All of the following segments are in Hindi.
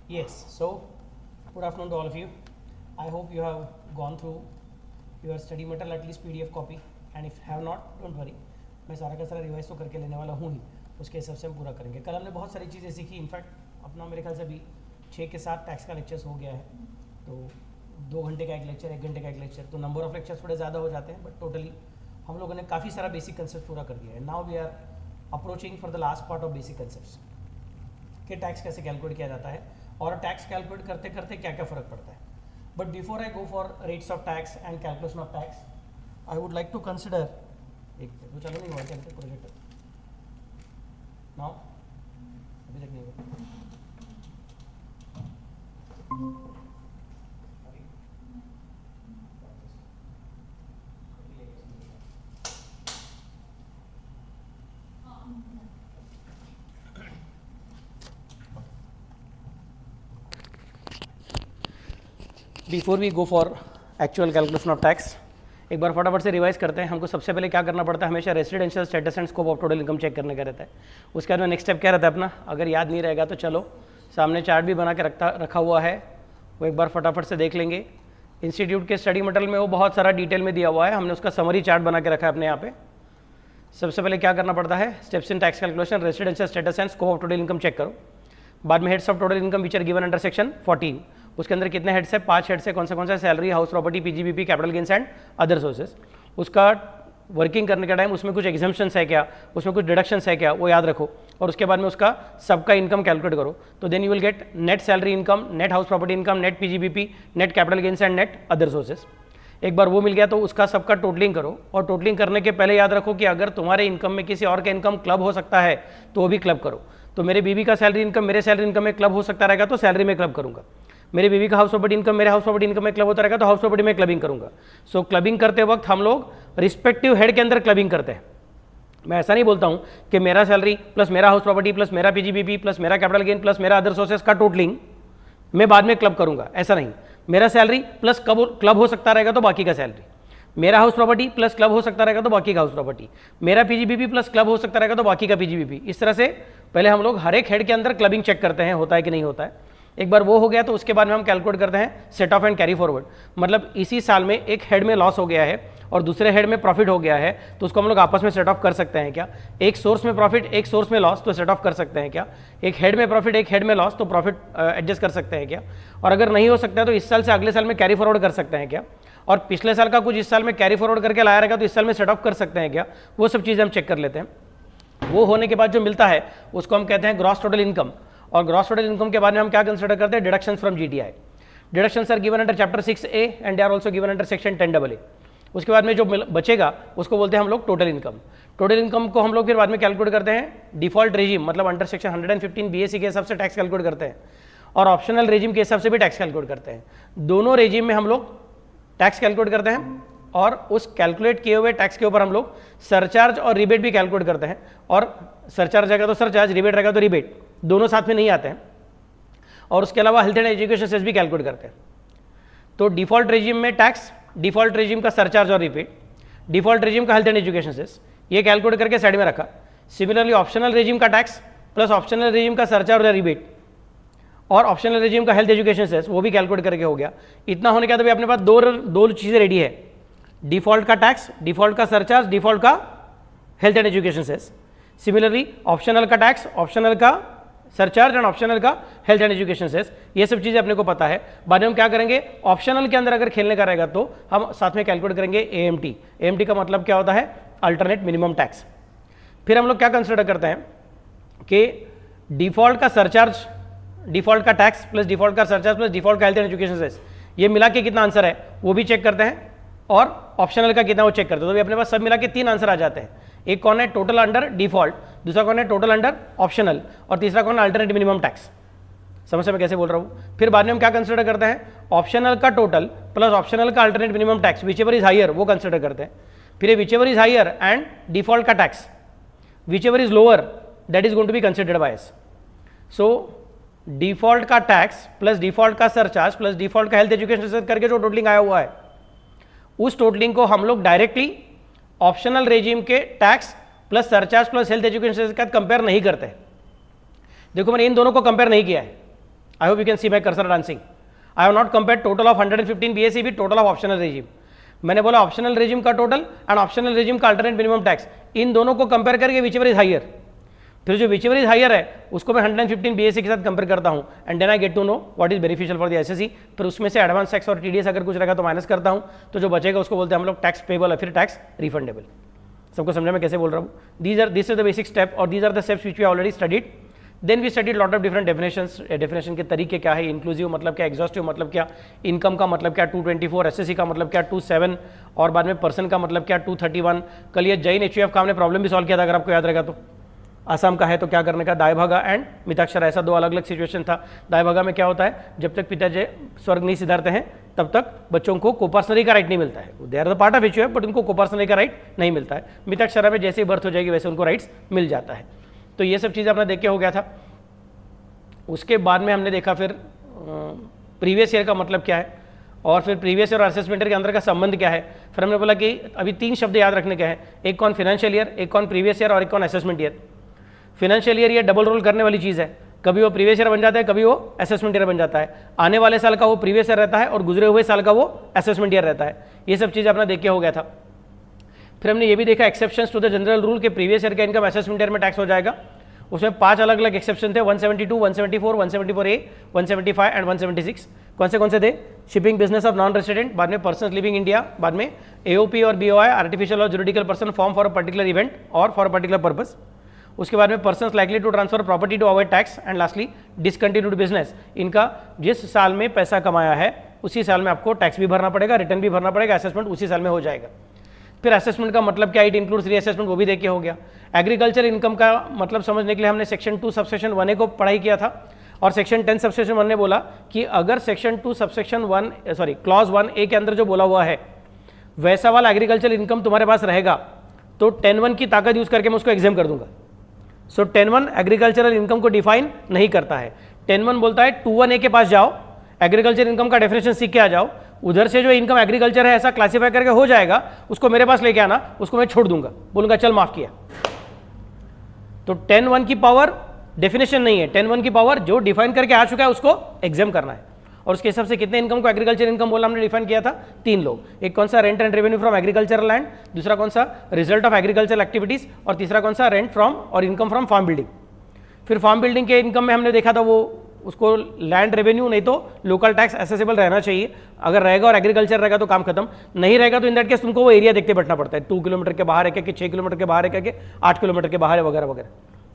Yes, so good afternoon to all of you. I hope you have gone through your study material, at least PDF copy, and if have not, don't worry. मैं सारा का सारा रिवाइज तो करके लेने वाला हूँ ही, उसके हिसाब से हम पूरा करेंगे. कल हमने बहुत सारी चीज़ें सीखी. इनफैक्ट अपना मेरे ख्याल से अभी 6 के 7 टैक्स का लेक्चर्स हो गया है. तो 2 घंटे का एक लेक्चर, 1 घंटे का एक लेक्चर, तो नंबर ऑफ लेक्चर्स थोड़े ज़्यादा हो जाते हैं, बट टोटली हम लोगों ने काफ़ी सारा बेसिक कंसेप्ट पूरा कर दिया है. Now we are approaching for the last part of basic concepts कि टैक्स कैसे कैलकुलेट किया जाता है और टैक्स कैलकुलेट करते करते क्या क्या फ़र्क पड़ता है. But before I go for rates of tax and calculation of tax, I would like to consider एक वो चालू नहीं हुआ क्या प्रोजेक्ट नाउ अभी तक नहीं हुआ. Before we go for actual calculation of tax, एक बार फटाफट से रिवाइज करते हैं. हमको सबसे पहले क्या करना पड़ता है, हमेशा residential status and scope of total income check करने का रहता है. उसके बाद में नेक्स्ट स्टेप क्या रहता है अपना, अगर याद नहीं रहेगा तो चलो सामने चार्ट भी बना के रखा हुआ है, वो एक बार फटाफट से देख लेंगे. इंस्टीट्यूट के स्टडी मटेरियल में वो बहुत सारा डिटेल में दिया हुआ है, हमने उसका समरी चार्ट बना के रखा है अपने यहाँ पे. सबसे पहले क्या करना पड़ता है, steps in tax calculation, residential status and scope of total income check करो. बाद में heads of total income which are given under section 14, उसके अंदर कितने हेड्स है, 5 हेड्स है. कौन सा salary, house property, PGBP, capital gains and other sources. उसका वर्किंग करने का टाइम उसमें कुछ एग्जाम्पशंस है क्या, उसमें कुछ डिडक्शंस है क्या, वो याद रखो. और उसके बाद में उसका सबका इनकम कैलकुलेट करो. तो then you will get net salary income, net house property income, net PGBP, net capital gains and net other sources. एक बार वो मिल गया तो उसका सबका टोटलिंग करो. और टोटलिंग करने के पहले याद रखो कि अगर तुम्हारे इनकम में किसी और का इनकम क्लब हो सकता है तो वो भी क्लब करो. तो मेरे बीवी का सैलरी इनकम मेरे सैलरी इनकम में क्लब हो सकता रहेगा तो सैलरी में क्लब करूंगा. मेरी बीवी का हाउस प्रॉपर्टी इनकम मेरे हाउस प्रॉपर्टी इनकम में क्लब होता रहेगा तो हाउस प्रॉपर्टी में क्लबिंग करूंगा. सो क्लबिंग करते वक्त हम लोग रिस्पेक्टिव हेड के अंदर क्लबिंग करते हैं. मैं ऐसा नहीं बोलता हूं कि मेरा सैलरी प्लस मेरा हाउस प्रॉपर्टी प्लस मेरा पीजीबीपी प्लस मेरा कैपिटल गेन प्लस मेरा अदर सोर्सेस का टोटलिंग मैं बाद में क्लब करूंगा. ऐसा नहीं. मेरा सैलरी प्लस क्लब हो सकता रहेगा तो बाकी का सैलरी, मेरा हाउस प्रॉपर्टी प्लस क्लब हो सकता रहेगा तो बाकी का हाउस प्रॉपर्टी, मेरा पीजीबीपी प्लस क्लब हो सकता रहेगा तो बाकी का पीजीबीपी. इस तरह से पहले हम लोग हर एक हेड के अंदर क्लबिंग चेक करते हैं होता है कि नहीं होता है. एक बार वो हो गया तो उसके बाद में हम कैलकुलेट करते हैं set of and carry forward. मतलब इसी साल में एक हेड में लॉस हो गया है और दूसरे हेड में प्रॉफिट हो गया है तो उसको हम लोग आपस में सेट ऑफ कर सकते हैं क्या. एक सोर्स में प्रॉफिट एक सोर्स में लॉस तो सेट ऑफ कर सकते हैं क्या. एक हेड में प्रॉफिट एक हेड में लॉस तो प्रॉफिट एडजस्ट कर सकते हैं क्या. और अगर नहीं हो सकता है तो इस साल से अगले साल में कैरी फॉरवर्ड कर सकते हैं क्या. और पिछले साल का कुछ इस साल में कैरी फॉरवर्ड करके लाया रहेगा तो इस साल में सेट ऑफ कर सकते हैं क्या. वो सब चीज़ें हम चेक कर लेते हैं. वो होने के बाद जो मिलता है उसको हम कहते हैं ग्रॉस टोटल इनकम. और ग्रॉस टोटल इनकम के बाद में हम क्या कंसिडर करते हैं, deductions from GTI. Deductions are given under chapter 6A and they are also given under section 10AA. उसके बाद में जो बचेगा उसको बोलते हैं हम लोग टोटल इनकम. टोटल इनकम को हम लोग फिर बाद में कैलकुलेट करते हैं डिफॉल्ट रेजिम, मतलब अंडर सेक्शन 115 BAC के हिसाब से टैक्स कैलकुलेट करते हैं और ऑप्शनल रेजिम के हिसाब से भी टैक्स कैलकुलेट करते हैं. दोनों रेजिम में हम लोग टैक्स कैलकुलेट करते हैं और उस कैलकुलेट किए हुए टैक्स के ऊपर हम लोग सरचार्ज और रिबेट भी कैलकुलेट करते हैं. और सरचार्ज रहेगा तो सरचार्ज, रिबेट रहेगा तो रिबेट, दोनों साथ में नहीं आते हैं. और उसके अलावा हेल्थ एंड एजुकेशन सेस भी कैलकुलेट करते हैं. तो डिफॉल्ट रेजिम में टैक्स, डिफॉल्ट रेजिम का सरचार्ज और रिबेट, डिफॉल्ट रेजिम का हेल्थ एंड एजुकेशन सेस, ये कैलकुलेट करके साइड में रखा. सिमिलरली ऑप्शनल रेजिम का टैक्स प्लस ऑप्शनल रेजिम का सरचार्ज और रिबेट और ऑप्शनल रेजिम का हेल्थ एजुकेशन सेस वो भी कैलकुलेट करके हो गया. इतना होने के बाद अभी अपने पास दो चीज़ें रेडी है, डिफॉल्ट का टैक्स, डिफॉल्ट का सरचार्ज, डिफॉल्ट का health and education cess. Similarly optional का टैक्स, ऑप्शनल का सरचार्ज एंड ऑप्शनल का हेल्थ एंड एजुकेशन सेस. ये सब चीज़ें अपने को पता है. बाद में हम क्या करेंगे, ऑप्शनल के अंदर अगर खेलने का रहेगा तो हम साथ में कैलकुलेट करेंगे AMT. AMT का मतलब क्या होता है, अल्टरनेट मिनिमम टैक्स. फिर हम लोग क्या कंसिडर करते हैं कि डिफॉल्ट का सरचार्ज, डिफॉल्ट का टैक्स प्लस डिफॉल्ट का सरचार्ज प्लस डिफॉल्ट का हेल्थ एंड एजुकेशन सेस, ये मिला के कितना आंसर है वो भी चेक करते हैं. और ऑप्शनल का कितना वो चेक करते हैं. तो अभी अपने पास सब मिला के 3 आंसर आ जाते हैं. एक कौन है, टोटल अंडर डिफॉल्ट, दूसरा कौन है, टोटल अंडर ऑप्शनल, और तीसरा कौन है, अल्टरनेट मिनिमम टैक्स. समझ मैं कैसे बोल रहा हूँ. फिर बाद में हम क्या कंसिडर करते हैं, ऑप्शनल का टोटल प्लस ऑप्शनल का alternate minimum tax, whichever is higher वो कंसिडर करते हैं. फिर ये whichever is higher and default का tax, whichever is lower that is going to be considered by us. So default का टैक्स प्लस डिफॉल्ट का सरचार्ज प्लस डिफॉल्ट का हेल्थ एजुकेशन करके जो टोटलिंग आया हुआ है उस टोटलिंग को हम लोग डायरेक्टली ऑप्शनल रेजिम के tax plus surcharge plus health education के साथ कंपेयर नहीं करते. देखो मैंने इन दोनों को कंपेयर नहीं किया है. I hope you can see my cursor dancing. I have not compare total of 115 BAC with total of optional regime. मैंने बोला ऑप्शनल रेजिम का टोटल एंड ऑप्शनल रेजिम का अल्टरनेट मिनिमम टैक्स, इन दोनों को कंपेयर करके विच एवर इज हायर. फिर जो विच एवर इज हायर है उसको मैं 115 BAC के साथ कंपेयर करता हूँ and then I get to know what is beneficial for the assessee. फिर उसमें से एडवांस टैक्स और TDS अगर कुछ रहेगा तो माइनस करता हूँ, तो जो बचेगा उसको बोलते हैं हम लोग टैक्स पेबल और फिर टैक्स रिफंडेबल. सबको समझा मैं कैसे बोल रहा हूँ. This is the basic step और these are the steps which we already studied. Then we studied lot of different definitions. Definition के तरीके क्या है, इंक्लूसिव मतलब क्या, एग्जॉस्टिव मतलब क्या, इनकम का मतलब क्या 224, एसएससी का मतलब क्या 27 और बाद में पर्सन का मतलब क्या 231. कल ये जैन HUF का हमने प्रॉब्लम भी सॉल्व किया था अगर आपको याद रहेगा तो. आसाम का है तो क्या करने का, दायभागा एंड मिताक्षरा, ऐसा दो अलग अलग सिचुएशन था. दायभागा में क्या होता है, जब तक पिताजी स्वर्ग नहीं सिधारते हैं तब तक बच्चों को कोपार्सनरी का राइट नहीं मिलता है. They are the part of HUF but उनको कोपार्सनरी का राइट नहीं मिलता है. मिताक्षरा में जैसे ही बर्थ हो जाएगी वैसे उनको राइट्स मिल जाता है. तो ये सब चीज़ें अपना देख के हो गया था. उसके बाद में हमने देखा फिर प्रीवियस ईयर का मतलब क्या है और फिर प्रीवियस ईयर और असेसमेंट ईयर के अंदर का संबंध क्या है. फिर हमने बोला कि अभी 3 शब्द याद रखने के हैं, एक कौन फाइनेंशियल ईयर, एक कौन प्रीवियस ईयर और एक कौन असेसमेंट ईयर. फाइनेंशियल ईयर ये डबल रोल करने वाली चीज़ है, कभी वो प्रीवियस ईयर बन जाता है, कभी वो असेसमेंट ईयर बन जाता है. आने वाले साल का वो प्रीवियस ईयर रहता है और गुजरे हुए साल का वो असेसमेंट ईयर रहता है. ये सब चीज़ें अपना देख के हो गया था. फिर हमने ये भी देखा exceptions to the general rule के प्रीवियस ईयर का इनकम असेसमेंट ईयर में टैक्स हो जाएगा. उसमें 5 अलग अलग एक्सेप्शन थे, 172, 174, 174A, 175 एंड 176. कौन से थे, shipping business of non resident, बाद में पर्सन लिविंग इंडिया, बाद में AOP और BOI आर्टिफिशियल और juridical person form for a particular event और फॉर अ पर्टिकुलर पर्पस. उसके बाद में persons likely to transfer property to avoid tax and lastly discontinued business. इनका जिस साल में पैसा कमाया है उसी साल में आपको टैक्स भी भरना पड़ेगा, रिटर्न भी भरना पड़ेगा, असेसमेंट उसी साल में हो जाएगा. फिर असेसमेंट का मतलब क्या, इट इंक्लूड्स रीअसेसमेंट, वो भी देख के हो गया. एग्रीकल्चर इनकम का मतलब समझने के लिए हमने सेक्शन 2 सबसेक्शन 1A को पढ़ाई किया था और सेक्शन 10 सबसेक्शन 1 ने बोला कि अगर सेक्शन 2 सबसेक्शन 1 क्लॉज 1A के अंदर जो बोला हुआ है वैसा वाला एग्रीकल्चर इनकम तुम्हारे पास रहेगा तो 10(1) की ताकत यूज करके मैं उसको एग्जाम कर दूंगा. सो 10(1) एग्रीकल्चरल इनकम को डिफाइन नहीं करता है. 10(1) बोलता है 2(1)A के पास जाओ, एग्रीकल्चर इनकम का डेफिनेशन सीख के आ जाओ, उधर से जो इनकम एग्रीकल्चर है ऐसा क्लासीफाई करके हो जाएगा, उसको मेरे पास लेके आना, उसको मैं छोड़ दूंगा, बोलूंगा चल माफ किया. तो 10(1) की पावर डेफिनेशन नहीं है, 10(1) की पावर जो डिफाइन करके आ चुका है उसको एग्जाम करना है. और उसके हिसाब से कितने इनकम को एग्रीकल्चर इनकम बोला हमने डिफाइन किया था, 3 लोग. एक कौन सा, rent and revenue from agricultural land, दूसरा कौन सा, रिजल्ट ऑफ एग्रीकल्चरल एक्टिविटीज, और तीसरा कौन सा, रेंट फ्रॉम और इनकम फ्रॉम फार्म बिल्डिंग. फिर फार्म बिल्डिंग के इनकम में हमने देखा था वो उसको लैंड रेवेन्यू नहीं तो लोकल टैक्स एसेसिबल रहना चाहिए. अगर रहेगा और एग्रीकल्चर रहेगा तो काम खत्म, नहीं रहेगा तो इन दैट केस तुमको वो एरिया देखते बैठना पड़ता है, 2 किलोमीटर के बाहर है क्या, 6 किलोमीटर के बाहर है क्या, 8 किलोमीटर के बाहर है वगैरह वगैरह,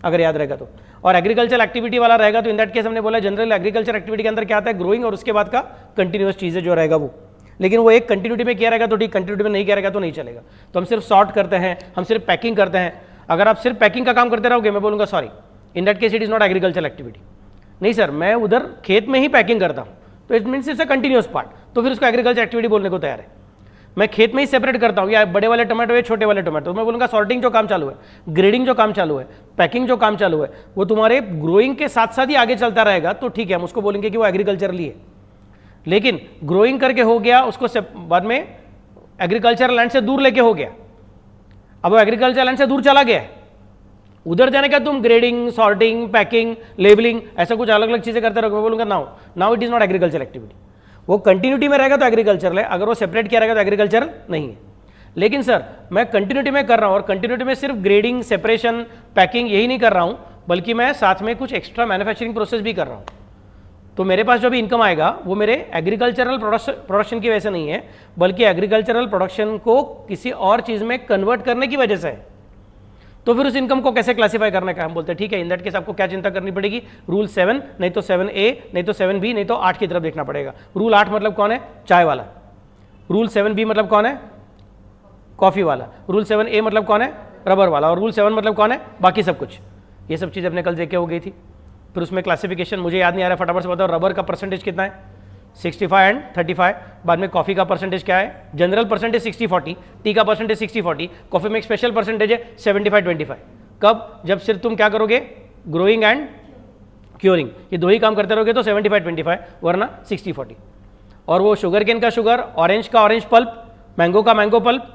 अगर याद रहेगा तो. और एग्रीकल्चर एक्टिविटी वाला रहेगा तो इन दैट केस हमने बोला जनरल एग्रीकल्चर एक्टिविटी के अंदर क्या आता है, ग्रोइंग और उसके बाद का कंटिन्यूअस चीज़ें जो रहेगा वो. लेकिन वो एक कंटिन्यूटी में किया रहेगा तो ठीक, कंटिन्यूटी में नहीं किया रहेगा तो नहीं चलेगा. तो हम सिर्फ सॉर्ट करते हैं, हम सिर्फ पैकिंग करते हैं. अगर आप सिर्फ पैकिंग का काम करते रहोगे मैं बोलूँगा sorry, in that case it is not agriculture activity. नहीं सर मैं उधर खेत में ही पैकिंग करता हूँ तो it means it's a continuous part, तो फिर उसको एग्रीकल्चर एक्टिविटी बोलने को तैयार है. मैं खेत में ही सेपरेट करता हूँ, या बड़े वाले टमाटो है छोटे वाले टमाटो, तो मैं बोलूँगा सॉर्टिंग जो काम चालू है, ग्रेडिंग जो काम चालू है, पैकिंग जो काम चालू है वो तुम्हारे ग्रोइंग के साथ साथ ही आगे चलता रहेगा तो ठीक है, हम उसको बोलेंगे कि वो एग्रीकल्चरली है. लेकिन ग्रोइंग करके हो गया, उसको बाद में एग्रीकल्चर लैंड से दूर लेके हो गया, अब वो एग्रीकल्चर लैंड से दूर चला गया है, उधर जाने का तुम ग्रेडिंग, सॉर्टिंग, पैकिंग, लेबलिंग ऐसा कुछ अलग अलग चीजें करते रहोगे, मैं बोलूँगा now it is not agriculture activity. वो कंटिन्यूटी में रहेगा तो एग्रीकल्चर है, अगर वो सेपरेट किया रहेगा तो एग्रीकल्चर नहीं है. लेकिन सर मैं कंटिन्यूटी में कर रहा हूँ और कंटिन्यूटी में सिर्फ ग्रेडिंग, सेपरेशन, पैकिंग यही नहीं कर रहा हूँ, बल्कि मैं साथ में कुछ एक्स्ट्रा मैन्युफैक्चरिंग प्रोसेस भी कर रहा हूँ. तो मेरे पास जो भी इनकम आएगा वो मेरे एग्रीकल्चरल प्रोडक्शन की वजह से नहीं है, बल्कि एग्रीकल्चरल प्रोडक्शन को किसी और चीज़ में कन्वर्ट करने की वजह से है. तो फिर उस इनकम को कैसे क्लासिफाई करने का, हम बोलते हैं ठीक है, इन दैट केस आपको क्या चिंता करनी पड़ेगी, रूल 7 नहीं तो 7A नहीं तो 7B नहीं तो 8 की तरफ देखना पड़ेगा. रूल 8 मतलब कौन है, चाय वाला. रूल 7B मतलब कौन है, कॉफ़ी वाला. रूल 7A मतलब कौन है, रबर वाला. और रूल 7 मतलब कौन है, बाकी सब कुछ. ये सब चीज़ अपने कल देख के हो गई थी. फिर उसमें क्लासिफिकेशन मुझे याद नहीं आ रहा, फटाफट से बताओ. रबर का परसेंटेज कितना है, 65 एंड 35. बाद में कॉफ़ी का परसेंटेज क्या है, जनरल परसेंटेज 60-40, टी का परसेंटेज 60-40, कॉफ़ी में एक स्पेशल परसेंटेज है 75-25. कब, जब सिर्फ तुम क्या करोगे, ग्रोइंग एंड क्योरिंग, ये दो ही काम करते रहोगे तो 75-25, वरना 60-40. और वो शुगर केन का शुगर, ऑरेंज का ऑरेंज पल्प, मैंगो का मैंगो पल्प,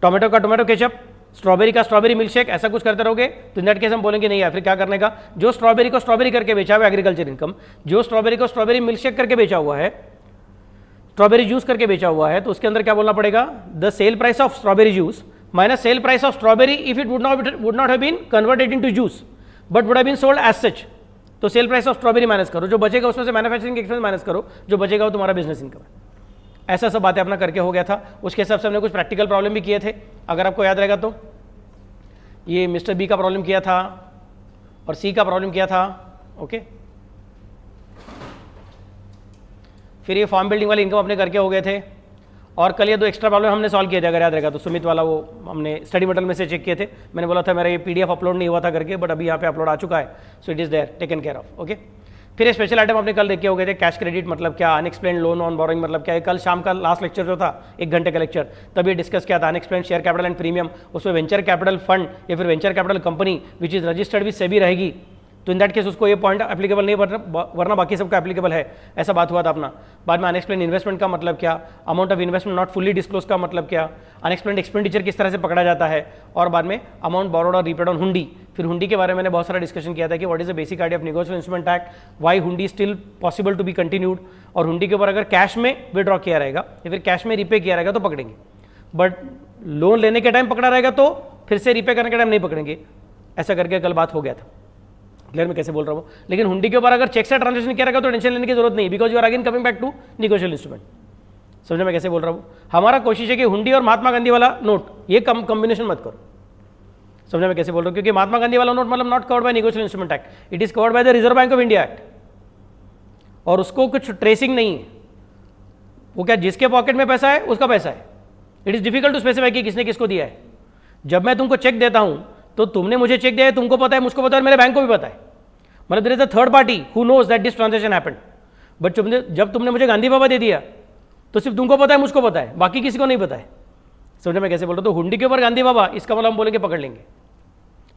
टोमेटो का टोमेटो केचप, स्ट्रॉबेरी का स्ट्रॉबेरी मिल्क शेक, ऐसा कुछ करते रहोगे तो इन दैट केस हम बोलेंगे नहीं यार, फिर क्या करने का, जो स्ट्रॉबेरी को स्ट्रॉबेरी करके बेचा हुआ है एग्रीकल्चर इनकम, जो स्ट्रॉबेरी को स्ट्रॉबेरी मिल्क शेक करके बेचा हुआ है, स्ट्रॉबेरी जूस करके बेचा हुआ है, तो उसके अंदर क्या बोलना पड़ेगा, the sale price of strawberry juice minus sale price of strawberry if it would not have been converted into juice but would have been sold as such. तो sale price of strawberry minus करो, जो बचेगा उसमें से मैन्युफैक्चरिंग एक्सपेंस माइनस करो, जो बचेगा वो तुम्हारा बिजनेस इनकम है। ऐसा सब बातें अपना करके हो गया था। उसके हिसाब से हमने कुछ प्रैक्टिकल प्रॉब्लम भी किए थे, अगर आपको याद रहेगा तो। ये मिस्टर बी का प्रॉब्लम किया था और सी का प्रॉब्लम किया था, ओके। फिर ये फॉर्म बिल्डिंग वाली इनकम अपने करके हो गए थे, और कल ये 2 एक्स्ट्रा प्रॉब्लम हमने सॉल्व किए थे, अगर याद रहेगा तो। सुमित वाला वो हमने स्टडी मटेरियल में से चेक किए थे, मैंने बोला था मेरा ये PDF अपलोड नहीं हुआ था करके, बट अभी यहाँ पे अपलोड आ चुका है, so it is there, taken care of, okay. फिर ये स्पेशल आइटम अपने कल देख के हो गए थे, कैश क्रेडिट मतलब क्या, अनएक्सप्लेन लोन ऑन बोरोइंग मतलब क्या है। कल शाम का लास्ट लेक्चर जो था 1 घंटे का लेक्चर, तब ये डिस्कस किया था unexplained share capital and premium, उसमें वेंचर कैपिटल फंड या फिर venture capital company which is registered with SEBI रहेगी, तो इन दैट केस उसको ये पॉइंट एप्लीकेबल नहीं, वरना बाकी सबका एप्लीकेबल है, ऐसा बात हुआ था अपना। बाद में अनएक्सप्लेन इन्वेस्टमेंट का मतलब क्या, amount of investment not fully disclose का मतलब क्या, अनएक्सप्लेन एक्सपेंडिचर किस तरह से पकड़ा जाता है, और बाद में अमाउंट बोरोड और रीपेड ऑन हुंडी। फिर हुंडी के बारे में मैंने बहुत सारा डिस्कशन किया था कि what is the basic idea of negotiable instrument act, why hundi still possible to be continued, और हुंडी के ऊपर अगर कैश में विड्रॉ किया रहेगा या फिर कैश में रिपे किया रहेगा तो पकड़ेंगे, बट लोन लेने के टाइम पकड़ा रहेगा तो फिर से रिपे करने के टाइम नहीं पकड़ेंगे। ऐसा करके कल बात हो गया था, क्लियर में कैसे बोल रहा हूँ। लेकिन हुंडी के ऊपर अगर चेक से ट्रांजेक्शन किया रहेगा तो टेंशन लेने की जरूरत नहीं, because you are again coming back to negotiable instrument. समझे मैं कैसे बोल रहा हूँ। हमारा कोशिश है कि हुंडी और महात्मा गांधी वाला नोट ये कॉम्बिनेशन मत करो। समझे मैं कैसे बोल रहा हूँ, क्योंकि महात्मा गांधी वाला नोट मतलब not covered by negotiable instrument act, it is covered by the reserve bank of India act, और उसको कुछ ट्रेसिंग नहीं है। वो क्या जिसके पॉकेट में पैसा है उसका पैसा है, it is difficult to specify कि किसने किसको दिया है। जब मैं तुमको चेक देता हूं तो तुमने मुझे चेक दिया है, तुमको पता है, मुझको पता है, मेरे बैंक को भी पता है, मतलब there is a third party who knows that this transaction happened. But जब तुमने मुझे गांधी बाबा दे दिया तो सिर्फ तुमको पता है, मुझको पता है, बाकी किसी को नहीं पता है। समझे मैं कैसे बोल रहा हूं। तो हुंडी के ऊपर गांधी बाबा, इसका मतलब हम बोलेंगे पकड़ लेंगे।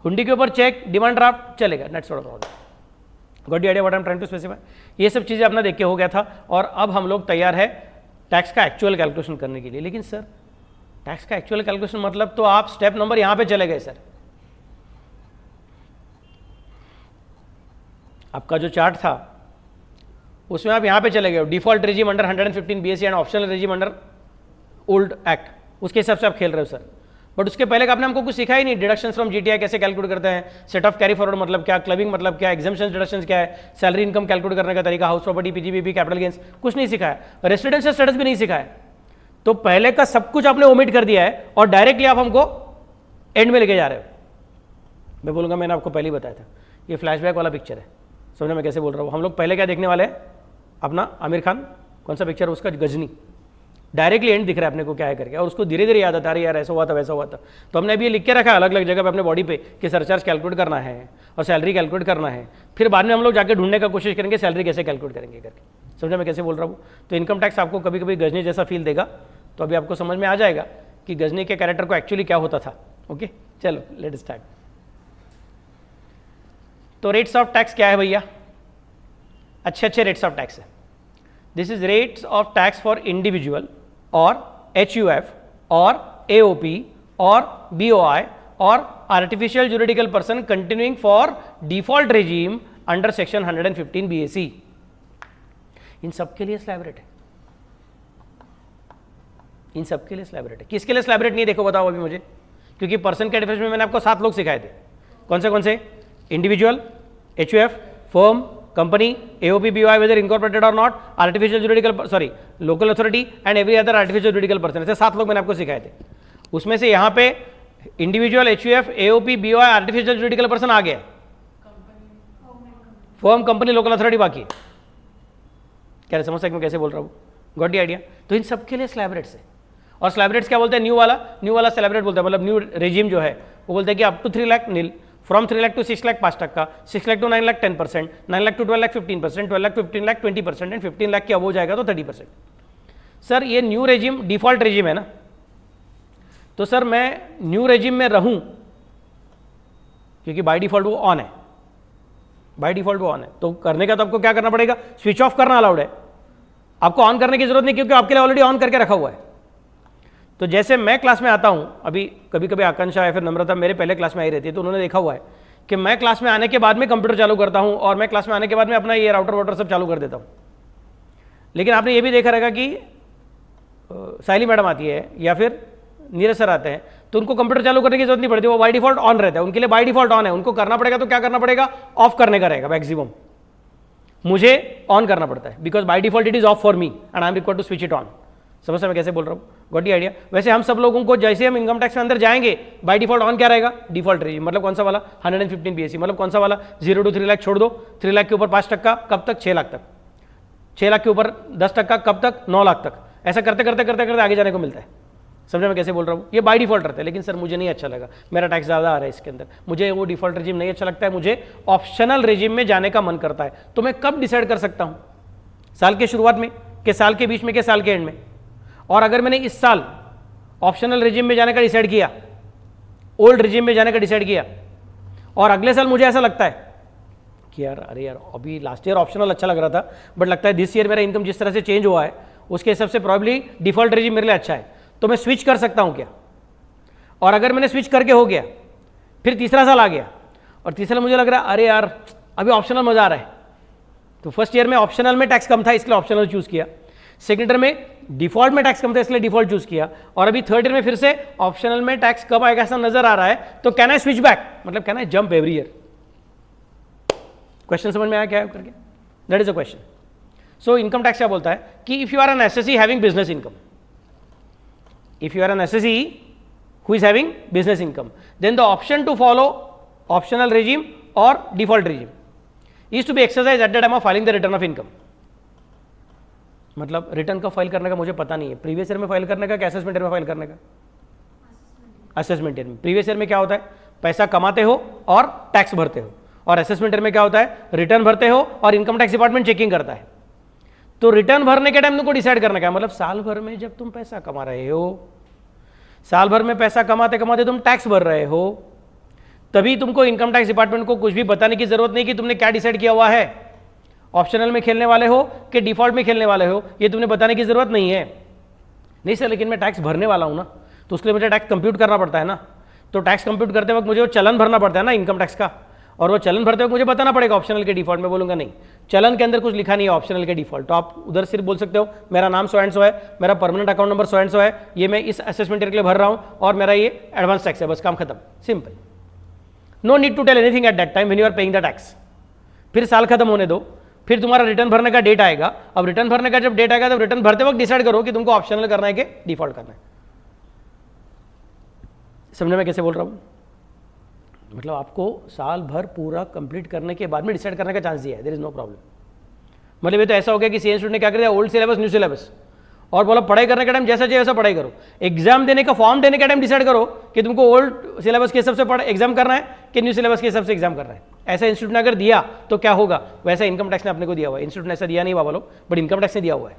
हुंडी के ऊपर चेक, डिमांड ड्राफ्ट चलेगा, that's not a problem. Got the idea what I am trying to specify. ये सब चीजें अपना देख के हो गया था, और अब हम लोग तैयार है टैक्स का एक्चुअल कैलकुलेशन करने के लिए। लेकिन सर टैक्स का एक्चुअल कैलकुलेशन मतलब तो आप स्टेप नंबर यहां पे चले गए सर। आपका जो चार्ट था उसमें आप यहां पे चले गए हो, default regime under 115 BSE and optional regime under old act, उसके हिसाब से आप खेल रहे हो सर। बट उसके पहले आपने हमको कुछ सीखा ही नहीं। डिडक्शंस फ्रॉम जीटीआई कैसे कैलकुलेट करते हैं, सेट ऑफ कैरी फॉरवर्ड मतलब क्या, क्लबिंग मतलब क्या, एग्जाम्पशंस डिडक्शंस क्या है, सैलरी इनकम कैलकुलेट करने का तरीका, हाउस प्रॉपर्टी, पीजीबीबी, कैपिटल गेन्स, कुछ नहीं सिखाया। रेसिडेंशियल स्टेटस भी नहीं सिखाया। तो पहले का सब कुछ आपने ओमिट कर दिया है और डायरेक्टली आप हमको एंड में लेके जा रहे हो। मैं बोलूंगा मैंने आपको पहले ही बताया था, ये फ्लैशबैक वाला पिक्चर है। समझना मैं कैसे बोल रहा हूँ। हम लोग पहले क्या देखने वाले हैं, अपना आमिर खान कौन सा पिक्चर उसका, गजनी, डायरेक्टली एंड दिख रहा है अपने को क्या है करके, और उसको धीरे धीरे याद आता है यार ऐसा हुआ था वैसा हुआ था। तो हमने अभी ये लिख के रखा है अलग अलग जगह पे अपने बॉडी पे कि सरचार्ज कैलकुलेट करना है और सैलरी कैलकुलेट करना है। फिर बाद में हम लोग जाके ढूंढने का कोशिश करेंगे सैलरी कैसे कैलकुलेट करेंगे करके। समझा मैं कैसे बोल रहा हूँ। तो इनकम टैक्स आपको कभी कभी गजनी जैसा फील देगा, तो अभी आपको समझ में आ जाएगा कि गजनी के कैरेक्टर को एक्चुअली क्या होता था। ओके चलो लेट स्टार्ट। तो रेट्स ऑफ टैक्स क्या है भैया, अच्छे अच्छे रेट्स ऑफ टैक्स है। This is rates of tax for individual और HUF और AOP और BOI और artificial juridical person continuing for default regime under section 115 BAC। इन सबके लिए स्लैब रेट है, इन सबके लिए स्लैब रेट है। किसके लिए स्लैब रेट नहीं है देखो बताओ अभी मुझे, क्योंकि पर्सन के डिफरेंस में मैंने आपको 7 लोग सिखाए थे। कौन से individual, HUF, firm, company, AOP, BOI whether incorporated or not, artificial juridical sorry local authority and every other artificial juridical person, ऐसे 7 लोग मैंने आपको सिखाए थे। उसमें से यहाँ पे individual, HUF, AOP, BOI, artificial juridical person आ गया, फर्म, कंपनी, लोकल अथॉरिटी बाकी है। क्या समझ सकते मैं कैसे बोल रहा हूँ, गॉट द आइडिया। तो इन सबके लिए स्लैब रेट्स है, और स्लैब रेट्स क्या बोलते हैं, न्यू वाला स्लैब रेट बोलते हैं, मतलब न्यू रेजिम जो है वो बोलते हैं कि up to 3 lakh nil, from 3 lakh to 6 lakh 5%, 6 lakh to 9 lakh 10%, 9 lakh to 12 lakh 15%, 12 lakh 15 लाख 20% एंड 15 लाख की अब हो जाएगा तो 30%। सर ये न्यू रेजिम डिफॉल्ट रेजिम है ना, तो सर मैं न्यू रेजिम में रहूं क्योंकि बाय डिफॉल्ट वो ऑन है, बाय डिफॉल्ट वो ऑन है, तो करने का तो आपको क्या करना पड़ेगा, स्विच ऑफ करना अलाउड है, आपको ऑन करने की जरूरत नहीं क्योंकि आपके लिए ऑलरेडी ऑन करके रखा हुआ है। तो जैसे मैं क्लास में आता हूँ, अभी कभी कभी आकांक्षा या फिर नम्रता मेरे पहले क्लास में आई रहती है, तो उन्होंने देखा हुआ है कि मैं क्लास में आने के बाद में कंप्यूटर चालू करता हूँ और मैं क्लास में आने के बाद में अपना ये राउटर वाउटर सब चालू कर देता हूँ। लेकिन आपने ये भी देखा रहेगा कि साइली मैडम आती है या फिर नीरज सर आते हैं, तो उनको कंप्यूटर चालू करने की जरूरत नहीं पड़ती, वो बाय डिफॉल्ट ऑन रहता है, उनके लिए बाय डिफॉल्ट ऑन है। उनको करना पड़ेगा तो क्या करना पड़ेगा, ऑफ करने का रहेगा मैक्सिमम, मुझे ऑन करना पड़ता है, because by default it is off for me and I am required to switch it on. समझ मैं कैसे बोल रहा हूँ, गॉट द आइडिया। वैसे हम सब लोगों को जैसे हम इनकम टैक्स में अंदर जाएंगे, बाय डिफॉल्ट ऑन क्या रहेगा, डिफॉल्ट रेजिम, मतलब कौन सा वाला 115 BSE, मतलब कौन सा वाला 0 to 3 लाख छोड़ दो, 3 लाख के ऊपर 5%, कब तक 6 लाख तक, 6 लाख के ऊपर 10%, कब तक 9 लाख तक, ऐसा करते करते करते करते आगे जाने को मिलता है। समझे मैं कैसे बोल रहा हूँ, ये बाय डिफॉल्ट रहता है। लेकिन सर मुझे नहीं अच्छा लगा, मेरा टैक्स ज़्यादा आ रहा है इसके अंदर, मुझे वो डिफॉल्ट रेजिम नहीं अच्छा लगता है, मुझे ऑप्शनल रेजिम में जाने का मन करता है। तो मैं कब डिसाइड कर सकता हूँ, साल के शुरुआत में, के साल के बीच में, के साल के एंड में। और अगर मैंने इस साल ऑप्शनल रेजिम में जाने का डिसाइड किया, ओल्ड रेजिम में जाने का डिसाइड किया, और अगले साल मुझे ऐसा लगता है कि यार अरे यार अभी लास्ट ईयर ऑप्शनल अच्छा लग रहा था, बट लगता है दिस ईयर मेरा इनकम जिस तरह से चेंज हुआ है उसके हिसाब से प्रॉब्ली डिफॉल्ट रेजिम मेरे लिए अच्छा है, तो मैं स्विच कर सकता हूं क्या। और अगर मैंने स्विच करके हो गया, फिर तीसरा साल आ गया और तीसरा मुझे लग रहा है अरे यार अभी ऑप्शनल मजा आ रहा है, तो फर्स्ट ईयर में ऑप्शनल में टैक्स कम था इसलिए ऑप्शनल चूज किया, सेकंड ईयर में डिफॉल्ट में टैक्स कम था इसलिए डिफॉल्ट चूज किया, और अभी थर्ड ईयर में फिर से ऑप्शनल में टैक्स कब आएगा ऐसा नजर आ रहा है, तो कैन आई स्विच बैक, मतलब can I jump every year. Question समझ में आया क्या है करके, that is a question. So income tax क्या बोलता है कि if you are an assessee having business income, if you are an SSE who is having business income, then the option to follow optional regime or default regime is to be exercised at the time of filing the return of income। मतलब रिटर्न का फाइल करने का मुझे पता नहीं है, प्रीवियस ईयर में फाइल करने का, असेसमेंट ईयर में फाइल करने का, असेसमेंट ईयर में। प्रीवियस ईयर में क्या होता है, पैसा कमाते हो और टैक्स भरते हो, और असेसमेंट ईयर में क्या होता है, रिटर्न भरते हो और इनकम टैक्स डिपार्टमेंट चेकिंग करता है। तो रिटर्न भरने के टाइम तुमको डिसाइड करना क्या, मतलब साल भर में जब तुम पैसा कमा रहे हो, साल भर में पैसा कमाते कमाते तुम टैक्स भर रहे हो, तभी तुमको इनकम टैक्स डिपार्टमेंट को कुछ भी बताने की जरूरत नहीं कि तुमने क्या डिसाइड किया हुआ है, ऑप्शनल में खेलने वाले हो कि डिफॉल्ट में खेलने वाले हो, ये तुमने बताने की जरूरत नहीं है। नहीं सर लेकिन मैं टैक्स भरने वाला हूं ना, तो उसके लिए मुझे टैक्स कंप्यूट करना पड़ता है ना, तो टैक्स कंप्यूट करते वक्त मुझे वो चलन भरना पड़ता है ना इनकम टैक्स का, और वो चलन भरते वक्त मुझे बताना पड़ेगा ऑप्शनल के डिफॉल्ट में। बोलूंगा नहीं, चलन के अंदर कुछ लिखा नहीं है ऑप्शनल के डिफॉल्ट, तो आप उधर सिर्फ बोल सकते हो मेरा नाम सो एंड सो है, मेरा permanent account number so and सो है, ये मैं इस असेसमेंट ईयर के लिए भर रहा हूं और मेरा ये एडवांस टैक्स है, बस काम खत्म, simple. No need to tell anything at that time when you are paying the tax. फिर साल खत्म होने दो, फिर तुम्हारा रिटर्न भरने का डेट आएगा। अब रिटर्न भरने का जब डेट आएगा तब रिटर्न भरते वक्त डिसाइड करो कि तुमको ऑप्शनल करना है कि डिफॉल्ट करना है। समझे मैं कैसे बोल रहा हूं, मतलब आपको साल भर पूरा कंप्लीट करने के बाद में डिसाइड करने का चांस दिया है, देयर इज नो प्रॉब्लम। मतलब ये तो ऐसा हो गया कि सीएन स्टूडेंट ने क्या कर दिया, ओल्ड सिलेबस न्यू सिलेबस, और बोला पढ़ाई करने का टाइम जैसा चाहिए वैसा पढ़ाई करो, एग्जाम देने का फॉर्म देने का टाइम डिसाइड करो कि तुमको ओल्ड सिलेबस के हिसाब से पढ़ एग्जाम करना है कि न्यू सिलेबस के हिसाब से एग्जाम करना है। ऐसा इंस्टीट्यूट ने अगर दिया तो क्या होगा, वैसा इनकम टैक्स ने अपने को दिया हुआ है। इंस्टीट्यूट ने ऐसा दिया नहीं बाबा लोग, बट इनकम टैक्स ने दिया हुआ है।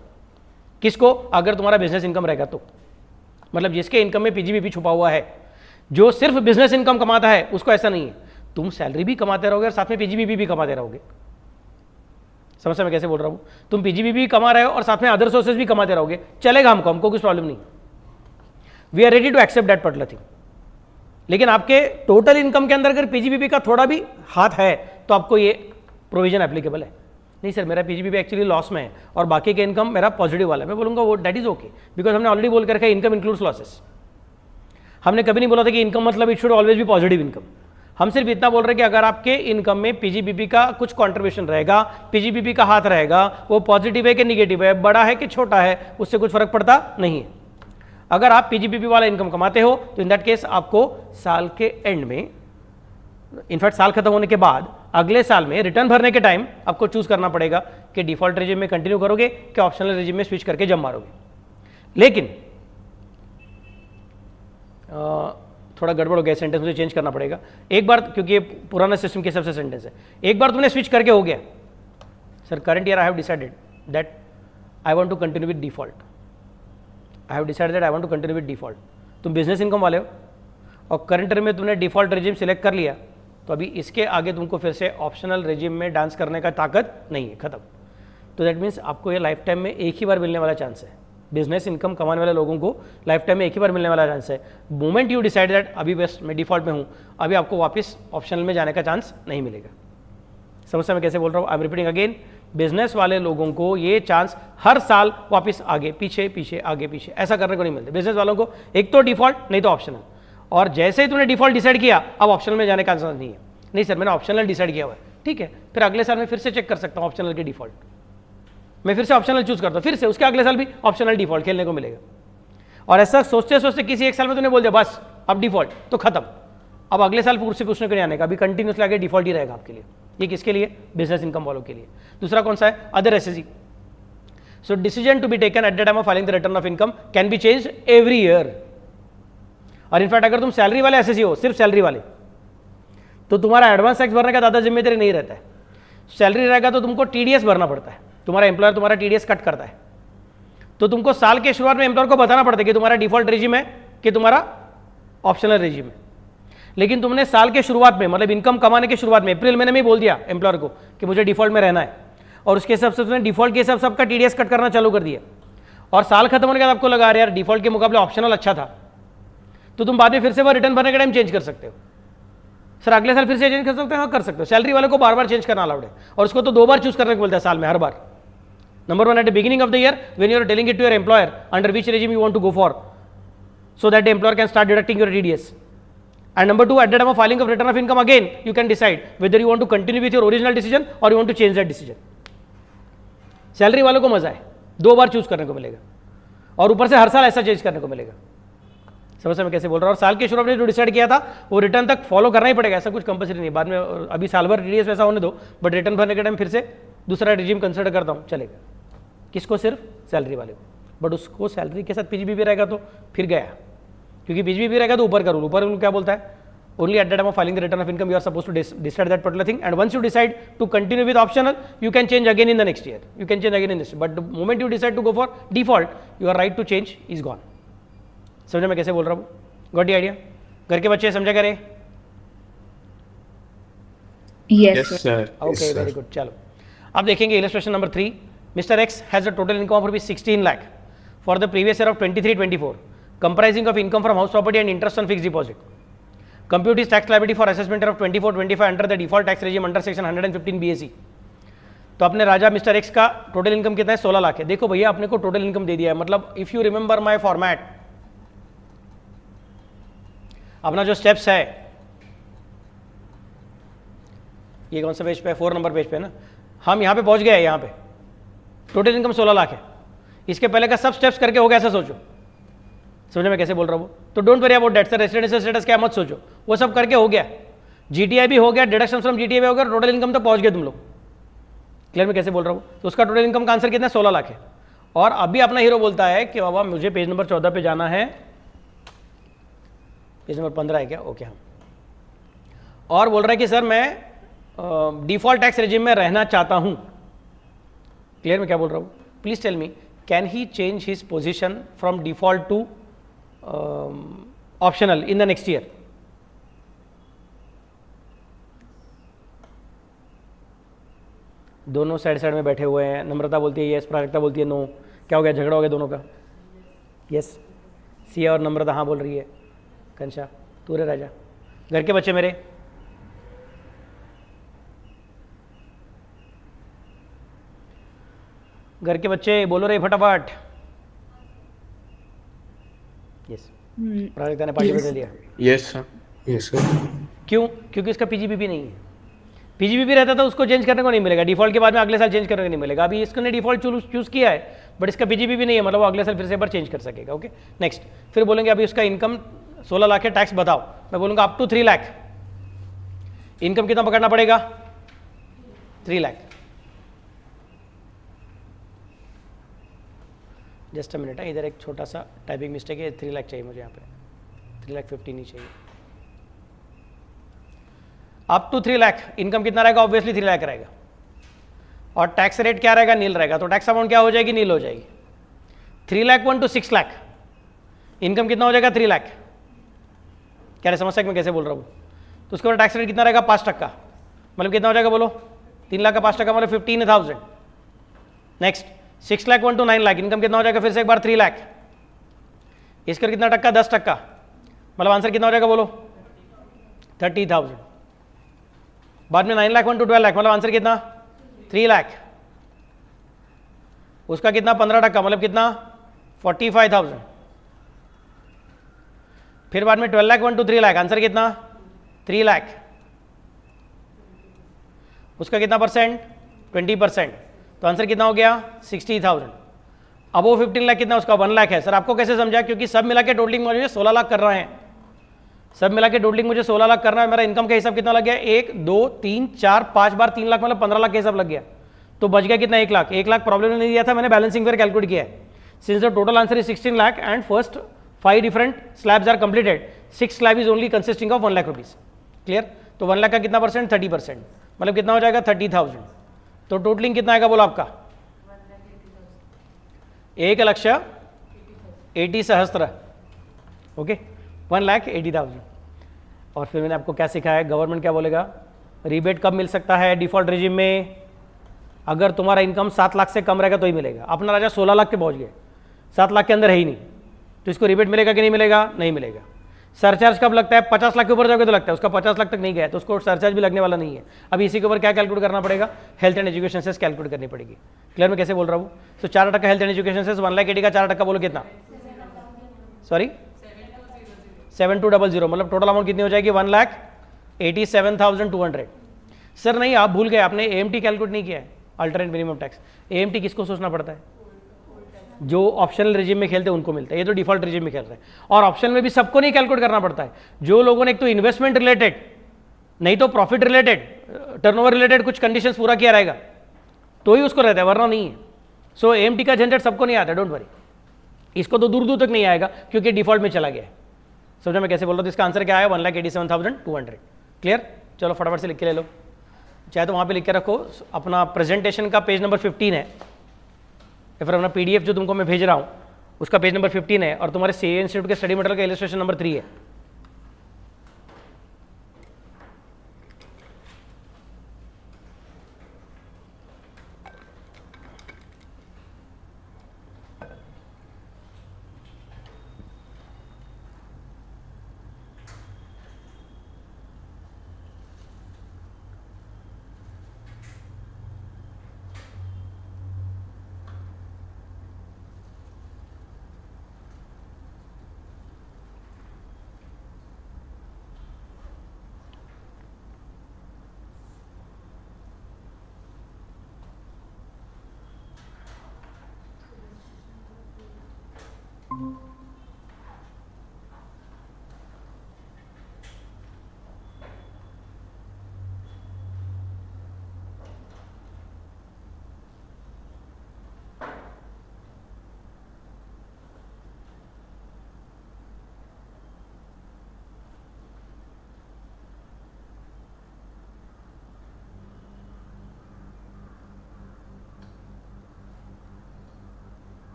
किसको, अगर तुम्हारा बिजनेस इनकम रहेगा तो, मतलब जिसके इनकम में पीजीबीपी छुपा हुआ है, जो सिर्फ बिजनेस इनकम कमाता है उसको ऐसा नहीं है, तुम सैलरी भी कमाते रहोगे और साथ में पीजीबीपी भी कमाते रहोगे। समझ मैं कैसे बोल रहा हूं, तुम पीजीबीपी भी कमा रहे हो और साथ में अदर सोर्सेज भी कमाते रहोगे, चलेगा हमको कुछ प्रॉब्लम नहीं, we are ready to accept that particular thing. लेकिन आपके टोटल इनकम के अंदर अगर पीजीबीपी का थोड़ा भी हाथ है तो आपको ये प्रोविजन एप्लीकेबल है। नहीं सर मेरा पीजीबीपी एक्चुअली लॉस में है और बाकी के इनकम मेरा पॉजिटिव वाला है, मैं बोलूंगा वो दैट इज ओके, बिकॉज हमने ऑलरेडी बोल कर रखा है इनकम इंक्लूड्स लॉसेस। हमने कभी नहीं बोला था कि इनकम मतलब it should always be positive income. हम सिर्फ इतना बोल रहे हैं कि अगर आपके इनकम में पीजीबीपी का कुछ कंट्रीब्यूशन रहेगा, पीजीबीपी का हाथ रहेगा, वो पॉजिटिव है कि निगेटिव है, बड़ा है कि छोटा है, उससे कुछ फर्क पड़ता नहीं है। अगर आप पीजीबीपी वाला इनकम कमाते हो तो इन दैट केस आपको साल के एंड में, इनफैक्ट साल खत्म होने के बाद अगले साल में रिटर्न भरने के टाइम आपको चूज करना पड़ेगा कि डिफॉल्ट रेजिम में कंटिन्यू करोगे कि ऑप्शनल रेजिम में स्विच करके जम मारोगे। लेकिन थोड़ा गड़बड़ हो गया, सेंटेंस मुझे चेंज करना पड़ेगा एक बार, क्योंकि ये पुराना सिस्टम के हिसाब से सेंटेंस है। एक बार तुमने स्विच करके हो गया, sir current year I have decided that I want to continue with default, I have decided that I want to continue with default. तुम बिजनेस इनकम वाले हो और करंट ईयर में तुमने डिफॉल्ट रेजिम सिलेक्ट कर लिया, तो अभी इसके आगे तुमको फिर से ऑप्शनल रेजिम में डांस करने का ताकत नहीं है, खत्म। तो दैट मीन्स आपको ये लाइफ टाइम में एक ही बार मिलने वाला चांस है। बिजनेस इनकम कमाने वाले लोगों को लाइफ टाइम में एक ही बार मिलने वाला चांस है। मोमेंट यू डिसाइड दैट अभी बस मैं डिफॉल्ट में हूँ, अभी आपको वापस ऑप्शनल में जाने का चांस नहीं मिलेगा। समस्या मैं कैसे बोल रहा हूँ, I am repeating again, business वाले लोगों को ये चांस हर साल वापस आगे पीछे पीछे आगे पीछे ऐसा करने को नहीं मिलता। बिजनेस वालों को एक तो डिफॉल्ट नहीं तो ऑप्शनल, और जैसे ही तूने डिफॉल्ट डिसाइड किया अब ऑप्शनल में जाने का चांस नहीं है। नहीं सर मैंने ऑप्शनल डिसाइड किया हुआ है, ठीक है, फिर अगले साल मैं फिर से चेक कर सकता हूँ ऑप्शनल के डिफॉल्ट, मैं फिर से ऑप्शनल चूज करता हूँ, फिर से उसके अगले साल भी ऑप्शनल डिफॉल्ट खेलने को मिलेगा। और ऐसा सोचते सोचते किसी एक साल में तूने बोल दिया बस अब डिफॉल्ट तो खत्म, अब अगले साल फिर से पूछने को नहीं आने का, अभी कंटिन्यूसली आगे डिफॉल्ट ही रहेगा आपके लिए। ये किसके लिए, बिजनेस इनकम वालों के लिए। दूसरा कौन सा है, other assessee. So decision to be taken at the time of filing the return of income can be change every year. और इनफैक्ट अगर तुम सैलरी वाले एसएससी हो, सिर्फ सैलरी वाले, तो तुम्हारा एडवांस टैक्स भरने का ज़्यादा जिम्मेदारी नहीं रहता है। सैलरी रहेगा तो तुमको टीडीएस भरना पड़ता है, तुम्हारा एम्प्लॉयर तुम्हारा टीडीएस कट करता है, तो तुमको साल के शुरुआत में एम्प्लॉयर को बताना पड़ता है कि तुम्हारा डिफॉल्ट रेजिम है कि तुम्हारा ऑप्शनल रेजिम है। लेकिन तुमने साल के शुरुआत में मतलब इनकम कमाने के शुरुआत में अप्रैल महीने में ही बोल दिया एम्प्लॉयर को कि मुझे डिफॉल्ट में रहना है, और उसके हिसाब से तुमने डिफॉल्ट के हिसाब सबका टीडीएस कट करना चालू कर दिया, और साल खत्म होने के बाद आपको लगा यार डिफॉल्ट के मुकाबले ऑप्शनल अच्छा था, तो तुम बाद में फिर से वो रिटर्न भरने के टाइम चेंज कर सकते हो। सर अगले साल फिर से चेंज कर सकते हो, हाँ कर सकते हो। सैलरी वाले को बार बार चेंज करना अलाउड है, और उसको तो 2 बार चूज करने को मिलता है साल में, हर बार। Number 1 at the beginning of the year when you are telling it to your employer under which regime you want to go for, so that the employer can start deducting your TDS. And number 2, at the time of filing of return of income, again you can decide whether you want to continue with your original decision or you want to change that decision. Salary वालों को मजा है, 2 बार चूज करने को मिलेगा, और ऊपर से हर साल ऐसा चेंज करने को मिलेगा। समझ में कैसे बोल रहा हूँ। और साल के शुरू में जो डिसाइड किया था वो रिटर्न तक फॉलो करना ही पड़ेगा, ऐसा कुछ कंपल्सरी नहीं। बाद में अभी साल भर टीडीएस वैसा होने दो, बट रिटर्न भरने के टाइम फिर से दूसरा रिजीम कंसिडर करता हूँ, चलेगा। किसको, सिर्फ सैलरी वाले को, बट उसको सैलरी के साथ पीजीबी भी रहेगा तो फिर गया, क्योंकि पीजीबी भी रहेगा तो ऊपर का रूल क्या बोलता है, only at the time of filing the return of income you are suppose to decide that particular thing, and once you decide to continue with optional you can change again in the next year, you can change again in this, but the moment you decide to go for default your right to change is gone. समझे मैं कैसे बोल रहा हूँ, गॉट द आइडिया। घर के बच्चे समझा करें? Yes, sir. Okay very good. चलो अब देखेंगे illustration number 3। Mister x has a total income of ₹16 lakh for the previous year of 23-24 comprising of income from house property and interest on fixed deposit. Compute his tax liability for assessment year of 24-25 under the default tax regime under section 115 BAC. तो अपने राजा मिस्टर एक्स का टोटल इनकम कितना है, 16 लाख है। देखो भैया अपने को टोटल इनकम दे दिया है, मतलब if you remember my format, अपना जो स्टेप्स है, ये कौन सा पेज पे है, 4 नंबर पेज पे ना, हम यहाँ पे पहुँच गए। यहाँ पे टोटल इनकम 16 लाख है, इसके पहले का सब स्टेप्स करके हो गया, ऐसा सोचो। समझे मैं कैसे बोल रहा हूँ। तो don't worry about that sir, residential status क्या मत सोचो, वो सब करके हो गया। जीटीआई भी हो गया, डिडक्शन फ्रॉम जीटीआई भी हो गया, टोटल इनकम तक पहुँच गए तुम लोग। क्लियर में कैसे बोल रहा हूँ। तो उसका टोटल इनकम का आंसर कितना है, 16 लाख है। और अभी अपना हीरो बोलता है कि बाबा मुझे पेज नंबर 14 पे जाना है, पेज नंबर 15 है क्या, ओके हाँ। और बोल रहा है कि सर मैं डिफॉल्ट टैक्स रेजिम में रहना चाहता हूँ। क्लियर में क्या बोल रहा हूँ, please tell me can he change his position from default to optional in the next year. दोनों साइड साइड में बैठे हुए हैं, नम्रता बोलती है यस, प्राजक्ता बोलती है नो। क्या हो गया, झगड़ा हो गया दोनों का। यस सिया और नम्रता हाँ बोल रही है। कंशा तू रे राजा। घर के बच्चे मेरे, घर के बच्चे बोलो रे फटाफट। यस प्राजक्ता ने पार्टी बदल दिया। Yes, sir. Yes, sir. क्यों, क्योंकि उसका पीजीबीपी नहीं है। पीजीबीपी रहता तो उसको चेंज करने को नहीं मिलेगा, डिफॉल्ट के बाद में अगले साल चेंज करने को नहीं मिलेगा। अभी इसने डिफॉल्ट चूज किया है, बट इसका पीजीबीपी नहीं है, मतलब वो अगले साल फिर से एक बार चेंज कर सकेगा। ओके नेक्स्ट, फिर बोलेंगे अभी उसका इनकम 16 लाख है, टैक्स बताओ। मैं बोलूँगा अप टू 3 लाख। इनकम कितना पकड़ना पड़ेगा, 3 लाख। जस्ट अ मिनट है, इधर एक छोटा सा टाइपिंग मिस्टेक है, 3 लाख चाहिए मुझे यहाँ पे, 3,15,000 नहीं चाहिए। अप टू 3 लाख इनकम कितना रहेगा, ऑब्वियसली 3 लाख रहेगा। और टैक्स रेट क्या रहेगा, नील रहेगा। तो टैक्स अमाउंट क्या हो जाएगी, नील हो जाएगी। 3 लाख 1 to 6 लाख इनकम कितना हो जाएगा, 3 लाख। क्या रे समझ मैं कैसे बोल रहा हूँ। तो उसके बाद टैक्स रेट कितना रहेगा, 5%। मतलब कितना हो जाएगा बोलो, 3 लाख का 5% मतलब 15,000। Next 6 lakh 1 to 9 lakh, income कितना हो जाएगा फिर से एक बार 3 लाख, इसका कितना टक्का 10%, मतलब आंसर कितना हो जाएगा बोलो 30,000। बाद में 9 लाख 1 to 12 लाख, मतलब आंसर कितना 3 लाख, उसका कितना 15%, मतलब कितना 45,000। फिर बाद में 12 लाख 1 to 3 लाख, आंसर कितना 3 लाख, उसका कितना परसेंट 20%, तो आंसर कितना हो गया 60,000। अब वो 15 लाख कितना, उसका 1 लाख है। सर आपको कैसे समझा, क्योंकि सब मिला के टोटलिंग मुझे 16 लाख कर रहे हैं, सब मिला के टोटलिंग मुझे 16 लाख करना है। मेरा इनकम का हिसाब कितना लग गया 1 2 3 4 5 बार 3 लाख, मतलब 15 लाख का हिसाब लग गया, तो बच गया कितना 1 लाख। 1 लाख प्रॉब्लम ने नहीं दिया था, मैंने बैलेंसिंग फिर कैलकुलेट किया है। Since the total answer is 16 lakh and first 5 different slabs are completed, 6 slab is only consisting of 1 lakh rupees. Clear, तो 1 लाख का कितना परसेंट 30%, मतलब कितना हो जाएगा 30,000। तो टोटलिंग कितना आएगा बोला आपका 1,80,000, ओके 1,80,000। और फिर मैंने आपको क्या सिखाया है, गवर्नमेंट क्या बोलेगा, रिबेट कब मिल सकता है डिफॉल्ट रेजिम में, अगर तुम्हारा इनकम 7 लाख से कम रहेगा तो ही मिलेगा। अपना राजा 16 लाख के पहुंच गए, 7 लाख के अंदर है ही नहीं, तो इसको रिबेट मिलेगा कि नहीं मिलेगा, नहीं मिलेगा। सरचार्ज कब लगता है, 50 लाख के ऊपर जाओगे तो लगता है, उसका 50 लाख तक नहीं गया तो उसको सरचार्ज भी लगने वाला नहीं है। अभी इसी के ऊपर क्या कैलकुलेट करना पड़ेगा, health and education cess calculate करनी पड़ेगी। क्लियर मैं कैसे बोल रहा हूँ, तो 4% हेल्थ एंड एजुकेशन सेस 1,80,000 का 4% बोलो कितना, सॉरी 7,200, मतलब टोटल अमाउंट कितनी हो जाएगी 1,87,200। सर नहीं आप भूल गए, आपने AMT कैलकुलेट नहीं किया है, अल्टरनेट मिनिमम टैक्स। AMT किसको सोचना पड़ता है, जो ऑप्शनल रेजिम में खेलते हैं उनको मिलता है, ये तो डिफॉल्ट रेजिम में खेल रहे हैं। और ऑप्शनल में भी सबको नहीं कैलकुलेट करना पड़ता है, जो लोगों ने एक तो इन्वेस्टमेंट रिलेटेड, नहीं तो प्रॉफिट रिलेटेड, टर्नओवर रिलेटेड कुछ कंडीशंस पूरा किया रहेगा तो ही उसको रहता है, वरना नहीं है। सो AMT का झंझट सबको नहीं आता, डोंट वरी, इसको तो दूर दूर तक नहीं आएगा क्योंकि डिफॉल्ट में चला गया है। समझा मैं कैसे बोल रहा हूँ, तो इसका आंसर क्या है 1,87,200। क्लियर, चलो फटाफट से लिख के ले लो, चाहे तो वहाँ पे लिख के रखो, अपना प्रेजेंटेशन का पेज नंबर 15 है, या फिर अपना PDF जो तुमको मैं भेज रहा हूँ उसका पेज नंबर 15 है, और तुम्हारे CA इंस्टीट्यूट के स्टडी मटेरियल का इलस्ट्रेशन नंबर 3 है।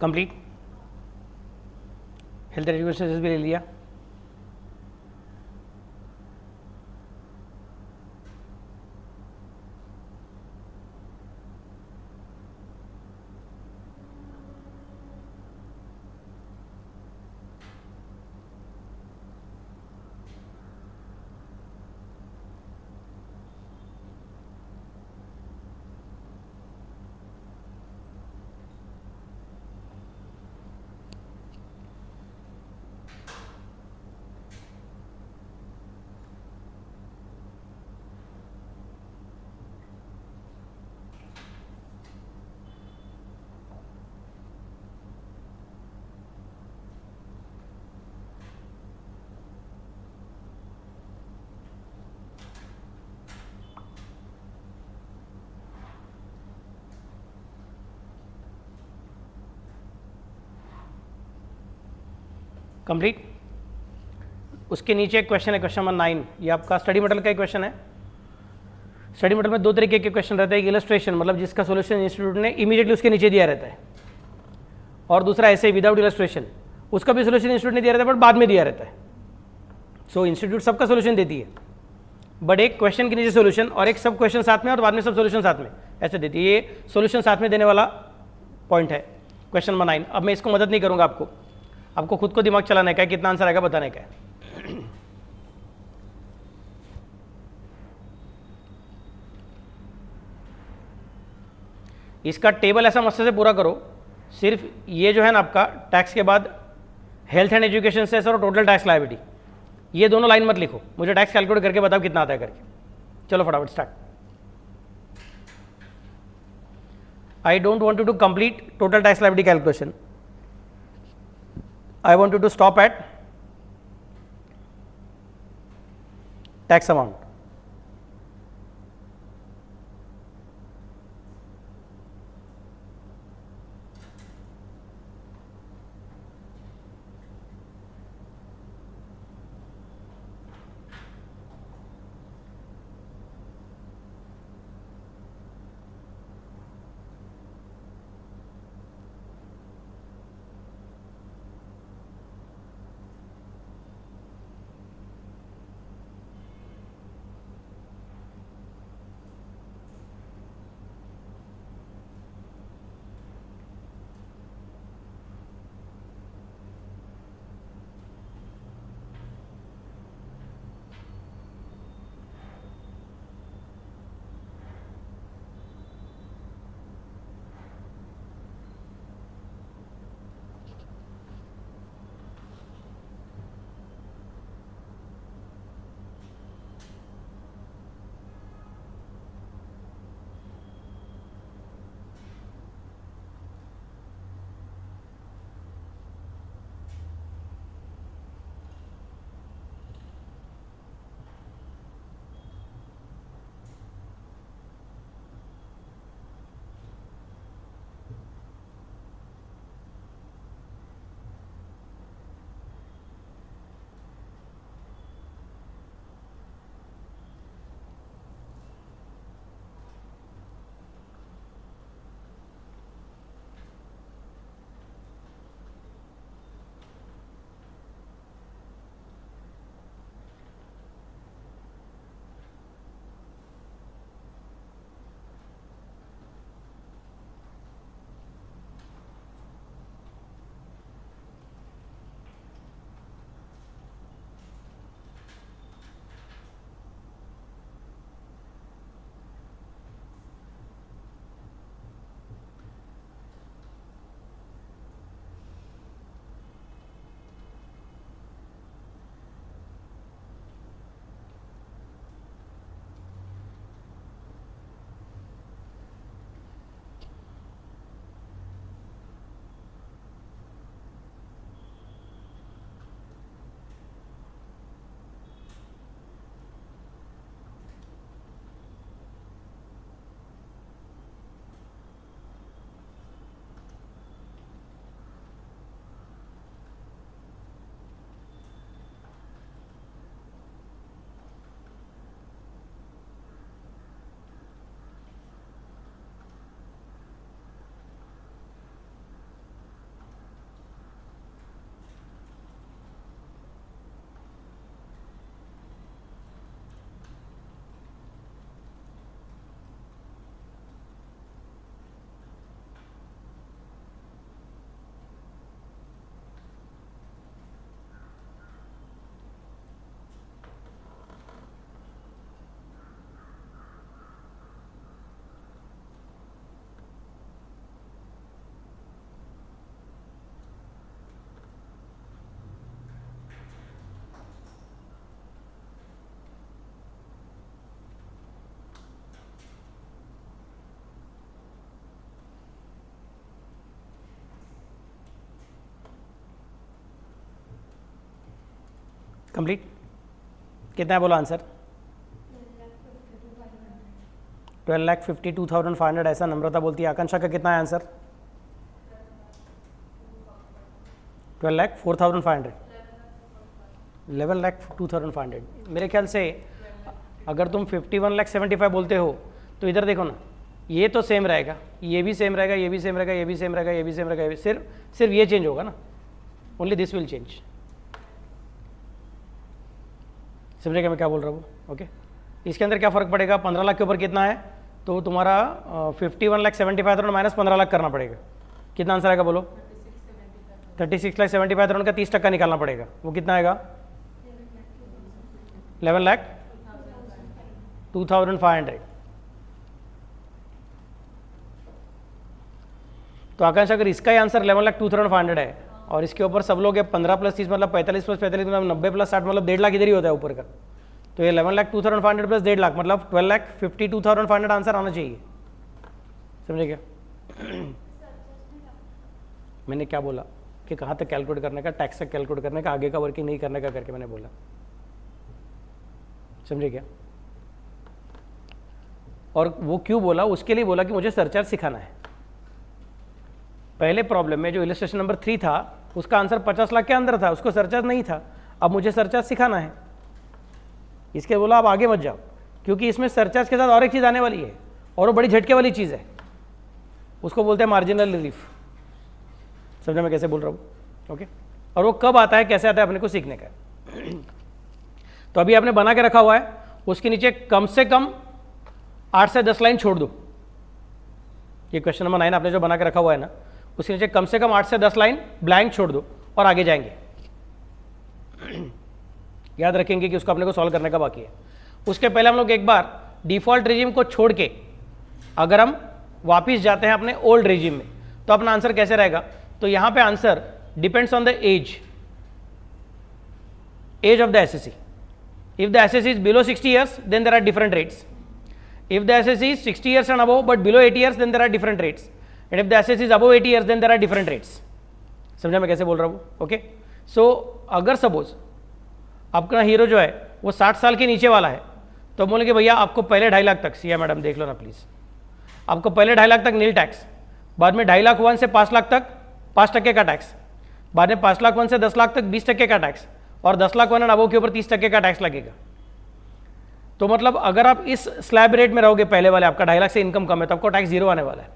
कंप्लीट। हेल्थ एजुकेशन भी ले लिया। कंप्लीट। उसके नीचे एक क्वेश्चन है, क्वेश्चन नंबर 9। ये आपका स्टडी मटेरियल का एक क्वेश्चन है। स्टडी मटेरियल में दो तरीके के क्वेश्चन रहते हैं, एक इलस्ट्रेशन मतलब जिसका सोल्यूशन इंस्टीट्यूट ने इमीडिएटली उसके नीचे दिया रहता है, और दूसरा ऐसे विदाउट इलस्ट्रेशन, उसका भी सोल्यूशन इंस्टीट्यूट ने दिया रहता है बट बाद में दिया रहता है। सो इंस्टीट्यूट सबका सोल्यूशन देती है, बट एक क्वेश्चन के नीचे सोल्यूशन और एक सब क्वेश्चन साथ में और बाद में सब सोल्यूशन साथ में ऐसे देती है। ये सोल्यूशन साथ में देने वाला पॉइंट है क्वेश्चन नंबर 9। अब मैं इसको मदद नहीं करूंगा, आपको खुद को दिमाग चलाने का है, कितना आंसर आएगा बताने का है। इसका टेबल ऐसा मस्त से पूरा करो, सिर्फ ये जो है ना आपका टैक्स के बाद हेल्थ एंड एजुकेशन सेस और टोटल टैक्स लायबिलिटी, ये दोनों लाइन मत लिखो, मुझे टैक्स कैलकुलेट करके बताओ कितना आता है करके। चलो फटाफट start. I don't want you to complete total tax liability calculation, I want you to stop at tax amount. Complete. कितना है बोला आंसर? 12,52,500 ऐसा नम्रता बोलती है। आकांक्षा का कितना है आंसर? 12,04,500 11,02,500। मेरे ख्याल से अगर तुम 51,75,000 बोलते हो तो इधर देखो ना, ये तो सेम रहेगा, ये भी सेम रहेगा, ये भी सेम रहेगा, ये भी सेम रहेगा, ये भी सेम रहेगा, सिर्फ ये चेंज होगा ना, ओनली दिस विल चेंज। समझेगा मैं क्या बोल रहा हूँ? ओके, इसके अंदर क्या फ़र्क पड़ेगा? 15 लाख के ऊपर कितना है तो तुम्हारा 51,75,000 माइनस 15 लाख करना पड़ेगा। कितना आंसर आएगा बोलो? 36,75,000 का 30% निकालना पड़ेगा। वो कितना आएगा? 11,02,500। तो आकांक्षा अगर इसका ही आंसर 11,02,500 है और इसके ऊपर सब लोग 15 + 30 मतलब 45 + 45 मतलब 90 + 60 मतलब 1.5 लाख इधर ही होता है ऊपर का। तो ये 11,02,500 प्लस 1.5 लाख मतलब 12,52,500 आंसर आना चाहिए। समझे क्या? मैंने क्या बोला कि कहाँ तक कैलकुलेट करने का, टैक्स तक कैलकुलेट करने का, आगे का वर्किंग नहीं करने का करके मैंने बोला। समझे क्या? और वो क्यों बोला? उसके लिए बोला कि मुझे सरचार्ज सिखाना है। पहले प्रॉब्लम में जो इलस्ट्रेशन नंबर 3 था उसका आंसर 50 लाख के अंदर था, उसको सरचार्ज नहीं था। अब मुझे सरचार्ज सिखाना है, इसके बोला आप आगे मत जाओ, क्योंकि इसमें सरचार्ज के साथ और एक चीज़ आने वाली है और वो बड़ी झटके वाली चीज़ है, उसको बोलते हैं मार्जिनल रिलीफ। समझे मैं कैसे बोल रहा हूँ? ओके, और वो कब आता है, कैसे आता है, अपने को सीखने का। तो अभी आपने बना के रखा हुआ है, उसके नीचे कम से कम 8 से 10 लाइन छोड़ दो। ये क्वेश्चन नंबर 9 आपने जो बना के रखा हुआ है ना, उसके नीचे कम से कम 8 से 10 लाइन ब्लैंक छोड़ दो और आगे जाएंगे। याद रखेंगे कि उसको अपने को सॉल्व करने का बाकी है। उसके पहले हम लोग एक बार डिफॉल्ट रेजिम को छोड़ के अगर हम वापिस जाते हैं अपने ओल्ड रेजिम में तो अपना आंसर कैसे रहेगा? तो यहां पे answer depends on the age of the assessee. If the SSC is below 60 years then there are different rates. If the SSC is 60 years and above but below 80 years then there are different rates. And if the SSC is above 80 years then there are different rates. समझा मैं कैसे बोल रहा हूँ? ओके, सो अगर सपोज आपका हीरो जो है वो 60 साल के नीचे वाला है तो बोलेंगे भैया आपको पहले 2.5 लाख तक, सिया मैडम देख लो ना प्लीज़, आपको पहले 2.5 लाख तक नील टैक्स, बाद में 2.5 लाख 1 से 5 लाख तक 5% का टैक्स, बाद में 5 लाख 1 से 10 लाख तक 20% का टैक्स और 10 लाख 1 एंड अबव के ऊपर 30% का टैक्स लगेगा। तो मतलब अगर आप इस स्लैब रेट में रहोगे पहले वाले, आपका 2.5 लाख से इनकम कम है तो आपको टैक्स 0 आने वाला है।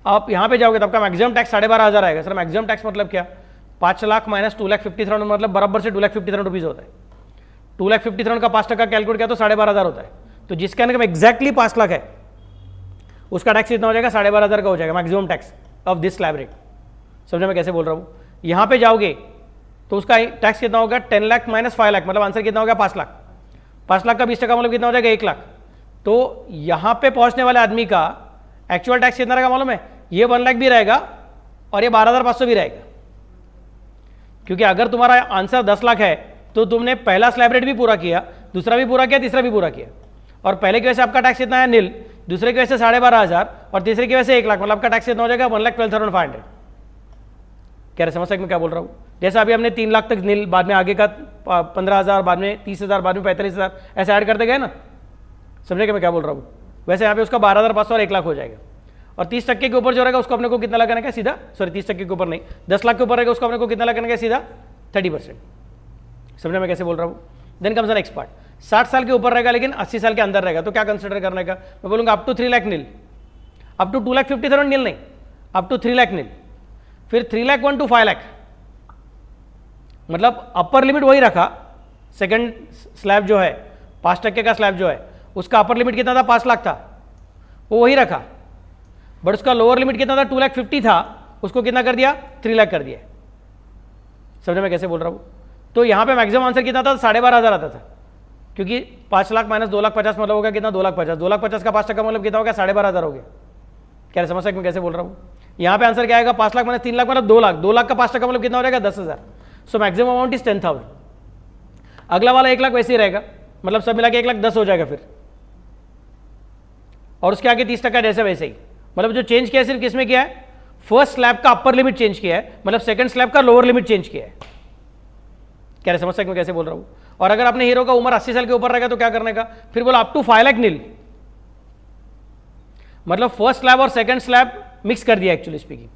आप यहाँ पे जाओगे तो आपका मैक्सिमम टैक्स 12,500 आएगा। सर मैक्सिमम टैक्स मतलब क्या? 5 लाख माइनस 2,50,000 मतलब बराबर से 2,50,000 रुपीज़ होता है। 2,50,000 का 5% कैलकुलेट किया तो 12,500 होता है। तो जिसके अंदर एग्जैक्टली 5 लाख है उसका टैक्स कितना हो जाएगा? 12,500 का हो जाएगा maximum tax of this slab rate. समझे मैं कैसे बोल रहा हूँ? यहाँ पे जाओगे तो उसका टैक्स कितना होगा? 10 लाख माइनस 5 लाख मतलब आंसर कितना होगा? 5 लाख। 5 लाख का 20% मतलब कितना हो जाएगा? 1 लाख। तो यहाँ पे पहुँचने वाले आदमी का एक्चुअल टैक्स कितना रहेगा मालूम है? ये 1 लाख भी रहेगा और ये 12,500 भी रहेगा, क्योंकि अगर तुम्हारा आंसर 10 लाख है तो तुमने पहला स्लैब रेट भी पूरा किया, दूसरा भी पूरा किया, तीसरा भी पूरा किया, और पहले की वजह से आपका टैक्स कितना है? नील, दूसरे की वजह से 12,500 और तीसरे की वजह से 1 लाख, मतलब आपका टैक्स कितना हो जाएगा? 1,12,500। कह रहे समझ सकते मैं क्या बोल रहा हूँ? जैसे अभी हमने 3 लाख तक नील, बाद में आगे का 15,000, बाद में 30,000, बाद में 45,000 ऐसे ऐड करते गए ना। समझे मैं क्या बोल रहा हूँ? वैसे यहाँ पे उसका 12,500 और 1 लाख हो जाएगा। और 30% के ऊपर जो रहेगा उसको अपने को कितना लगाना है? सीधा, सॉरी 30% के ऊपर नहीं, 10 लाख के ऊपर रहेगा उसको अपने को कितना लगाना है? सीधा 30%। समझे मैं कैसे बोल रहा हूँ? Then comes an next part. 60 साल के ऊपर रहेगा लेकिन 80 साल के अंदर रहेगा तो क्या कंसिडर करने का? मैं बोलूँगा up to 3 lakh nil, up to 2,50,000 nil नहीं, अप टू 3 लाख नील, फिर 3 लाख 1 to 5 लाख, मतलब अपर लिमिट वही रखा। सेकंड स्लैब जो है 5% का स्लैब जो है उसका अपर लिमिट कितना था? 5 लाख था, वो वही रखा, बट उसका लोअर लिमिट कितना था? 2,50,000 था, उसको कितना कर दिया? 3 लाख कर दिया। समझे मैं कैसे बोल रहा हूँ? तो यहाँ पे मैक्सिमम आंसर कितना था? 12,500 आता था, क्योंकि 5 लाख माइनस 2,50,000 मतलब होगा कितना? 2,50,000। 2,50,000 का 5% मतलब कितना हो गया? 12,500 हो गया। क्या समझ सकते मैं कैसे बोल रहा हूँ? यहाँ पे आंसर क्या आएगा? 5 लाख माइनस 3 लाख मतलब 2 लाख। 2 लाख का 5% मतलब कितना हो जाएगा? 10,000। So maximum amount is 10,000। अगला वाला 1 लाख वैसे ही रहेगा, मतलब सब मिला के 1,10,000 हो जाएगा फिर, और उसके आगे 30% जैसे वैसे ही। मतलब जो चेंज किया है सिर्फ किसमें किया है? फर्स्ट स्लैब का अपर लिमिट चेंज किया है, मतलब सेकंड स्लैब का लोअर लिमिट चेंज किया है। क्या समझ सकते मैं कैसे बोल रहा हूँ? और अगर अपने हीरो का उम्र 80 साल के ऊपर रहेगा तो क्या करने का, फिर बोला अप टू 5 लाख नील, मतलब फर्स्ट स्लैब और सेकंड स्लैब मिक्स कर दिया actually speaking,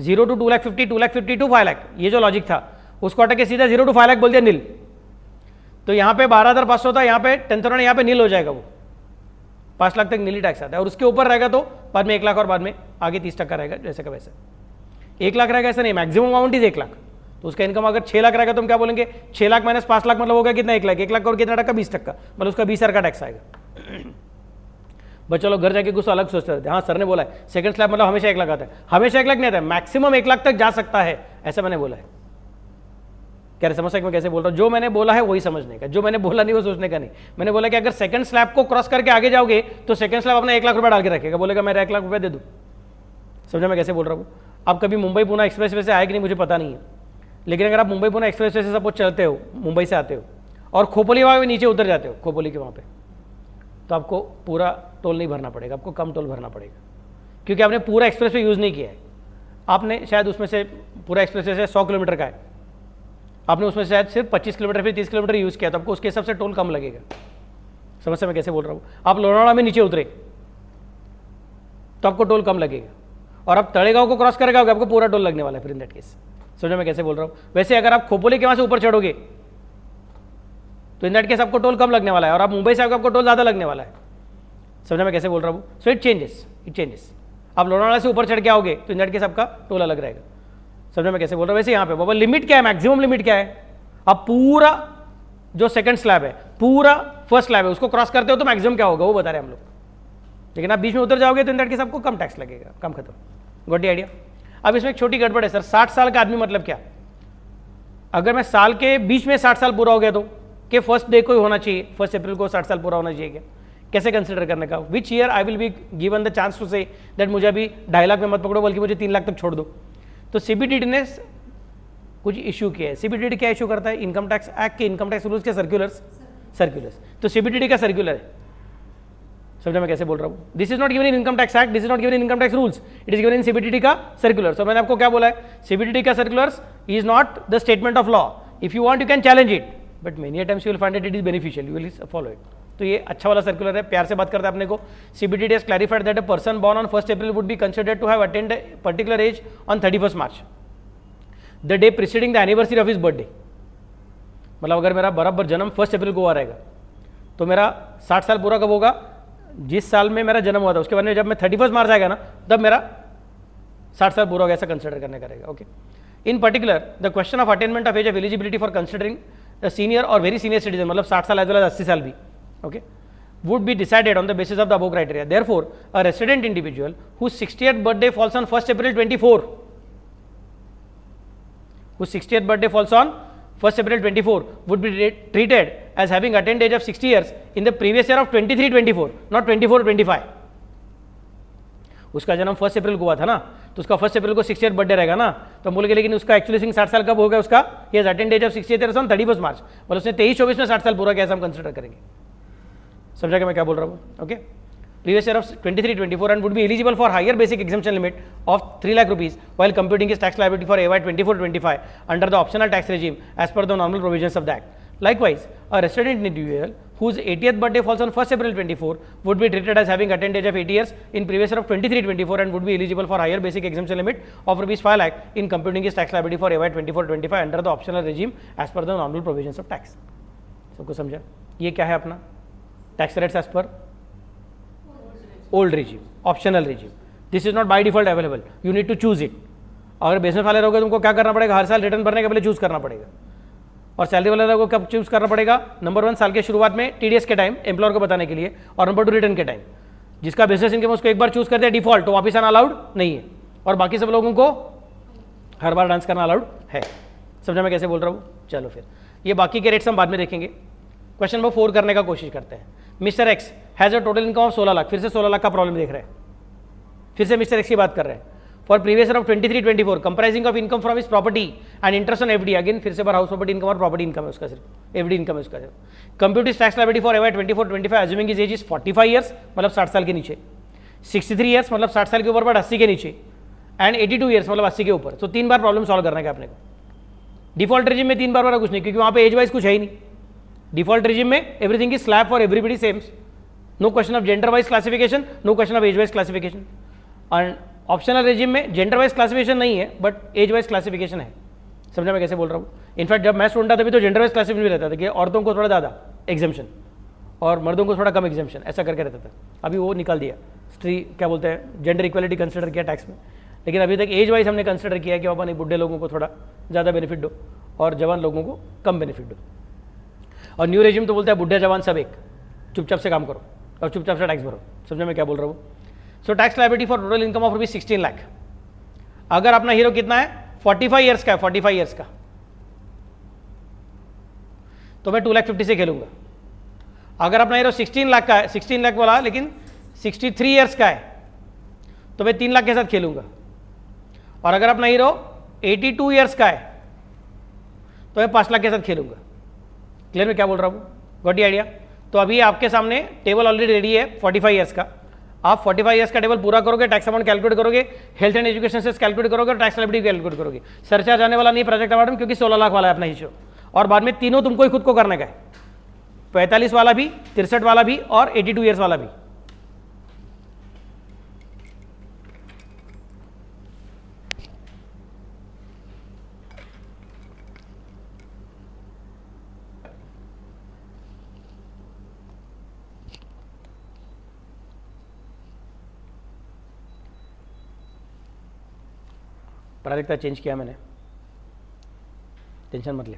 0 to 2,50,000, 2,50,000 to 5 lakh, ये जो लॉजिक था उसको हटा के सीधा 0 to 5 लाख बोल दिया नील। तो यहाँ पे 12,500 था, यहाँ पे 10,000, यहाँ पे नील हो जाएगा, वो 5 लाख तक नीली टैक्स आता है। और उसके ऊपर रहेगा तो बाद में 1 लाख और बाद में आगे 30% रहेगा, जैसे का वैसे। 1 लाख रहेगा ऐसा नहीं, मैक्सिमम अमाउंट इज 1 लाख। तो उसका इनकम अगर 6 लाख रहेगा तो हम क्या बोलेंगे, 6 लाख माइनस 5 लाख मतलब होगा कितना, 1 लाख। 1 लाख और कितना टक्का, 20%, मतलब उसका 20,000 का टैक्स आएगा। बच्चों लोग घर जाके कुछ अलग सोचते रहते हैं। हाँ सर ने बोला है सेकंड स्लैब मतलब हमेशा 1 लाख आता है, हमेशा 1 लाख नहीं आता है, मैक्सिमम 1 लाख तक जा सकता है, ऐसा मैंने बोला है। क्या समझ सकते मैं कैसे बोल रहा हूँ, जो मैंने बोला है वही समझने का, जो मैंने बोला नहीं वो सोचने का नहीं। मैंने बोला कि अगर सेकंड स्लैब को क्रॉस करके आगे जाओगे तो सेकंड स्लैब अपना 1 लाख रुपये डाल के रखेगा, बोलेगा मैं 1 लाख रुपये दे दूँ। समझा मैं कैसे बोल रहा हूँ। आप कभी मुंबई पुणे एक्सप्रेस वे से आए कि नहीं मुझे पता नहीं है, लेकिन अगर आप मुंबई पुणे एक्सप्रेस वे से सपोज चलते हो, मुंबई से आते हो और खोपोली वहाँ नीचे उतर जाते हो, खोपोली के वहाँ पे, तो आपको पूरा टोल नहीं भरना पड़ेगा, आपको कम टोल भरना पड़ेगा, क्योंकि आपने पूरा एक्सप्रेस वे यूज़ नहीं किया है। आपने शायद उसमें से पूरा एक्सप्रेस वे से 100 किलोमीटर का है, आपने उसमें से शायद सिर्फ 25 किलोमीटर फिर 30 किलोमीटर यूज़ किया, तो आपको उसके हिसाब से टोल कम लगेगा। समझ मैं कैसे बोल रहा हूँ। आप लोनावाला में नीचे उतरे तो आपको टोल कम लगेगा, और आप तड़ेगांव को क्रॉस करेगा आपको पूरा टोल लगने वाला है फिर इन दैट केस। समझो मैं कैसे बोल रहा हूँ। वैसे अगर आप खोपोली के वहाँ से ऊपर चढ़ोगे तो इन दैट केस आपको टोल कम लगने वाला है, और आप मुंबई से आगे आपको टोल ज़्यादा लगने वाला है। समझा मैं कैसे बोल रहा हूँ। So it changes. आप लोनावाला से ऊपर चढ़ के आओगे तो इन दैट केस आपका टोल अलग रहेगा। समझो मैं कैसे बोल रहा हूँ। वैसे यहाँ पे बाबा लिमिट क्या है, मैक्सिमम लिमिट क्या है, आप पूरा जो सेकंड स्लैब है, पूरा फर्स्ट स्लैब है, उसको क्रॉस करते हो तो मैक्सिमम क्या होगा वो बता रहे हैं हम लोग। लेकिन आप बीच में उतर जाओगे तो इन दैट केस आपको कम टैक्स लगेगा, कम खत्म। Got the idea. अब इसमें एक छोटी गड़बड़ है सर, 60 साल का आदमी मतलब क्या, अगर मैं साल के बीच में 60 साल पूरा हो गया तो कि फर्स्ट डे को ही होना चाहिए, 1 अप्रैल को 60 साल पूरा होना चाहिए क्या, कैसे कंसिडर करने का, which year I will be given the chance to say that मुझे अभी 2.5 लाख में मत पकड़ो बल्कि मुझे 3 लाख तक छोड़ दो। तो सीबीडीटी ने कुछ इशू किया है। सीबीडीटी क्या इशू करता है, इनकम टैक्स एक्ट के इनकम टैक्स रूल्स के सर्कुलर्स। तो सीबीडीटी का सर्कुलर है। समझा मैं कैसे बोल रहा हूँ। This is not given in income tax act, this is not given in income tax rules, it is given in CBDT का सर्कुलर। सो मैंने आपको क्या बोला है, सीबीडीटी का circulars is not the statement of law, if you want you can challenge it, but many times you will find it is beneficial, you will follow it. तो ये अच्छा वाला सर्कुलर है, प्यार से बात करते हैं अपने को। CBDT has clarified that a person born on 1 April would be considered to have attend particular age on 31 March, the day preceding the anniversary of his birthday. मतलब अगर मेरा बराबर जन्म 1 अप्रैल को हुआ रहेगा तो मेरा 60 साल पूरा कब होगा, जिस साल में मेरा जन्म हुआ था उसके बाद में जब मैं 31 मार्च आएगा ना तब मेरा 60 साल पूरा होगा, ऐसा कंसिडर करने का रहेगा। Okay. In particular the question of attainment of age of eligibility for considering the senior और वेरी सीनियर सिटीजन, मतलब 60 साल एज वेल एज 80 साल भी, okay, would be decided on the basis of the above criteria. Therefore, a resident individual whose 60th birthday falls on 1st April 24, whose 60th birthday falls on 1st April 24 would be treated as having attained age of 60 years in the previous year of 23-24, not 24-25. उसका जन्म 1 अप्रैल को हुआ था ना, तो उसका 1 अप्रैल को 60th बर्थडे रहेगा ना, तो हम बोलेंगे लेकिन उसका एक्चुअली 60 साल कब हो गया उसका, he has attained age of 60th years on 31st मार्च, मतलब उसने 23-24 में 60 साल पूरा किया, ऐसा हम कंसिडर करेंगे। समझा कि मैं क्या बोल रहा हूँ। Okay. Previous year of 23-24 and would be eligible for higher basic exemption limit of 3 lakh rupees while computing his tax liability for AY 24-25 under the optional tax regime as per the normal provisions of the act. Likewise, a resident individual whose 80th birthday falls on 1st April 24 would be treated as having attained age of 80 years in previous year of 23-24 and would be eligible for higher basic exemption limit of rupees 5 lakh in computing his tax liability for AY 24-25 under the optional regime as per the normal provisions of tax. सबको समझा। ये क्या है अपना tax rates as per old regime, optional regime. This is not by default available, you need to choose it. अगर बिजनेस वाले रहोगे तुमको क्या करना पड़ेगा, हर साल रिटर्न भरने के पहले चूज करना पड़ेगा। और सैलरी वाले लोगों को कब चूज करना पड़ेगा, नंबर 1 साल के शुरुआत में टीडीएस के टाइम एम्प्लॉयर को बताने के लिए, और नंबर 2 रिटर्न के टाइम। जिसका बिजनेस इनकम उसको एक बार चूज कर दिया डिफॉल्ट, तो वापिस आना अलाउड नहीं है, और बाकी सब लोगों को हर बार डांस करना अलाउड है। समझा मैं कैसे बोल रहा हूँ। चलो फिर ये बाकी के रेट्स हम बाद में देखेंगे। क्वेश्चन नंबर 4 करने का कोशिश करते हैं। Mister x has a total income of 16 lakh, फिर से 16 लाख का प्रॉब्लम देख रहे हैं, फिर से मिस्टर एक्स की बात कर रहे हैं। For previous year of 23-24 comprising of income from his property and interest on FD, again फिर से बार हाउस प्रॉपर्टी इनकम और प्रॉपर्टी इनकम है उसका, सिर्फ एफडी इनकम है उसका। Compute his tax liability for AY 24-25 assuming his age is 45 years, मतलब 60 साल के नीचे, 63 ईयर्स मतलब 60 साल के ऊपर बट 80 के नीचे, एंड 82 ईयर्स मतलब 80 के ऊपर। तो 3 बार प्रॉब्लम सॉल्व करने का अपने को। डिफॉल्ट रेजिम में 3 बार वाला कुछ नहीं, क्योंकि वहाँ पे एज वाइज कुछ है ही नहीं. डिफॉल्ट रेजिम में everything is slab for everybody same. No question of gender wise classification, no question of age wise classification. And optional regime में जेंडर वाइज क्लासिफिकेशन नहीं है बट एज वाइज क्लासिफिकेशन है. समझा मैं कैसे बोल रहा हूँ. इनफैक्ट जब मैं स्टूडेंट था तभी तो जेंडर वाइज क्लासिफिकेशन भी रहता था कि औरतों को थोड़ा ज़्यादा एग्जाम्शन और मर्दों को थोड़ा कम एग्जाम्शन, ऐसा करके रहता था. अभी वो निकाल दिया, स्ट्री क्या बोलते हैं, जेंडर इक्वलिटी कंसिडर किया टैक्स में. लेकिन अभी तक एज वाइज हमने कंसिडर किया कि बाबा नहीं, बुढ़े लोगों को थोड़ा ज़्यादा बेनिफिट दो और जवान लोगों को कम बेनिफिट दो. और न्यू रेजिम तो बोलता है बुढ़े जवान सब एक, चुपचाप से काम करो और चुपचाप से टैक्स भरो. समझो मैं क्या बोल रहा हूँ. So tax liability for total income of rupees 16 lakh. अगर अपना हीरो कितना है, 45 ईयर्स का है, 45 ईयर्स का, तो मैं 2,50,000 से खेलूंगा. अगर अपना हीरो 16 लाख का है, 16 लाख वाला लेकिन 63 ईयर्स का है, तो मैं 3 लाख के साथ खेलूंगा. और अगर अपना हीरो 82 ईयर्स का है तो मैं 5 लाख के साथ खेलूंगा. क्लियर में क्या बोल रहा हूँ, गॉट आइडिया. तो अभी आपके सामने टेबल ऑलरेडी रेडी है 45 ईयर्स का. आप 45 ईयर्स का टेबल पूरा करोगे, टैक्स अमाउंट कैलकुलेट करोगे, हेल्थ एंड एजुकेशन से कैलकुलेट करोगे और टैक्स लायबिलिटी कैलकुलेट करोगे. सरचार्ज आने वाला नहीं प्रोजेक्ट अवार्ड में, क्योंकि 16 लाख वाला है अपना हिस्सा. और बाद में तीनों तुमको ही खुद को करने का है, 45 वाला भी, 63 वाला भी और 82 ईयर्स वाला भी. प्राथमिकता चेंज किया मैंने, टेंशन मत ले.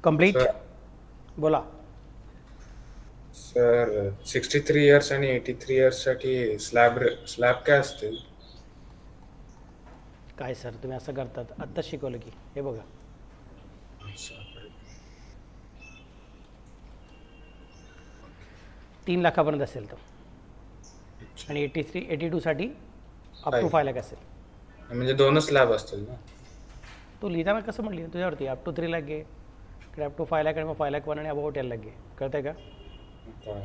कंप्लीट. सर बोला. सर 63 इयर्स आणि 83 इयर्ससाठी स्लॅब काय असतील? काय सर तुम्ही असं करतात, आत्ताच शिकवलं की. हे बघा, 3 लाखापर्यंत असेल तो, आणि 82साठी अप टू 5 लाख असेल. म्हणजे दोनच स्लॅब असतील ना? तू लिहिताना कसं म्हणली तुझ्यावरती, अप टू 3 लाख घे, इकडे अप टू 5 लाख आणि मग 5 लाख 1 आणि अबाव 10 लाख घे. कळतंय का? हा.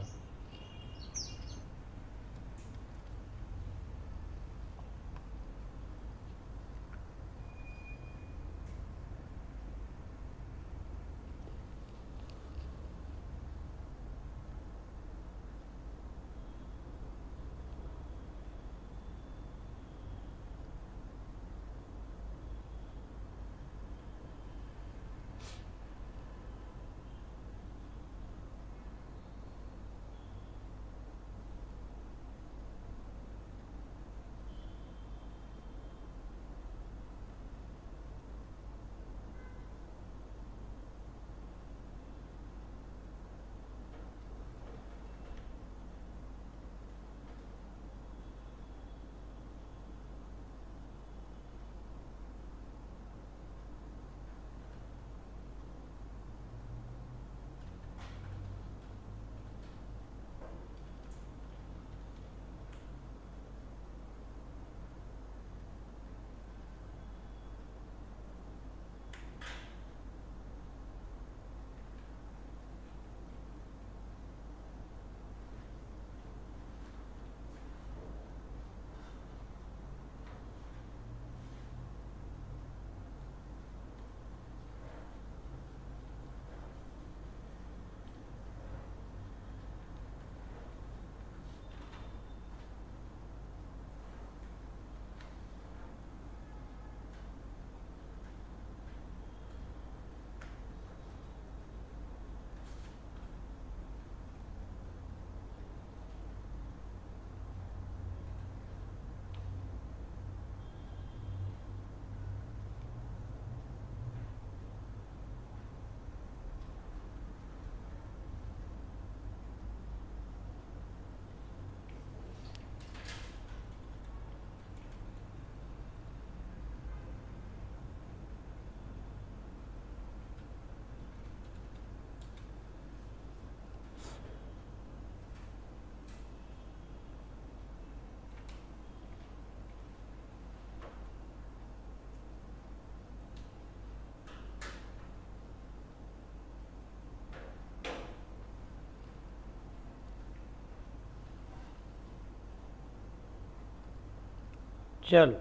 चल,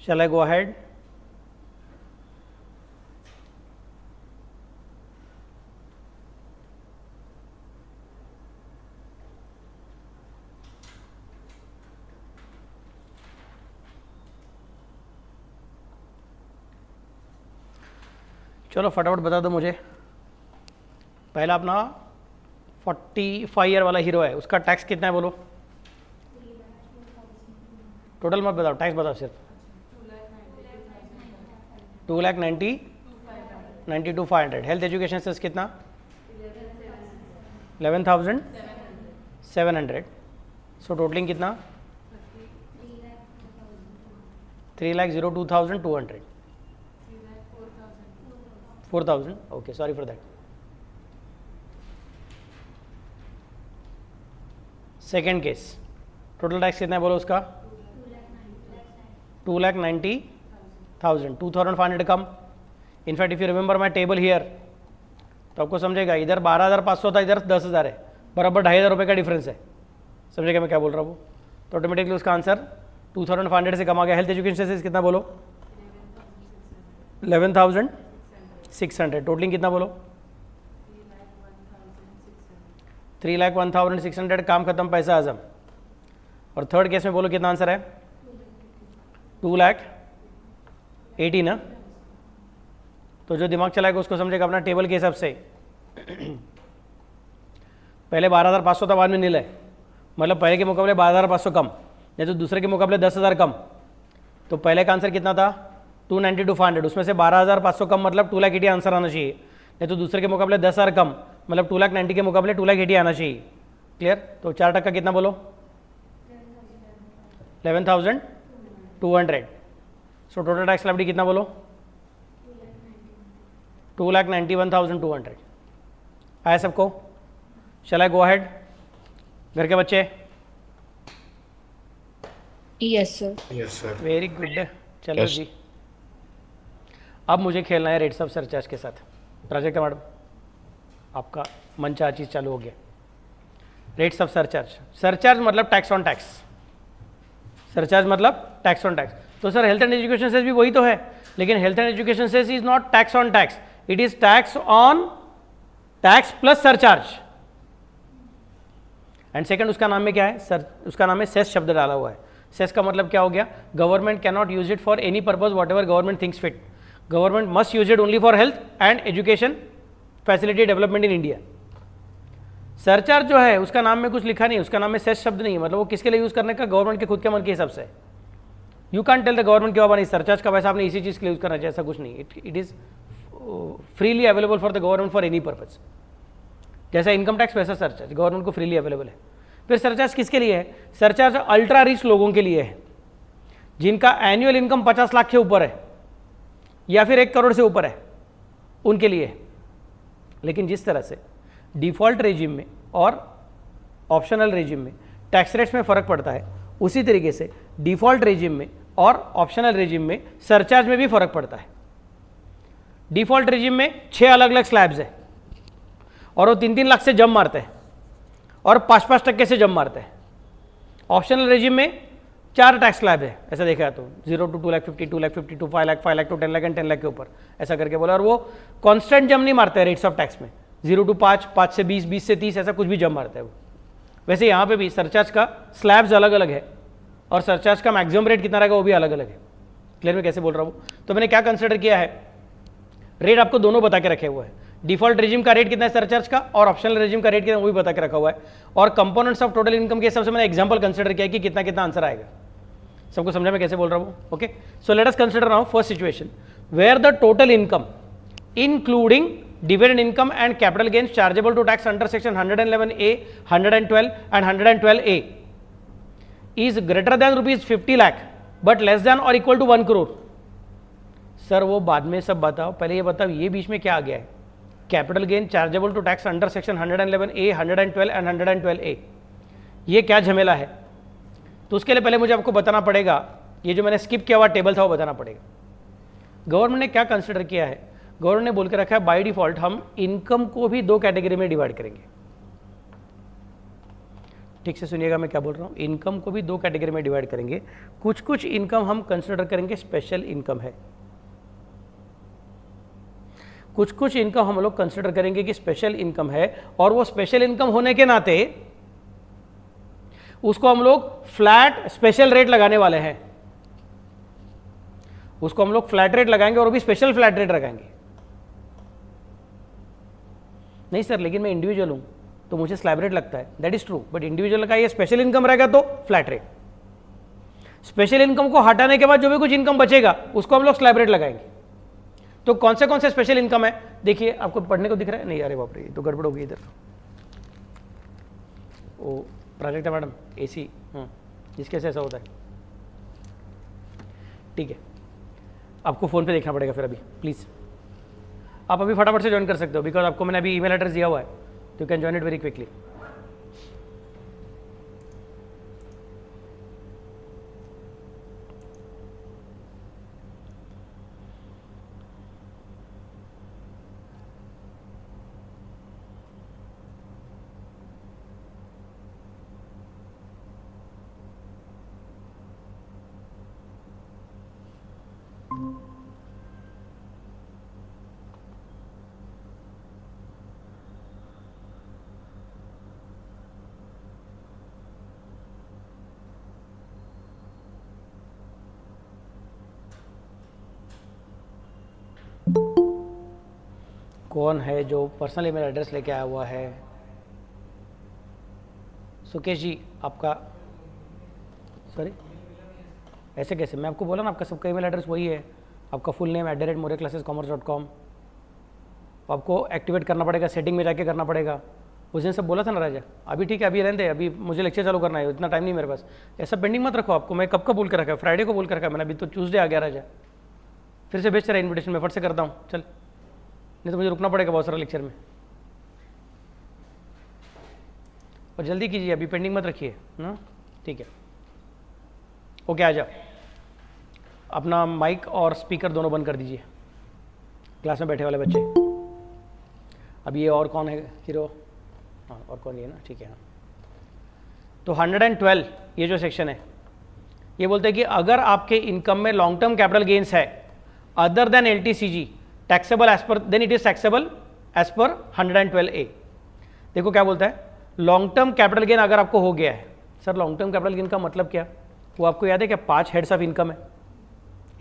shall I go ahead? चलो फटाफट बता दो मुझे. पहला अपना 45 ईयर वाला हीरो है, उसका टैक्स कितना है बोलो. टोटल मत बताओ, टैक्स बताओ सिर्फ. 2,92,500. हेल्थ एजुकेशन सेस कितना? 11,700. सो टोटलिंग कितना? 3,02,200. 4,000. Okay, sorry for that. Second case, total tax कितना है बोलो उसका? 2,90,000. 2,500 कम. In fact if you remember my table here, तो आपको समझेगा इधर 12,500 था, इधर 10,000 है, बराबर 2,500 रुपये का डिफरेंस है. समझेगा मैं क्या बोल रहा हूँ? तो ऑटोमेटिकली उसका आंसर 2,500 से कम आ गया. हेल्थ एजुकेशन से कितना बोलो? 11,600. टोटलिंग कितना बोलो? 3,01,600. काम खत्म, पैसा आजम. और थर्ड केस में बोलो कितना आंसर है? 2,80,000 ना. तो जो दिमाग चलाएगा उसको समझेगा अपना टेबल के हिसाब से. पहले 12,500 था, बाद में नील है, मतलब पहले के मुकाबले 12,500 कम, नहीं तो दूसरे के मुकाबले 10,000 कम. तो पहले का आंसर कितना था? 290 to 500, उसमें से 12,500 कम मतलब 2,80,000 आंसर आना चाहिए, नहीं तो दूसरे के मुकाबले 10,000 कम मतलब 2,90,000 के मुकाबले 2,80,000 आना चाहिए। क्लियर? तो 4% कितना बोलो? 11,200। सो टोटल टैक्स लाइबिलिटी कितना बोलो? 2,91,200। आया सबको? शैल आई गो अहेड? घर के बच्चे? Yes sir. Yes sir. Very good. चलो Yes. जी, अब मुझे खेलना है रेट्स ऑफ सरचार्ज के साथ। प्राजक्ता मैडम, आपका मन चाह चीज़ चालू हो गया। रेट्स ऑफ सरचार्ज, सरचार्ज मतलब टैक्स ऑन टैक्स, सरचार्ज मतलब टैक्स ऑन टैक्स। तो sir health and education cess भी वही तो है, लेकिन health and education cess is not tax on tax, it is tax on tax plus surcharge. And second उसका नाम में क्या है सर? उसका नाम में सेस शब्द डाला हुआ है। सेस का मतलब क्या हो गया? Government can not use it for any purpose what ever government thinks fit. Government must use it only for health and education facility development in India. Surcharge जो है उसका नाम में कुछ लिखा नहीं, उसका नाम में सेस शब्द नहीं है, मतलब वो किसके लिए यूज करने का? गवर्नमेंट के खुद के मन के हिसाब से। You can tell the government कि बाबा नहीं सरचार्ज का पैसा आपने इसी चीज के लिए यूज करना चाहिए, ऐसा कुछ नहीं। It is freely available for the government for any purpose. जैसा इनकम टैक्स वैसा सरचार्ज गवर्नमेंट को फ्रीली अवेलेबल है। फिर सरचार्ज किसके लिए है? सरचार्ज अल्ट्रा रिच लोगों के लिए है, जिनका एनुअल इनकम 50 लाख के ऊपर है या फिर 1 करोड़ से ऊपर है, उनके लिए है। लेकिन जिस तरह से डिफॉल्ट रेजिम में और ऑप्शनल रेजिम में टैक्स रेट्स में फ़र्क पड़ता है, उसी तरीके से डिफॉल्ट रेजिम में और ऑप्शनल रेजिम में सरचार्ज में भी फ़र्क पड़ता है। डिफॉल्ट रेजिम में 6 अलग अलग स्लैब्स है और वो 3-3 लाख से जम मारते हैं और 5-5% से जम मारते हैं। ऑप्शनल रेजिम में 4 टैक्स स्लैब है, ऐसा देखा तो 0 to 2,50,000, 2,50,000 to 5 lakh, 5 lakh to 10 lakh and 10 lakh के ऊपर ऐसा करके बोला। और वो कांस्टेंट जम नहीं मारते हैं रेट्स ऑफ टैक्स में, 0 to 5, 5 से 20, 20 से 30 ऐसा कुछ भी जम मारता है वो। वैसे यहाँ पे भी सरचार्ज का स्लैब्स अलग अलग है और सरचार्ज का मैक्सिमम रेट कितना रहेगा वो भी अलग अलग है। क्लियर में कैसे बोल रहा हूँ? तो मैंने क्या कंसिडर किया है, रेट आपको दोनों बता के रखे हुए हैं। डिफॉल्ट रेजिम का रेट कितना है सरचार्ज का, और ऑप्शनल रेजिम का रेट कितना वो भी बता के रखा हुआ है। और कंपोनेंट्स ऑफ टोटल इनकम के हिसाब से मैंने एग्जांपल कंसिडर किया कि कितना कितना आंसर आएगा। सबको समझा मैं कैसे बोल रहा हूँ? Okay, so let us consider now first situation where the total income including dividend income and capital gains chargeable to tax under section 111A, 112 and 112A is greater than rupees 50 lakh but less than or equal to 1 crore। Sir वो बाद में सब बताओ, पहले ये बताओ ये बीच में क्या आ गया है? Capital gain chargeable to tax under section 111A, 112 and 112A, ये क्या झमेला है? तो उसके लिए पहले मुझे आपको बताना पड़ेगा, ये जो मैंने स्किप किया हुआ टेबल था वो बताना पड़ेगा। गवर्नमेंट ने क्या कंसिडर किया है? गवर्नमेंट ने बोल के रखा है बाय डिफॉल्ट हम इनकम को भी 2 कैटेगरी में डिवाइड करेंगे। ठीक से सुनिएगा मैं क्या बोल रहा हूँ, इनकम को भी 2 कैटेगरी में डिवाइड करेंगे। कुछ कुछ इनकम हम कंसिडर करेंगे स्पेशल इनकम है, कुछ कुछ इनकम हम लोग कंसिडर करेंगे कि स्पेशल इनकम है, और वो स्पेशल इनकम होने के नाते उसको हम लोग फ्लैट स्पेशल रेट लगाने वाले हैं। उसको हम लोग फ्लैट रेट लगाएंगे और वो भी स्पेशल फ्लैट रेट लगाएंगे। नहीं सर लेकिन मैं इंडिविजुअल हूं तो मुझे स्लैब रेट लगता है, that is true, but individual का ये स्पेशल इनकम रहेगा तो फ्लैट रेट। स्पेशल इनकम को हटाने के बाद जो भी कुछ इनकम बचेगा उसको हम लोग स्लैब रेट लगाएंगे। तो कौन से स्पेशल इनकम है देखिए, आपको पढ़ने को दिख रहा है? नहीं, अरे बाप रे तो गड़बड़ हो गई इधर। ओ प्राजक्ता मैडम AC जिसके से ऐसा होता है, ठीक है आपको फ़ोन पे देखना पड़ेगा फिर अभी प्लीज़। आप अभी फटाफट से ज्वाइन कर सकते हो बिकॉज आपको मैंने अभी ईमेल एड्रेस दिया हुआ है, तो you can join it very quickly. कौन है जो पर्सनल ईमेल एड्रेस लेके आया हुआ है? सुकेश जी आपका, सॉरी ऐसे कैसे? मैं आपको बोला ना आपका सबका ईमेल एड्रेस वही है, आपका फुल नेम @moreclassescommerce.com, आपको एक्टिवेट करना पड़ेगा, सेटिंग में जाके करना पड़ेगा। उस दिन सब बोला था ना राजा, अभी ठीक है, अभी रहने दे, अभी मुझे लेक्चर चालू करना है, इतना टाइम नहीं मेरे पास। ऐसा पेंडिंग मत रखो, आपको मैं कब का बोल कर रखा है, फ्राइडे को बोल कर रखा है मैंने, अभी तो ट्यूसडे आ गया राजा। फिर से भेज तेरा इन्विटेशन, मैं फट से करता हूँ, चल, नहीं तो मुझे रुकना पड़ेगा बहुत सारा लेक्चर में। और जल्दी कीजिए, अभी पेंडिंग मत रखिए ना, ठीक है। ओके, आ जाओ, अपना माइक और स्पीकर दोनों बंद कर दीजिए, क्लास में बैठे वाले बच्चे। अब ये और कौन है हीरो, हाँ और कौन, ये ना, ठीक है। हाँ, तो 112 ये जो सेक्शन है, ये बोलते हैं कि अगर आपके इनकम में लॉन्ग टर्म कैपिटल गेन्स है other than LTCG taxable as per, then it is taxable as per 112A। देखो क्या बोलता है, लॉन्ग टर्म कैपिटल गेन अगर आपको हो गया है, sir long term capital gain का मतलब क्या, वो आपको याद है क्या, 5 हेड्स ऑफ इनकम है,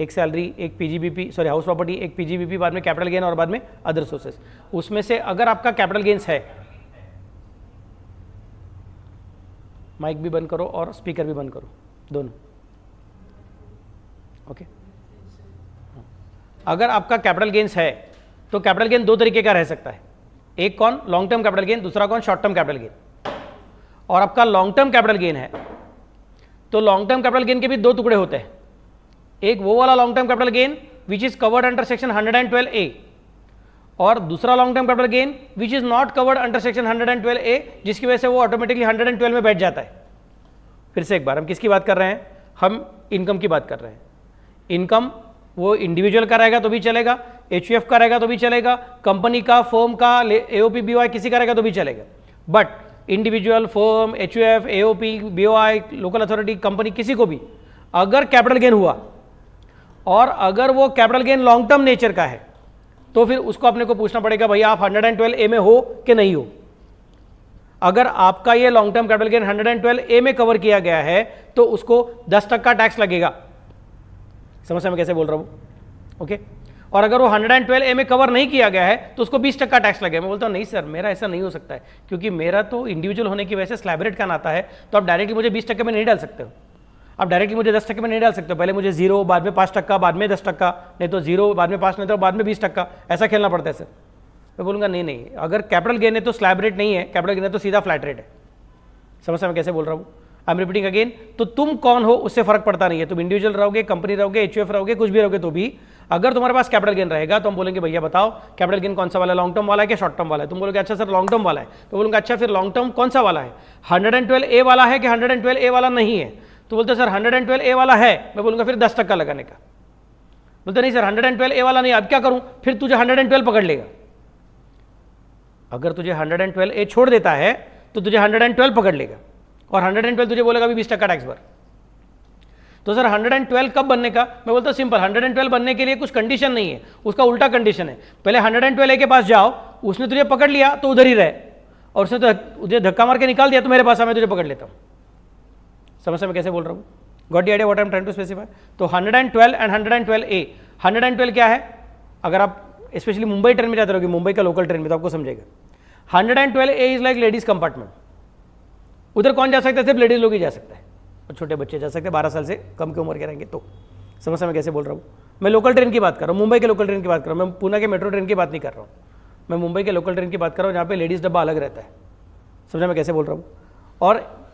एक सैलरी, एक PGBP, सॉरी हाउस प्रॉपर्टी, एक PGBP, बाद में कैपिटल गेन और बाद में अदर सोर्सेस। उसमें से अगर आपका कैपिटल गेन्स है, माइक भी बंद करो और स्पीकर भी बंद करो, दोनों, ओके। अगर आपका कैपिटल गेन्स है तो कैपिटल गेन दो तरीके का रह सकता है, एक कौन, लॉन्ग टर्म कैपिटल गेन, दूसरा कौन, शॉर्ट टर्म कैपिटल गेन। और आपका लॉन्ग टर्म कैपिटल गेन है तो लॉन्ग टर्म कैपिटल गेन के भी दो टुकड़े होते हैं, एक वो वाला long term capital gain which is covered under section 112A, और दूसरा long term capital gain which is not covered under section 112A, जिसकी वजह से वो ऑटोमेटिकली 112 में बैठ जाता है। फिर से एक बार, हम किसकी बात कर रहे हैं, हम इनकम की बात कर रहे हैं। इनकम वो इंडिविजुअल का रहेगा तो भी चलेगा, HUF का रहेगा तो भी चलेगा, कंपनी का, फर्म का, AOP BOI किसी का रहेगा तो भी चलेगा। But individual, firm, HUF, AOP BOI, local authority, company, किसी को भी अगर कैपिटल गेन हुआ और अगर वो capital gain long term nature का है तो फिर उसको अपने को पूछना पड़ेगा, भैया आप 112A में हो कि नहीं हो। अगर आपका ये long term capital gain 112A में कवर किया गया है तो उसको 10% टैक्स लगेगा। समझ में कैसे बोल रहा हूं, ओके। और अगर वो 112A में कवर नहीं किया गया है तो उसको 20% टैक्स लगेगा। मैं बोलता हूं नहीं सर, मेरा ऐसा नहीं हो सकता है, क्योंकि मेरा तो इंडिविजुअल होने की वजह से स्लैब रेट का नाता है, तो आप डायरेक्टली मुझे 20% में नहीं डाल सकते हो, आप डायरेक्टली मुझे 10% में नहीं डाल सकते हो। पहले मुझे 0, बाद में 5%, बाद में 10%, नहीं तो 0, बाद में 5, नहीं तो बाद में 20%, ऐसा खेलना पड़ता है सर। मैं बोलूँगा नहीं नहीं, अगर कैपिटल गेन है तो स्लैब रेट नहीं है, कैपिटल गेन है तो सीधा फ्लैट रेट है। समझ में कैसे बोल रहा हूँ, आई एम रिपीटिंग अगेन। तो तुम कौन हो उससे फर्क पड़ता नहीं है, तुम इंडिविजुअल रहोगे, कंपनी रहोगे, HUF रहोगे, कुछ भी रहोगे, तो भी अगर तुम्हारे पास कैपिटल गेन रहेगा तो हम बोलेंगे भैया बताओ कैपिटल गेन कौन सा वाला है, लॉन्ग टर्म वाला है कि शॉर्ट टर्म वाला है। तुम बोलोगे अच्छा सर लॉन्ग टर्म वाला है, तो बोलूँगा अच्छा फिर लॉन्ग टर्म कौन सा वाला है, 112A वाला है कि 112A वाला नहीं है। तो बोलते सर 112A वाला है, मैं बोलूँगा फिर 10% लगाने का। बोलते नहीं सर 112A वाला नहीं, अब क्या करूँ, फिर तुझे 112 पकड़ लेगा। अगर तुझे 112A छोड़ देता है तो तुझे 112 पकड़ लेगा, और 112 तुझे बोलेगा अभी 20% टैक्स भर। तो सर 112 कब बनने का, मैं बोलता हूँ सिंपल, 112 बनने के लिए कुछ कंडीशन नहीं है, उसका उल्टा कंडीशन है। पहले 112A के पास जाओ, उसने तुझे पकड़ लिया तो उधर ही रहे, और उसने तो तुझे धक्का मार के निकाल दिया तो मेरे पास आ, मैं तुझे पकड़ लेता हूँ। समझ में कैसे बोल रहा हूँ, got the idea what I am trying to specify. तो 112 एंड 112A, 112 क्या है, अगर आप स्पेशली मुंबई ट्रेन में जाते रहोगे, मुंबई का लोकल ट्रेन में, तो आपको समझेगा। 112A is like ladies compartment, उधर कौन जा सकता है, सिर्फ लेडीज लोग ही जा सकता है, और छोटे बच्चे जा सकते हैं, 12 साल से कम की उम्र के रहेंगे तो। समझ में कैसे बोल रहा हूँ, मैं लोकल ट्रेन की बात कर रहा हूँ, मुंबई के लोकल ट्रेन की बात कर रहा हूँ, मैं पुणे के मेट्रो ट्रेन की बात नहीं कर रहा हूँ, मैं मुंबई के लोकल ट्रेन की बात कर रहा हूँ, जहाँ पे लेडीज़ डब्बा अलग रहता है। समझ में कैसे बोल रहा हूँ, और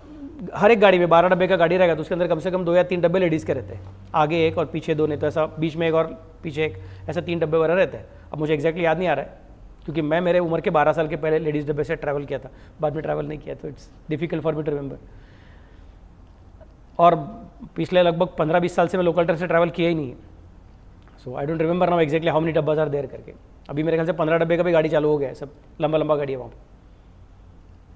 हर एक गाड़ी में 12 डब्बे का गाड़ी रहेगा तो उसके अंदर कम से कम 2 या 3 डब्बे लेडीज़ के रहते हैं, आगे एक और पीछे 2, नहीं तो ऐसा बीच में एक और पीछे एक, ऐसा 3 डब्बे वगैरह रहते हैं। अब मुझे एक्जैक्टली याद नहीं आ रहा है, क्योंकि मैं मेरे उम्र के 12 साल के पहले लेडीज़ डब्बे से ट्रैवल किया था, बाद में ट्रैवल नहीं किया, तो it's difficult for me to remember. और पिछले लगभग 15-20 साल से मैं लोकल ट्रेन से ट्रैवल किया ही नहीं है, so I don't remember now exactly how many डब्बाज आर देयर करके। अभी मेरे ख्याल से 15 डब्बे का भी गाड़ी चालू हो गया है, सब लंबा गाड़ी है वहाँ पर।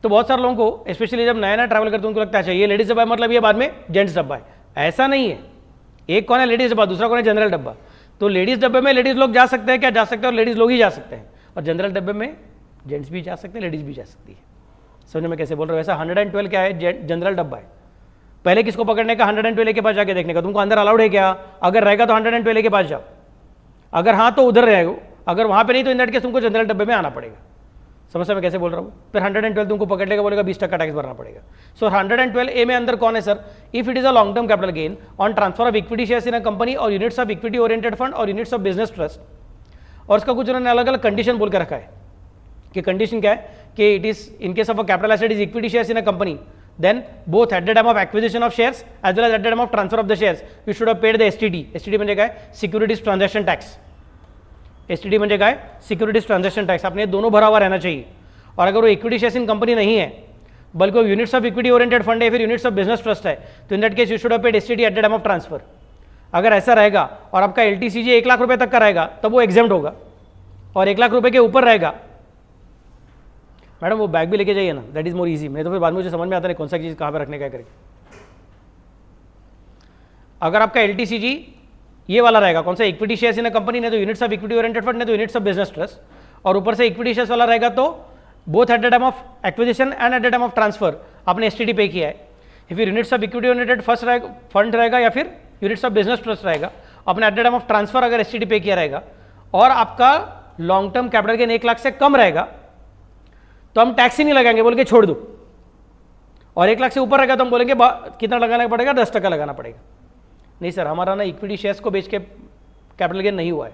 तो बहुत सारे लोगों को स्पेशली जब नया ट्रैवल करते हैं उनको लगता है अच्छा ये लेडीज़ डब्बा है, मतलब ये बाद में जेंट्स डब्बा है। ऐसा नहीं है, एक कौन है लेडीज़ डब्बा, दूसरा कौन है जनरल डब्बा। तो लेडीज़ डब्बे में लेडीज़ लोग जा सकते हैं, क्या जा सकते हैं, और लेडीज़ लोग ही जा सकते हैं, और जनरल डब्बे में जेंट्स भी जा सकते हैं, लेडीज़ भी जा सकती है। समझ में कैसे बोल रहे हो, ऐसा 112 क्या है, जनरल डब्बा है। पहले किसको पकड़ने का, 112 के पास जाके देखने का, तुमको अंदर अलाउड है क्या, अगर रहेगा तो 112 के पास जाओ, अगर हाँ तो उधर रहेगा, अगर वहाँ पे नहीं तो इन दैट केस तुमको जनरल डब्बे में आना पड़ेगा। समझ में कैसे बोल रहा हूँ? फिर 112 तुमको पकड़ लेगा, बोलेगा 20% टैक्स भरना पड़ेगा। सो 112A में अंदर कौन है sir? If it is a long term capital gain on transfer of equity shares in a company और units of equity oriented fund और यूनिट्स ऑफ बिजनेस ट्रस्ट, और उसका कुछ उन्होंने अलग अलग कंडीशन बोल के रखा है कि कंडीशन क्या है कि it is in case of a capital asset is equity shares in a company, then both at the time of acquisition of shares as well as at the time of transfer of the shares you should have paid the STT. STT म्हणजे काय? Securities transaction tax. STT म्हणजे काय? Securities transaction tax. आपने दोनों भरा हुआ रहना चाहिए। और अगर वो इक्विटी शेयर्स इन कंपनी नहीं है बल्कि वो units of equity oriented fund है, फिर यूनिट्स ऑफ बिजनेस ट्रस्ट है, तो in that case you should have paid STT eight the time of transfer. अगर ऐसा रहेगा और आपका LTCG 1 लाख रुपए तक का रहेगा तब वो एग्जेम्प्ट होगा, और 1 लाख रुपए के ऊपर रहेगा, मैडम वो बैग भी लेके जाइए ना, दैट इज मोर इजी। मैं तो फिर बाद में मुझे समझ में आता नहीं कौन सा चीज़ कहाँ पे रखने का करके। अगर आपका LTCG ये वाला रहेगा, कौन सा? Equity shares in a company, नहीं तो units of equity oriented fund, नहीं तो यूनिट्स ऑफ बिजनेस ट्रस्ट, और ऊपर से इक्विटी शेयर्स वाला रहेगा तो both at the time of acquisition and eight the time of transfer आपने STT पे किया है। फिर units of equity oriented first fund रहेगा या फिर यूनिट्स ऑफ बिजनेस ट्रस्ट रहेगा, आपने eight the time of transfer अगर STT पे किया रहेगा, और आपका long term capital gain 1 lakh से कम रहेगा तो हम टैक्स ही नहीं लगाएंगे, बोल के छोड़ दो। और 1 लाख से ऊपर रहेगा तो हम बोलेंगे कितना लगाना पड़ेगा? 10% लगाना पड़ेगा। नहीं सर, हमारा ना इक्विटी शेयर्स को बेच के कैपिटल गेन नहीं हुआ है,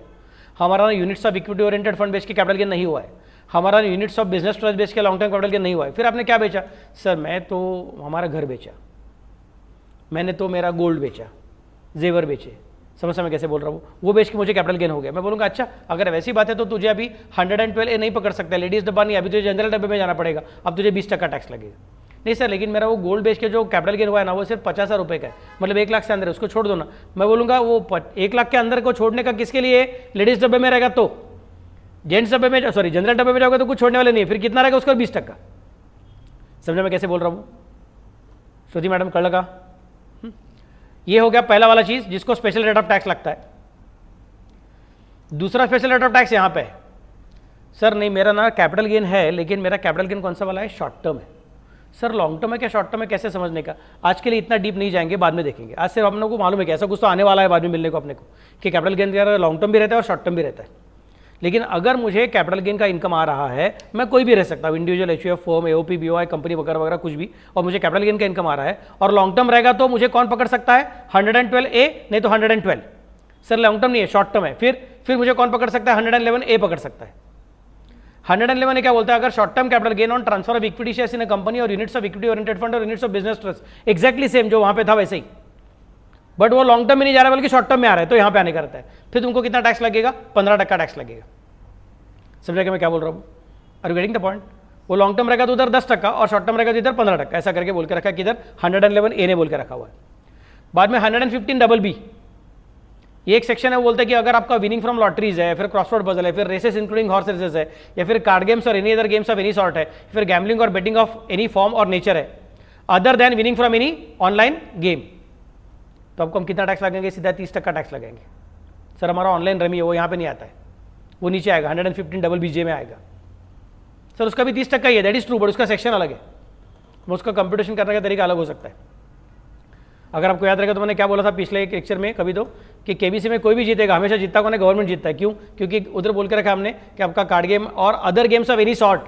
हमारा ना units of equity oriented fund बेच के कैपिटल गेन नहीं हुआ है, हमारा यूनिट्स ऑफ बिजनेस ट्रस्ट बेच के लॉन्ग टर्म कैपिटल गेन नहीं हुआ है। फिर आपने क्या बेचा? सर मैं तो हमारा घर बेचा, मैंने तो मेरा गोल्ड बेचा, जेवर बेचे। समझ में कैसे बोल रहा हूँ? वो बेच के मुझे कैपिटल गेन हो गया। मैं बोलूँगा अच्छा अगर वैसी बात है तो तुझे अभी 112A नहीं पकड़ सकता, लेडीज डब्बा नहीं, अभी तुझे जनरल डब्बे में जाना पड़ेगा, अब तुझे 20% टैक्स लगेगा। नहीं सर, लेकिन मेरा वो गोल्ड बेच के जो कैपिटल गेन हुआ है ना वो सिर्फ 50,000 रुपये का है, मतलब 1 लाख से अंदर है, उसको छोड़ दो ना। मैं बोलूँगा वो 1 लाख के अंदर को छोड़ने का किसके लिए? लेडीज डब्बे में रहेगा तो, जेंट्स डब्बे में, सॉरी जनरल डब्बे में जाओगे तो कुछ छोड़ने वाले नहीं है, फिर कितना रहेगा उसका? 20%। समझा मैं कैसे बोल रहा हूँ? श्रुति मैडम कल लगा। ये हो गया पहला वाला चीज़ जिसको स्पेशल रेट ऑफ टैक्स लगता है। दूसरा स्पेशल रेट ऑफ टैक्स यहाँ पे है। सर नहीं मेरा ना कैपिटल गेन है, लेकिन मेरा कैपिटल गेन कौन सा वाला है? शॉर्ट टर्म है। सर लॉन्ग टर्म है क्या शॉर्ट टर्म है, कैसे समझने का? आज के लिए इतना डीप नहीं जाएंगे, बाद में देखेंगे। आज सिर्फ हम लोग को मालूम है कि ऐसा कुछ तो आने वाला है बाद में मिलने को अपने को, कि कैपिटल गेन का लॉन्ग टर्म भी रहता है और शॉर्ट टर्म भी रहता है। लेकिन अगर मुझे कैपिटल गेन का इनकम आ रहा है, मैं कोई भी रह सकता हूँ, individual, HUF, firm, AOP, BOI, company वगैरह वगैरह कुछ भी, और मुझे कैपिटल गेन का इनकम आ रहा है और लॉन्ग टर्म रहेगा तो मुझे कौन पकड़ सकता है? 112A नहीं तो 112। सर लॉन्ग टर्म नहीं है, शॉर्ट टर्म है, फिर मुझे कौन पकड़ सकता है? 111A पकड़ सकता है। 111 क्या बोलता है? अगर short term capital gain on transfer of equity shares in a company और units of equity oriented fund और units of business trust, exactly same जो वहां पे था वैसे ही, बट वो लॉन्ग टर्म में नहीं जा रहा है बल्कि शॉर्ट टर्म में आ रहा है, तो यहाँ पे आने का रहता है। फिर तुमको कितना टैक्स लगेगा? 15% टैक्स लगेगा। समझा कि मैं क्या बोल रहा हूँ? Are you getting the point? वो लॉन्ग टर्म रहेगा तो उधर 10% और शॉर्ट टर्म रहेगा तो इधर 15%, ऐसा करके बोल के रखा है कि इधर 111A ने बोल के रखा हुआ है। बाद में 115BB, ये एक सेक्शन है, वो बोलता है कि अगर आपका विनिंग फ्रॉम लॉटरीज है, फिर क्रॉसवर्ड पजल है, फिर रेसेस इंक्लूडिंग हॉर्स रेसेस है, या फिर कार्ड गेम्स और any other games of any sort है, फिर गैम्बलिंग और बेटिंग ऑफ एनी फॉर्म और नेचर है, other then winning from any online game, तो आपको हम कितना टैक्स लगेंगे? सीधा 30% टैक्स लगेंगे। सर हमारा ऑनलाइन रमी है, वो यहाँ पे नहीं आता है, वो नीचे आएगा, 115BB में आएगा। सर उसका भी 30% ही है, दैट इज ट्रू, बट उसका सेक्शन अलग है, उसका कंप्यूटेशन करने का तरीका अलग हो सकता है। अगर आपको याद रहेगा तो मैंने क्या बोला था पिछले एक लेक्चर में कभी तो, कि KBC में कोई भी जीतेगा, हमेशा जीतता कौन है? गवर्नमेंट जीतता है। क्यों? क्योंकि उधर बोल के रखा हमने कि आपका कार्ड गेम और other games of any sort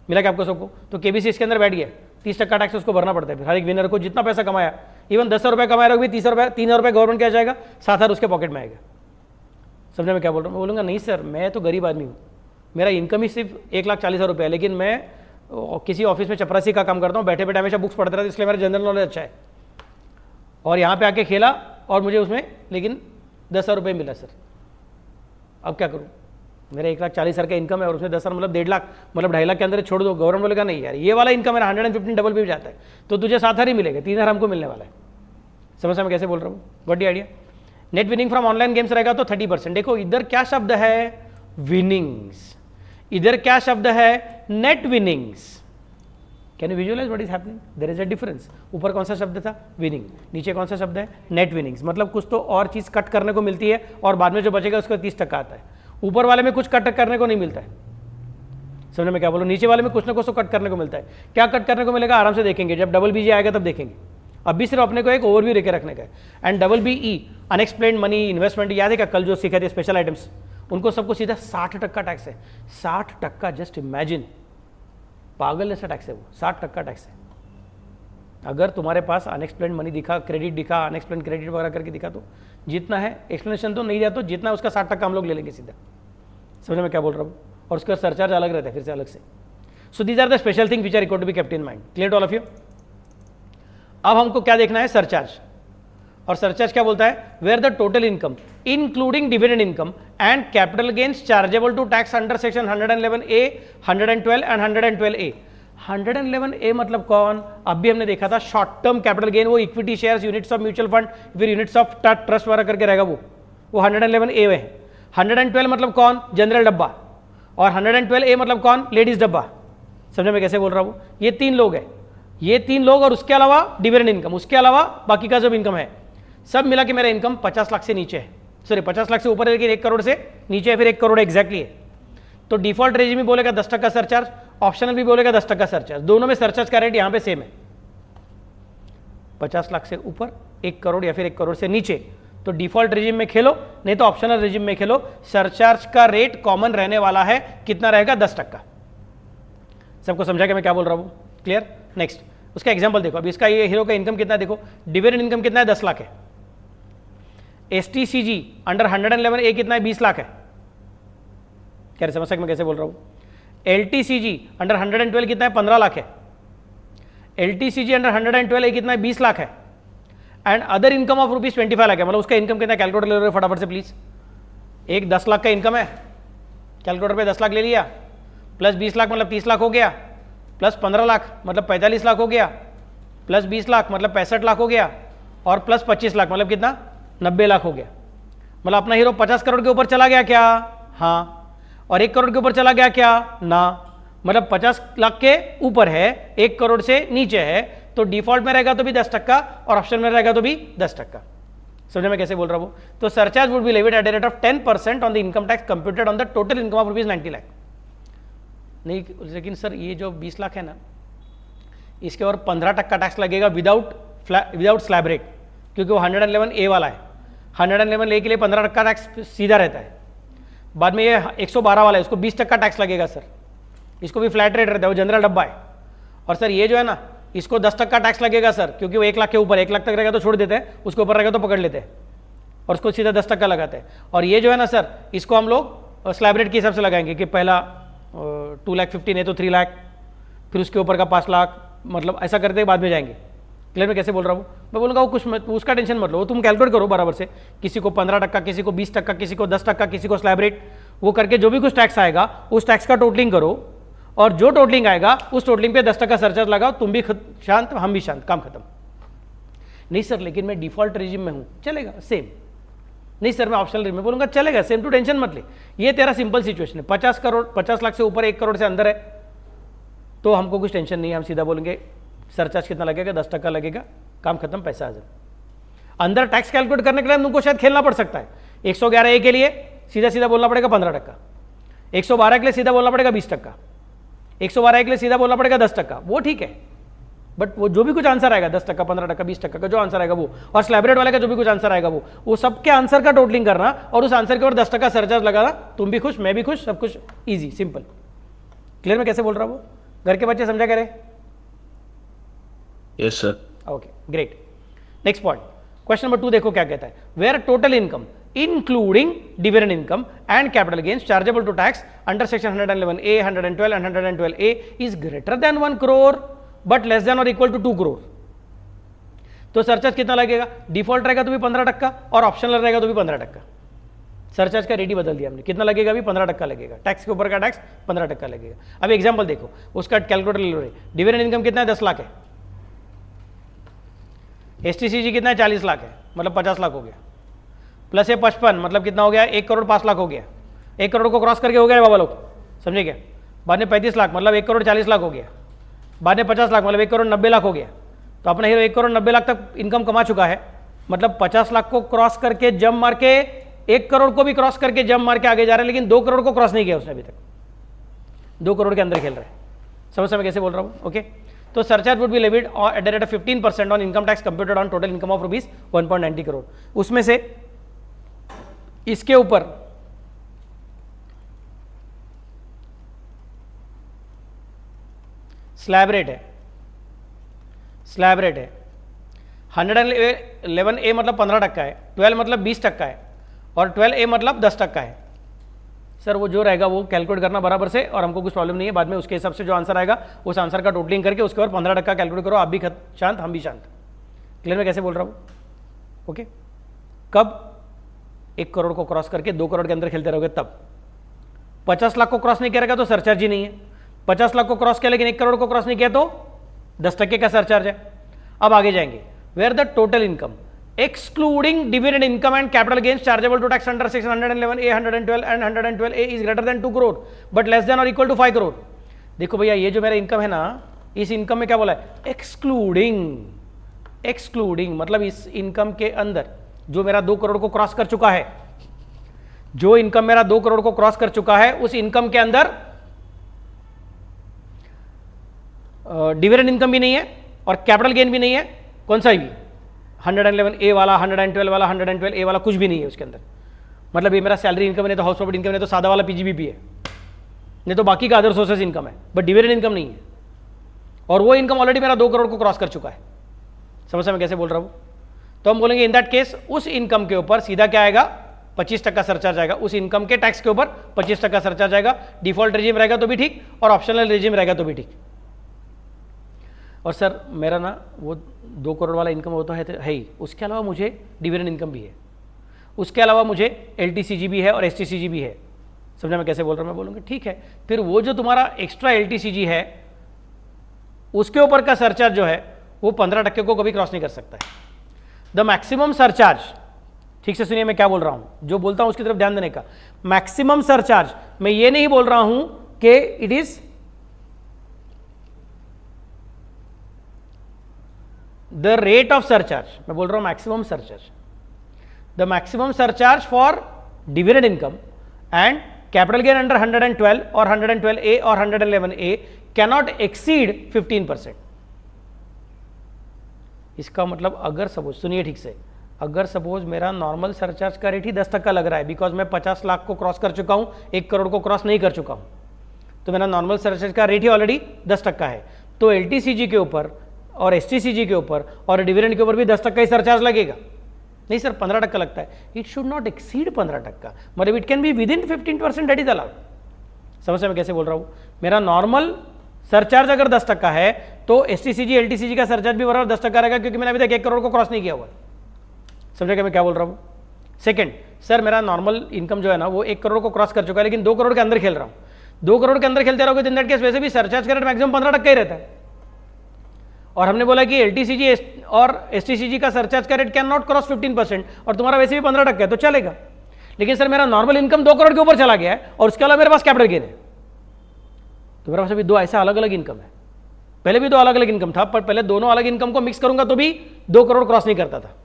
मिला क्या आपको सबको, तो KBC इसके अंदर बैठ गया, 30% टैक्स उसको भरना पड़ता है। हर एक विनर को जितना पैसा कमाया, इवन 10 रुपये कमाया भी 3 रुपये गवर्नमेंट क्या जाएगा? 7,000 उसके पॉकेट में आएगा। समझे मैं क्या बोल रहा हूँ? मैं बोलूँगा नहीं सर मैं तो गरीब आदमी हूँ, मेरा इनकम ही सिर्फ 1,40,000 रुपये है, लेकिन मैं किसी ऑफिस में चपरासी का काम करता हूँ, बैठे बैठे हमेशा बुक्स पढ़ते रहता, इसलिए मेरा जनरल नॉलेज अच्छा है, और यहाँ पे आके खेला और मुझे उसमें लेकिन 10,000 रुपये मिला सर, अब क्या करूँ? मेरा 1,40,000 का इनकम है और उसमें 10,000 मतलब 1.5 लाख, मतलब 2.5 लाख के अंदर छोड़ दो। गवर्नमेंट बोलेगा नहीं यार ये वाला इनकम मेरा 115 भी जाता है, तो तुझे 7,000 ही मिलेगा, 3,000 हमको मिलने वाला है। समझ में कैसे बोल रहा हूँ? What the idea? Net winning from online games रहेगा तो 30%। देखो इधर क्या शब्द है? विनिंग्स, इधर क्या शब्द है? Net winnings. Can you visualise what is happening? There is a difference. ऊपर कौन सा शब्द था? विनिंग, नीचे कौन सा शब्द है? Net winnings. मतलब कुछ तो और चीज कट करने को मिलती है और बाद में जो बचेगा उसको 30% आता है। ऊपर वाले में कुछ कट करने को नहीं मिलता है। समझ में क्या बोलो? नीचे वाले में कुछ ना कुछ तो कट करने को मिलता है। क्या कट करने को मिलेगा? आराम से देखेंगे, जब डबल BG आएगा तब देखेंगे। अभी सिर्फ अपने को एक ओवरव्यू लेके रखने का है। And BE unexplained money, investment, याद है क्या कल जो सीखे थे स्पेशल आइटम्स, उनको सबको सीधा 60% टैक्स है। 60%, जस्ट इमेजिन पागल जैसा टैक्स है वो, 60% टैक्स है। अगर तुम्हारे पास अनएक्सप्लेन मनी दिखा, क्रेडिट दिखा, अनएक्सप्लेन क्रेडिट वगैरह करके दिखा तो जितना है, एक्सप्लेनेशन तो नहीं दिया तो जितना उसका 60% हम लोग ले लेंगे सीधा। समझ में क्या बोल रहा हूँ? और उसका सरचार्ज अलग रहता है फिर से अलग से। So these are the special thing which are required to be kept in mind. Clear to all of you? अब हमको क्या देखना है? सरचार्ज। और सरचार्ज क्या बोलता है? Where the total income including dividend income and capital gains chargeable to tax under section 111A, 112 and 112A। 111A मतलब कौन? अभी हमने देखा था शॉर्ट टर्म कैपिटल गेन, वो equity shares, units of mutual fund, फिर यूनिट्स ऑफ ट्रस्ट वगैरह करके रहेगा वो 111A में है। 112 मतलब कौन? जनरल डब्बा। और 112A मतलब कौन? लेडीज डब्बा। समझ में कैसे बोल रहा हूँ? ये 3 लोग हैं, ये 3 लोग, और उसके अलावा डिविडेंड इनकम, उसके अलावा बाकी का जो इनकम है सब मिला के मेरा इनकम 50 लाख से नीचे है, सॉरी 50 लाख से ऊपर है लेकिन 1 करोड़ से नीचे है, फिर 1 करोड़ एग्जैक्टली है। तो डिफॉल्ट रेजिम भी बोलेगा 10% सरचार्ज, ऑप्शनल भी बोलेगा 10% सरचार्ज। दोनों में सरचार्ज का रेट यहाँ पे सेम है, 50 लाख से ऊपर, 1 करोड़ या फिर 1 करोड़ से नीचे। तो डिफॉल्ट रेजिम में खेलो, नहीं तो ऑप्शनल रेजिम में खेलो। सरचार्ज का रेट कॉमन रहने वाला है, कितना रहेगा? 10%। सबको समझा कि मैं क्या बोल रहा हूँ? क्लियर? नेक्स्ट उसका एग्जांपल देखो। अभी इसका ये हीरो का इनकम कितना है देखो, डिविडेंड इनकम कितना है? 10 लाख है। STCG अंडर 111A कितना है? 20 लाख है। क्या समझ सकते मैं कैसे बोल रहा हूँ? LTCG अंडर 112 कितना है? 15 लाख है। LTCG अंडर 112A कितना है? 20 लाख है। And other income of rupees 25 lakh है। मतलब उसका इनकम कितना है? कैलकुलेटर ले लो फटाफट से प्लीज। एक 10 लाख का इनकम है, कैलकुलेटर पे 10 लाख ले लिया, प्लस 20 लाख मतलब 30 लाख हो गया, प्लस 15 लाख मतलब 45 लाख हो गया, प्लस 20 लाख मतलब 65 लाख हो गया, और प्लस 25 लाख मतलब कितना? 90 लाख हो गया। मतलब अपना हीरो 50 करोड़ के ऊपर चला गया क्या? हाँ। और 1 करोड़ के ऊपर चला गया क्या? ना। मतलब 50 लाख के ऊपर है, 1 करोड़ से नीचे है, तो डिफॉल्ट में रहेगा तो भी 10% और ऑप्शन में रहेगा तो भी 10%। समझे मैं कैसे बोल रहा हूँ? तो surcharge would be levied at the rate of 10% on the income tax computed on the total income of rupees 90 lakh. नहीं, लेकिन सर ये जो 20 लाख है ना, इसके और 15% टैक्स लगेगा विदाउट स्लैब रेट, क्योंकि वो 111A वाला है। 111A के लिए 15% टैक्स सीधा रहता है। बाद में ये 112 वाला है, उसको 20% टैक्स लगेगा सर, इसको भी फ्लैट रेट रहता है, वो जनरल डब्बा है। और सर ये जो है ना, इसको 10% टैक्स लगेगा सर, क्योंकि वो 1 लाख के ऊपर, 1 लाख तक रहेगा तो छोड़ देते हैं, उसके ऊपर रहेगा तो पकड़ लेते हैं और उसको सीधा 10% लगाते हैं। और ये जो है ना सर, इसको हम लोग स्लैब रेट के हिसाब से लगाएंगे कि पहला 2,50,000 है तो 3 लाख, फिर उसके ऊपर का 5 लाख, मतलब ऐसा करते बाद में जाएंगे। क्लियर में कैसे बोल रहा हूँ? मैं बोलूँगा वो कुछ मत, उसका टेंशन मत लो, वो तुम कैलकुलेट करो बराबर से, किसी को 15%, किसी को 20%, किसी को 10%, किसी को स्लैब रेट, वो करके जो भी कुछ टैक्स आएगा उस टैक्स का टोटलिंग करो, और जो टोटलिंग आएगा उस टोटलिंग पे 10% सरचार्ज लगाओ, तुम भी शांत, हम भी शांत, काम खत्म। नहीं सर लेकिन मैं डिफॉल्ट रेजिम में हूँ, चलेगा सेम। नहीं सर मैं ऑप्शनल रेजिम में, बोलूँगा चलेगा सेम, टू टेंशन मत ले। ये तेरा सिंपल सिचुएशन है, 50 लाख से ऊपर 1 करोड़ से अंदर है तो हमको कुछ टेंशन नहीं है, हम सीधा बोलेंगे सरचार्ज कितना लगेगा? 10% लगेगा, काम खत्म, पैसा हाजिर। अंदर टैक्स कैलकुलेट करने के लिए तुमको शायद खेलना पड़ सकता है। 111A के लिए सीधा सीधा बोलना पड़ेगा 15%, 112 के लिए सीधा बोलना पड़ेगा 20%, 112 के लिए सीधा बोलना पड़ेगा 10%, वो ठीक है। बट वो जो भी कुछ आंसर आएगा 10%, 15%, 20% का जो आंसर आएगा वो, और स्लैब रेट वाले का जो भी कुछ आंसर आएगा वो सबके आंसर का टोटलिंग करना और उस आंसर के ऊपर 10% सरचार्ज लगाना, तुम भी खुश, मैं भी खुश, सब कुछ ईजी सिंपल। क्लियर में कैसे बोल रहा हूँ? घर के बच्चे समझा कह रहे? Yes sir. Okay great. Next point, question number 2 देखो क्या कहता है। Where total income including dividend income and capital gains chargeable to tax under section 111A, 112 and 112A is greater than 1 crore but less than और इक्वल टू 2 करोड़, तो सरचार्ज कितना लगेगा? डिफॉल्ट रहेगा तो भी 15% और ऑप्शनल रहेगा तो भी 15%। सरचार्ज का रेट ही बदल दिया हमने, कितना लगेगा? अभी 15% लगेगा, टैक्स के ऊपर का टैक्स 15% लगेगा। अब एग्जाम्पल देखो, उसका कैलकुलेटर ले लो। डिविडेंड इनकम कितना है? 10 लाख है। STCG कितना है? 40 लाख है, मतलब 50 लाख हो गया, प्लस ये 55 मतलब कितना हो गया? 1 करोड़ 5 लाख हो गया। 1 करोड़ को क्रॉस करके हो गया बाबा लोग, समझे क्या? बाद में 35 लाख मतलब 1 करोड़ 40 लाख हो गया, बाद में 50 लाख मतलब 1 करोड़ 90 लाख हो गया। तो अपना हीरो 1 करोड़ 90 लाख तक इनकम कमा चुका है, मतलब 50 लाख को क्रॉस करके जंप मार के 1 करोड़ को भी क्रॉस करके जंप मार के आगे जा रहा है, लेकिन 2 करोड़ को क्रॉस नहीं किया उसने अभी तक, 2 करोड़ के अंदर खेल रहा है। समझ मैं कैसे बोल रहा हूँ? ओके, तो surcharge would be levied at the rate of 15% on income tax computed on total income of rupees 1.90 crore. उसमें से इसके ऊपर स्लैब रेट है, स्लैब रेट है। 111A मतलब 15% है, 12 मतलब 20% है, और 12A मतलब 10% है। सर वो जो रहेगा वो कैलकुलेट करना बराबर से, और हमको कुछ प्रॉब्लम नहीं है, बाद में उसके हिसाब से जो आंसर आएगा उस आंसर का टोटलिंग करके उसके बाद 15% कैलकुलेट करो। आप भी शांत, हम भी शांत। क्लियर मैं कैसे बोल रहा हूँ? ओके। कब 1 करोड़ को क्रॉस करके 2 करोड़ के अंदर खेलते रहोगे तब। 50 लाख को क्रॉस नहीं करेगा तो सरचार्ज ही नहीं है। 50 लाख को क्रॉस किया लेकिन 1 करोड़ को क्रॉस नहीं किया तो 10% का सरचार्ज है। अब आगे जाएंगे, where the total income excluding dividend income and capital gains chargeable to tax under section 111A, 112 and 112A is greater than 2 crore but less than or equal to 5 crore। देखो भैया ये जो मेरा इनकम है ना, इस इनकम में क्या बोला है? एक्सक्लूडिंग मतलब इस इनकम के अंदर जो मेरा 2 करोड़ को क्रॉस कर चुका है, जो इनकम मेरा 2 करोड़ को क्रॉस कर चुका है, उस इनकम के अंदर डिविडेंड इनकम भी नहीं है और कैपिटल गेन भी नहीं है, कौन सा भी 111A वाला, 112 वाला, 112A वाला कुछ भी नहीं है उसके अंदर। मतलब ये मेरा सैलरी इनकम नहीं तो हाउस प्रॉपर्टी इनकम नहीं तो सादा वाला पीजीबीपी है, नहीं तो बाकी का अदर सोर्सेस इनकम है, बट डिविडेंड इनकम नहीं है। और वो इनकम ऑलरेडी मेरा 2 करोड़ को क्रॉस कर चुका है। समझ मैं कैसे बोल रहा हूँ? तो हम बोलेंगे इन दैट केस उस इनकम के ऊपर सीधा क्या आएगा? 25% सरचार्ज आएगा। उस इनकम के टैक्स के ऊपर 25% सरचार्ज आएगा। डिफॉल्ट रेजिम रहेगा तो भी ठीक, और ऑप्शनल रेजिम रहेगा तो भी ठीक। और सर मेरा ना वो 2 करोड़ वाला इनकम होता है ही, उसके अलावा मुझे डिविडेंड इनकम भी है, उसके अलावा मुझे LTCG भी है और STCG भी है। समझा मैं कैसे बोल रहा हूँ? मैं बोलूँगा ठीक है, फिर वो जो तुम्हारा एक्स्ट्रा LTCG है उसके ऊपर का सरचार्ज जो है वो 15% को कभी क्रॉस नहीं कर सकता है। द मैक्सिमम सरचार्ज, ठीक से सुनिए मैं क्या बोल रहा हूँ, जो बोलता हूँ उसकी तरफ ध्यान देने का। मैक्सिमम सरचार्ज, मैं ये नहीं बोल रहा हूँ कि it is the rate of surcharge, मैं बोल रहा हूं maximum surcharge. The maximum surcharge for dividend income and capital gain under 112 और 112A और 111A कैनॉट एक्सीड 15%। इसका मतलब अगर सपोज, सुनिए ठीक से, अगर सपोज मेरा नॉर्मल सरचार्ज का रेट ही 10% लग रहा है, बिकॉज मैं 50 लाख को क्रॉस कर चुका हूं, 1 करोड़ को क्रॉस नहीं कर चुका हूं, तो मेरा नॉर्मल सरचार्ज का रेट ही ऑलरेडी 10% है, तो LTCG के ऊपर और STCG के ऊपर और डिविडेंड के ऊपर भी 10% ही सरचार्ज लगेगा। नहीं सर 15% लगता है, इट शुड नॉट एक्सीड 15%, मतलब it can be with in 15%, that is allowed. समझ मैं कैसे बोल रहा हूँ? मेरा नॉर्मल सरचार्ज अगर 10% है तो STCG LTCG का सरचार्ज भी बराबर 10% रहेगा, क्योंकि मैंने अभी तक 1 करोड़ को क्रॉस नहीं किया हुआ। समझा क्या मैं क्या बोल रहा हूँ? सेकंड, सर मेरा नॉर्मल इनकम जो है ना वो 1 करोड़ को क्रॉस कर चुका है, लेकिन 2 करोड़ के अंदर खेल रहा हूँ। 2 करोड़ के अंदर खेलते रहोगे तो इन दैट केस वैसे भी सरचार्ज का रेट मैक्सिमम 15% ही रहता है, और हमने बोला कि LTCG और STCG का सरचार्ज का रेट कैन नॉट क्रॉस 15%, और तुम्हारा वैसे भी 15% है तो चलेगा। लेकिन सर मेरा नॉर्मल इनकम 2 करोड़ के ऊपर चला गया है और उसके अलावा मेरे पास कैपिटल गेन है, तो मेरे पास अभी 2 ऐसा अलग अलग इनकम है। पहले भी 2 अलग अलग इनकम था, पर पहले दोनों अलग इनकम को मिक्स करूंगा तो भी 2 करोड़ क्रॉस नहीं करता था।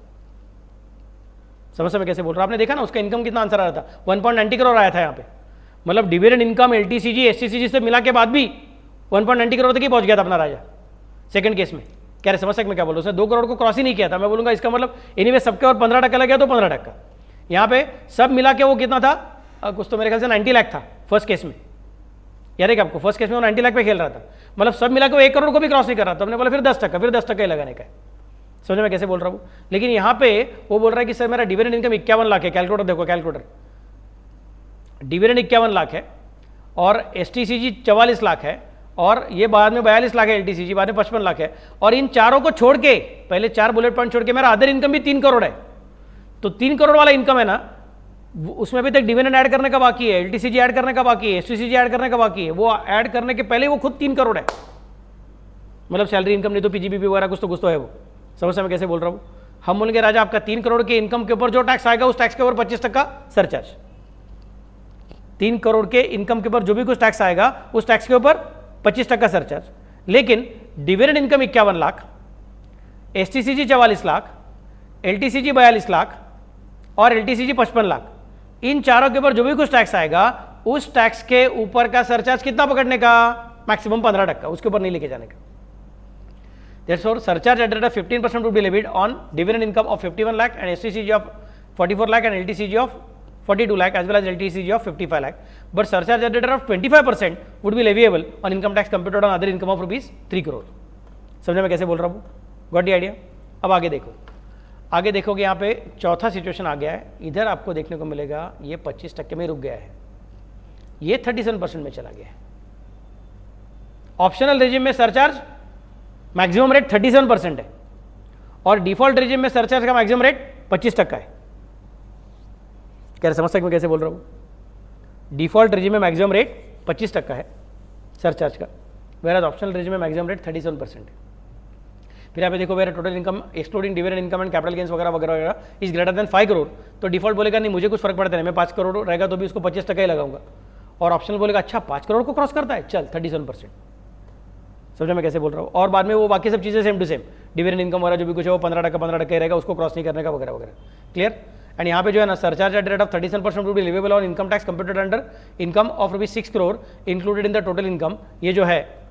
समझ में कैसे बोल रहा हूं? आपने देखा ना उसका इनकम कितना आंसर आ रहा था, 1.90 करोड़ आया था यहाँ पे। मतलब डिविडेंड इनकम LTCG STCG से मिला के बाद भी 1.90 करोड़ तक ही पहुंच गया था अपना राजा सेकंड केस में। क्या समझ सकते मैं क्या बोल रहा हूँ? उसने 2 करोड़ को क्रॉस ही नहीं किया था। मैं बोलूंगा इसका मतलब एनीवे सबके और 15% लग गया तो 15%। यहाँ पे सब मिला के वो कितना था, कुछ तो मेरे ख्याल से 90 लाख था फर्स्ट केस में। याद है कि आपको फर्स्ट केस में वो 90 लाख पे खेल रहा था, मतलब सब मिला के वो 1 करोड़ को भी क्रॉस नहीं कर रहा था। हमने बोला फिर 10%, फिर 10% ही लगाने का है। समझ में कैसे बोल रहा हूँ? लेकिन यहाँ पे वो बोल रहा है कि सर मेरा डिविडेंड इनकम 51 लाख है। कैलकुलेटर देखो, कैलकुलेटर, डिविडेंड 51 लाख है और STCG 44 लाख है और ये बाद में 42 लाख है LTCG, बाद में 55 लाख है, और इन चारों को छोड़ के पहले 4 बुलेट पॉइंट छोड़ के मेरा अदर इनकम भी 3 करोड़ है। तो 3 करोड़ वाला इनकम है ना, उसमें अभी तक डिविडेंड ऐड करने का बाकी है, LTCG ऐड करने का बाकी है, STCG ऐड करने का बाकी है। वो ऐड करने के पहले वो खुद 3 करोड़ है, मतलब सैलरी इनकम नहीं तो PGBP वगैरह कुछ तो है वो। समझ में कैसे बोल रहा हूँ? हम बोलेंगे राजा आपका 3 करोड़ के इनकम के ऊपर जो टैक्स आएगा उस टैक्स के ऊपर 25% सरचार्ज। 3 करोड़ के इनकम के ऊपर जो भी कुछ टैक्स आएगा उस टैक्स के ऊपर 25% सरचार्ज। लेकिन dividend income 51 lakh, STCG 44 lakh, LTCG 42 lakh और LTCG 55 लाख, इन चारों के ऊपर जो भी कुछ टैक्स आएगा उस टैक्स के ऊपर का सरचार्ज कितना पकड़ने का? मैक्सिमम 15%, उसके ऊपर नहीं लेके जाने का। Therefore, surcharge at the rate of 15% would be levied on dividend income of 51 lakh and STCG of 44 lakh and LTCG of 42 lakh as well as LTCG of 55 lakh. But surcharge at the rate of 25% would be leviable on income tax computed on other income of rupees 3 crore. समझे मैं कैसे बोल रहा हूँ? Got the idea? अब आगे देखो, आगे देखोगे यहाँ पे चौथा सिचुएशन आ गया है. इधर आपको देखने को मिलेगा ये 25% में रुक गया है, ये 37% में चला गया है. ऑप्शनल रेजिम में सरचार्ज मैक्सिमम रेट 37% है और डिफॉल्ट रेजिम में सरचार्ज का मैक्सिमम रेट 25% है. कह रहे समझ सकते मैं कैसे बोल रहा हूँ? डिफॉल्ट रेजिम में मैक्सिमम रेट 25% है सरचार्ज का, वेयर ऑप्शनल रेजिम में मैक्सिमम रेट 37% है. फिर यहाँ पे देखो, where total income excluding dividend income and capital gains वगैरह वगैरह वगैरह इज ग्रेटर देन 5 करोड़, तो डिफॉल्ट बोलेगा नहीं मुझे कुछ फर्क पड़ता नहीं, मैं 5 करोड़ रहेगा तो भी उसको 25% ही लगाऊंगा. और ऑप्शनल बोलेगा अच्छा 5 करोड़ को क्रॉस करता है, चल 37%. समझो मैं कैसे बोल रहा हूँ? और बाद में वो बाकी सब चीज़ें same to same, dividend income वगैरह जो भी कुछ है वो 15% रहेगा, उसको क्रॉस नहीं करने का वगैरह वगैरह. क्लियर? एंड यहाँ पे जो है ना, surcharge at rate of 37% would be leviable on income tax computed under income of ₹6 crore included in the total income. ये जो है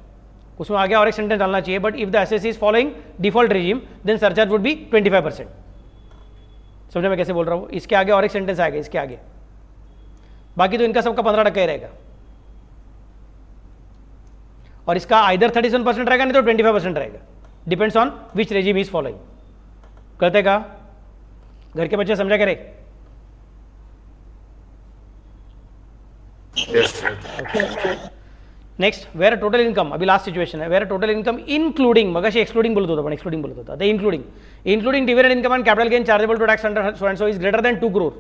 उसमें आगे और एक सेंटेंस डालना चाहिए, but if the SSC is following default regime then surcharge would be 25%. समझो मैं कैसे बोल रहा हूँ? इसके आगे और एक सेंटेंस आएगा इसके आगे, बाकी तो इनका सबका 15% ही रहेगा. और इसका आइदर 37% रहेगा नहीं तो 25% रहेगा, depends on which regime is following. कहते का घर के बच्चे समझा करे? नेक्स्ट, वेयर टोटल इनकम, अभी लास्ट सिचुएशन है, वेयर टोटल इनकम इंक्लूडिंग, मगर एक्सक्लूडिंग बोलतो होता, पण एक्सक्लूडिंग बोलत होता, including dividend income and capital gain chargeable to tax under so and so is greater than 2 crore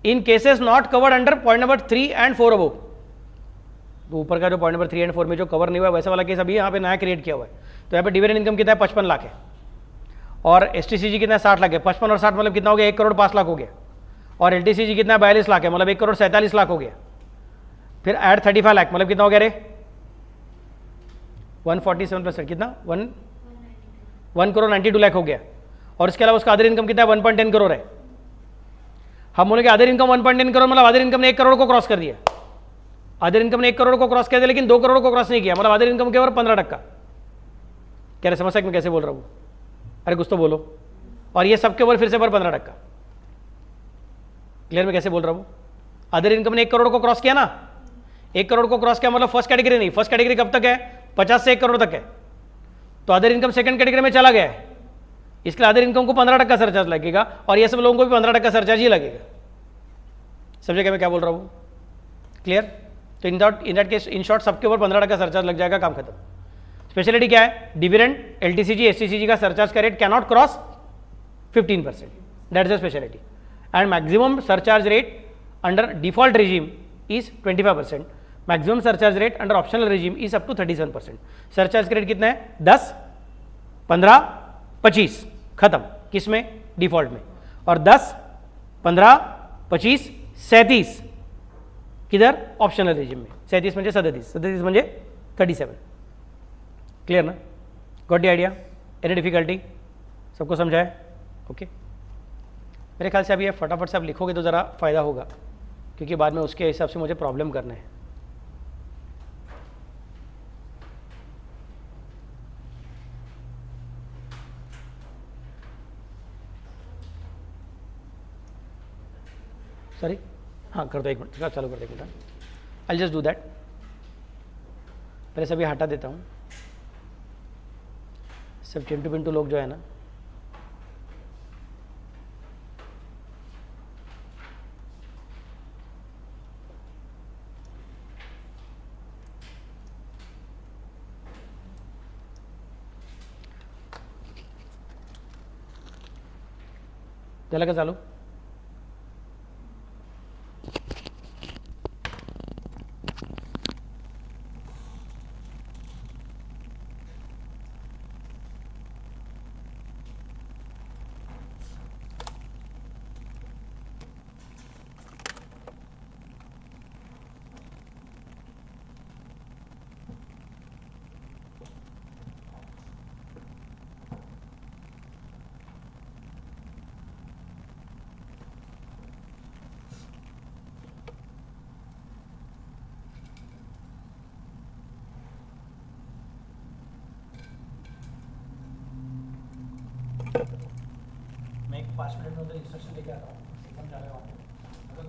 in cases not covered under point number 3 and 4 above. तो ऊपर का जो पॉइंट नंबर 3 and 4 में जो कवर नहीं हुआ वैसा वाला केस अभी यहाँ पे नया क्रिएट किया हुआ है. तो यहाँ पे डिविडेंड इनकम कितना है? 55 लाख है, और STCG कितना है? 60 लाख है. 55 और 60 मतलब कितना हो गया? 1 करोड़ 5 लाख हो गया. और LTCG कितना है? 42 लाख है, मतलब 1 करोड़ 47 लाख हो गया. फिर ऐड 35 लाख मतलब कितना हो गया रे? 147% कितना? 1 करोड़ 92 लाख हो गया. और इसके अलावा उसका अदर इनकम कितना है? 1.10 करोड़ है. हम बोले कि अदर इनकम 1.10 करोड़ मतलब अदर इनकम ने 1 करोड़ को क्रॉस कर दिया. अदर इनकम ने 1 करोड़ को क्रॉस कर दिया लेकिन 2 करोड़ को क्रॉस नहीं किया, मतलब अदर इनकम के ऊपर 15%. कह रहे समझ सकते मैं कैसे बोल रहा हूँ? अरे कुछ तो बोलो. और ये सबके ऊपर फिर से पर 15%. क्लियर में कैसे बोल रहा हूँ? अदर इनकम ने 1 करोड़ को क्रॉस किया ना, 1 करोड़ को क्रॉस किया मतलब फर्स्ट कैटेगरी नहीं, फर्स्ट कैटेगरी कब तक है? 50 से 1 करोड़ तक है. तो अदर इनकम सेकंड कैटेगरी में चला गया है, इसके अदर इनकम को 15% सरचार्ज लगेगा और ये सब लोगों को भी 15% सरचार्ज ही लगेगा. समझे क्या मैं क्या बोल रहा हूँ? क्लियर? तो in that case in short सबके ऊपर 15% सरचार्ज लग जाएगा, काम खत्म. स्पेशलिटी क्या है? डिविडेंड, LTCG, STCG का सरचार्ज का rate cannot cross 15%. That is the speciality. And maximum surcharge rate under default regime is 25%. Maximum surcharge rate under optional regime is up to 37%. Surcharge का रेट कितना है? 10, 15, 25 खत्म. किस में? डिफॉल्ट में. और 10, 15, 25, 37 किधर? ऑप्शनल रेजिम में. 37 म्हणजे 37 म्हणजे 37. क्लियर ना? Got the idea? Any difficulty? सबको समझा है? ओके. मेरे ख्याल से अभी ये फटाफट से आप लिखोगे तो ज़रा फ़ायदा होगा, क्योंकि बाद में उसके हिसाब से मुझे प्रॉब्लम करना है. सॉरी, हाँ कर दो, 1 मिनट चालू कर दो, 1 minute. I just do that. पहले सभी हटा देता हूँ, सब चिंटू पिंटू लोग जो है ना, झालं का चालू? मैं 5 मिनट में उधर इंस्ट्रक्शन लेके आता हूँ, एकदम जा रहे हो. अगर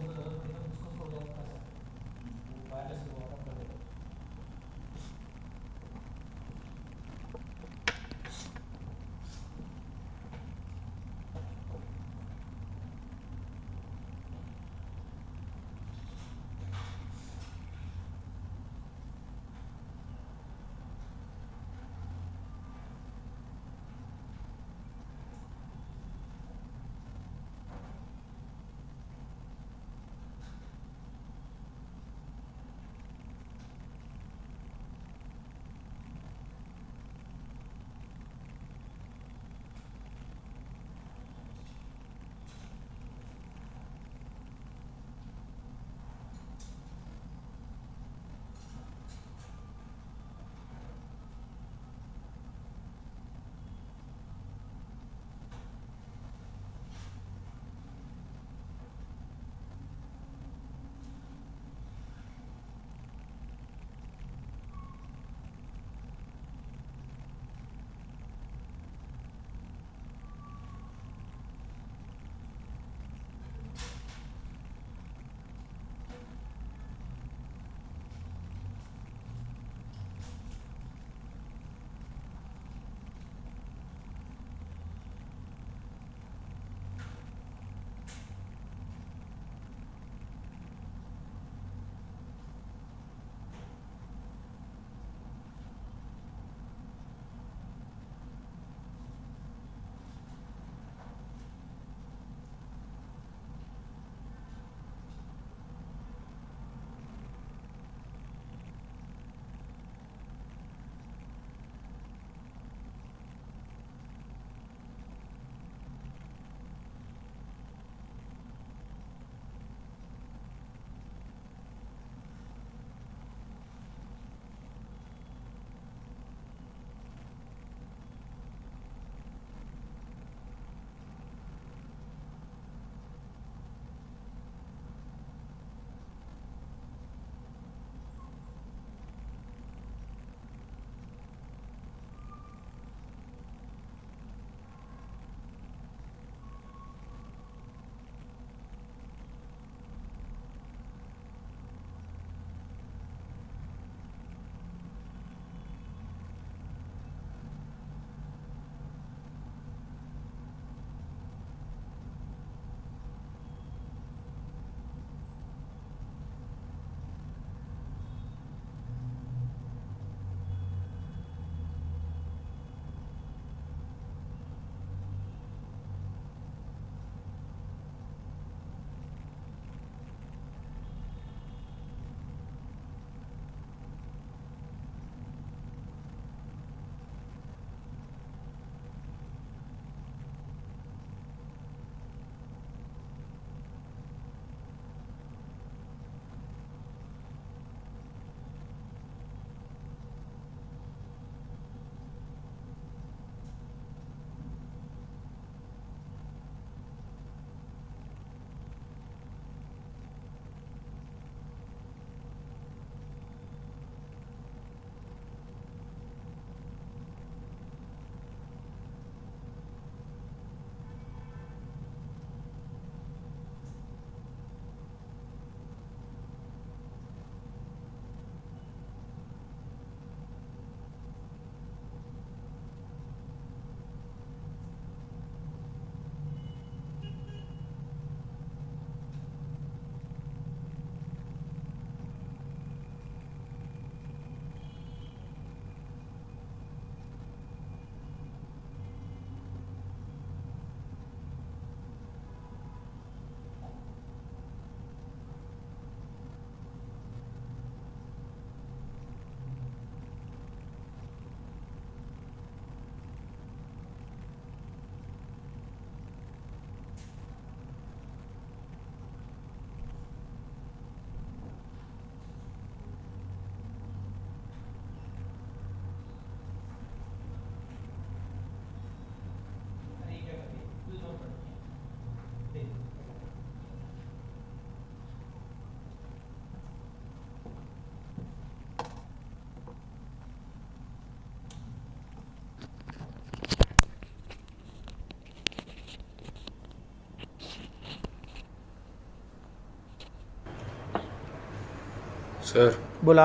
Sir, बोला.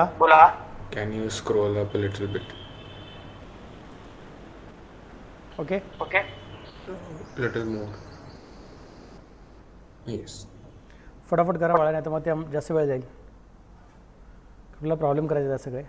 can you scroll up a little bit? Okay. Little more. Yes. फटाफट करा बाळा, नाही तर मग ते जास्त वेळ जाईल. आपल्याला प्रॉब्लेम करायचे आहेत सगळे.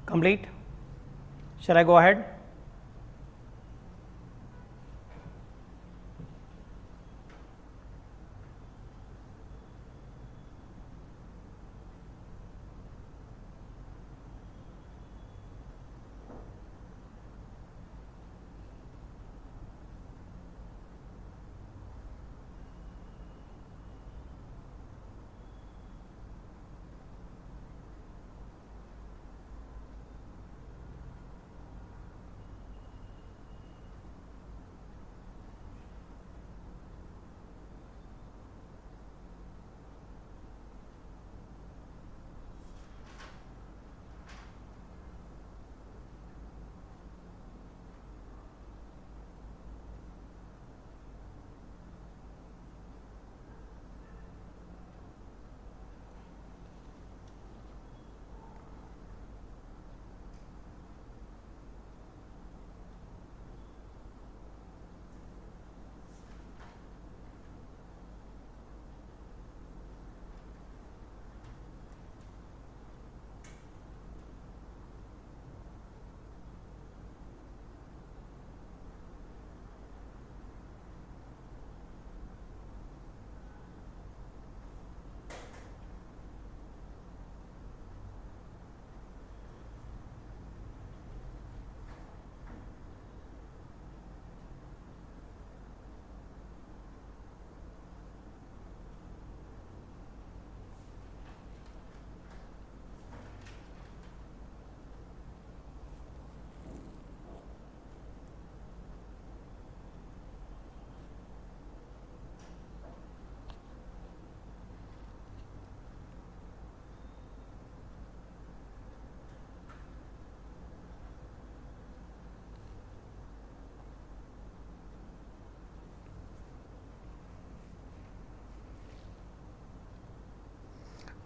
Complete. Shall I go ahead?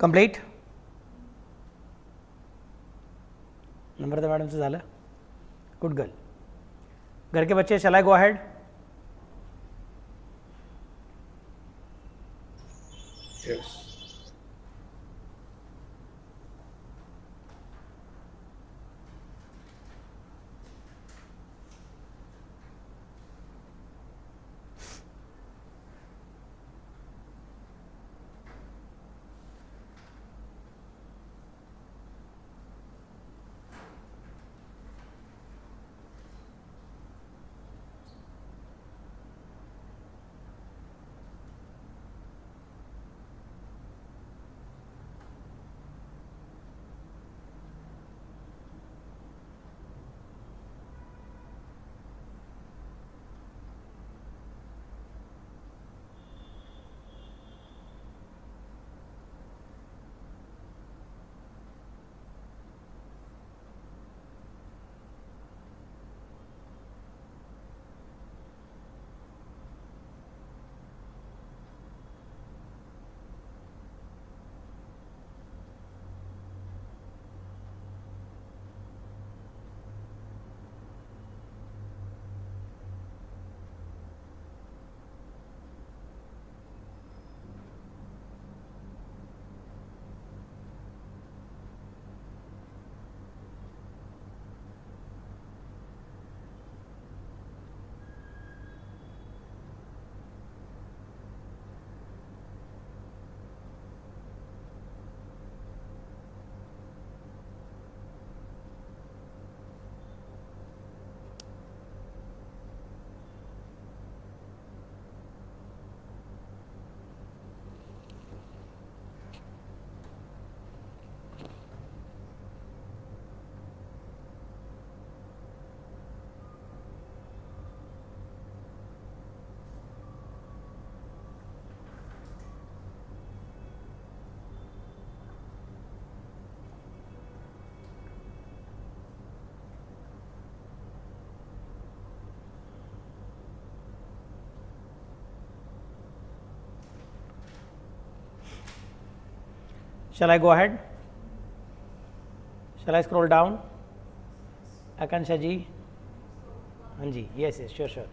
Complete. Namrata madam से झालं. Good girl. घर के बच्चे, shall I go ahead? Yes. Shall I go ahead? Shall I scroll down? Akansha ji? हाँ जी, yes, yes, sure, sure.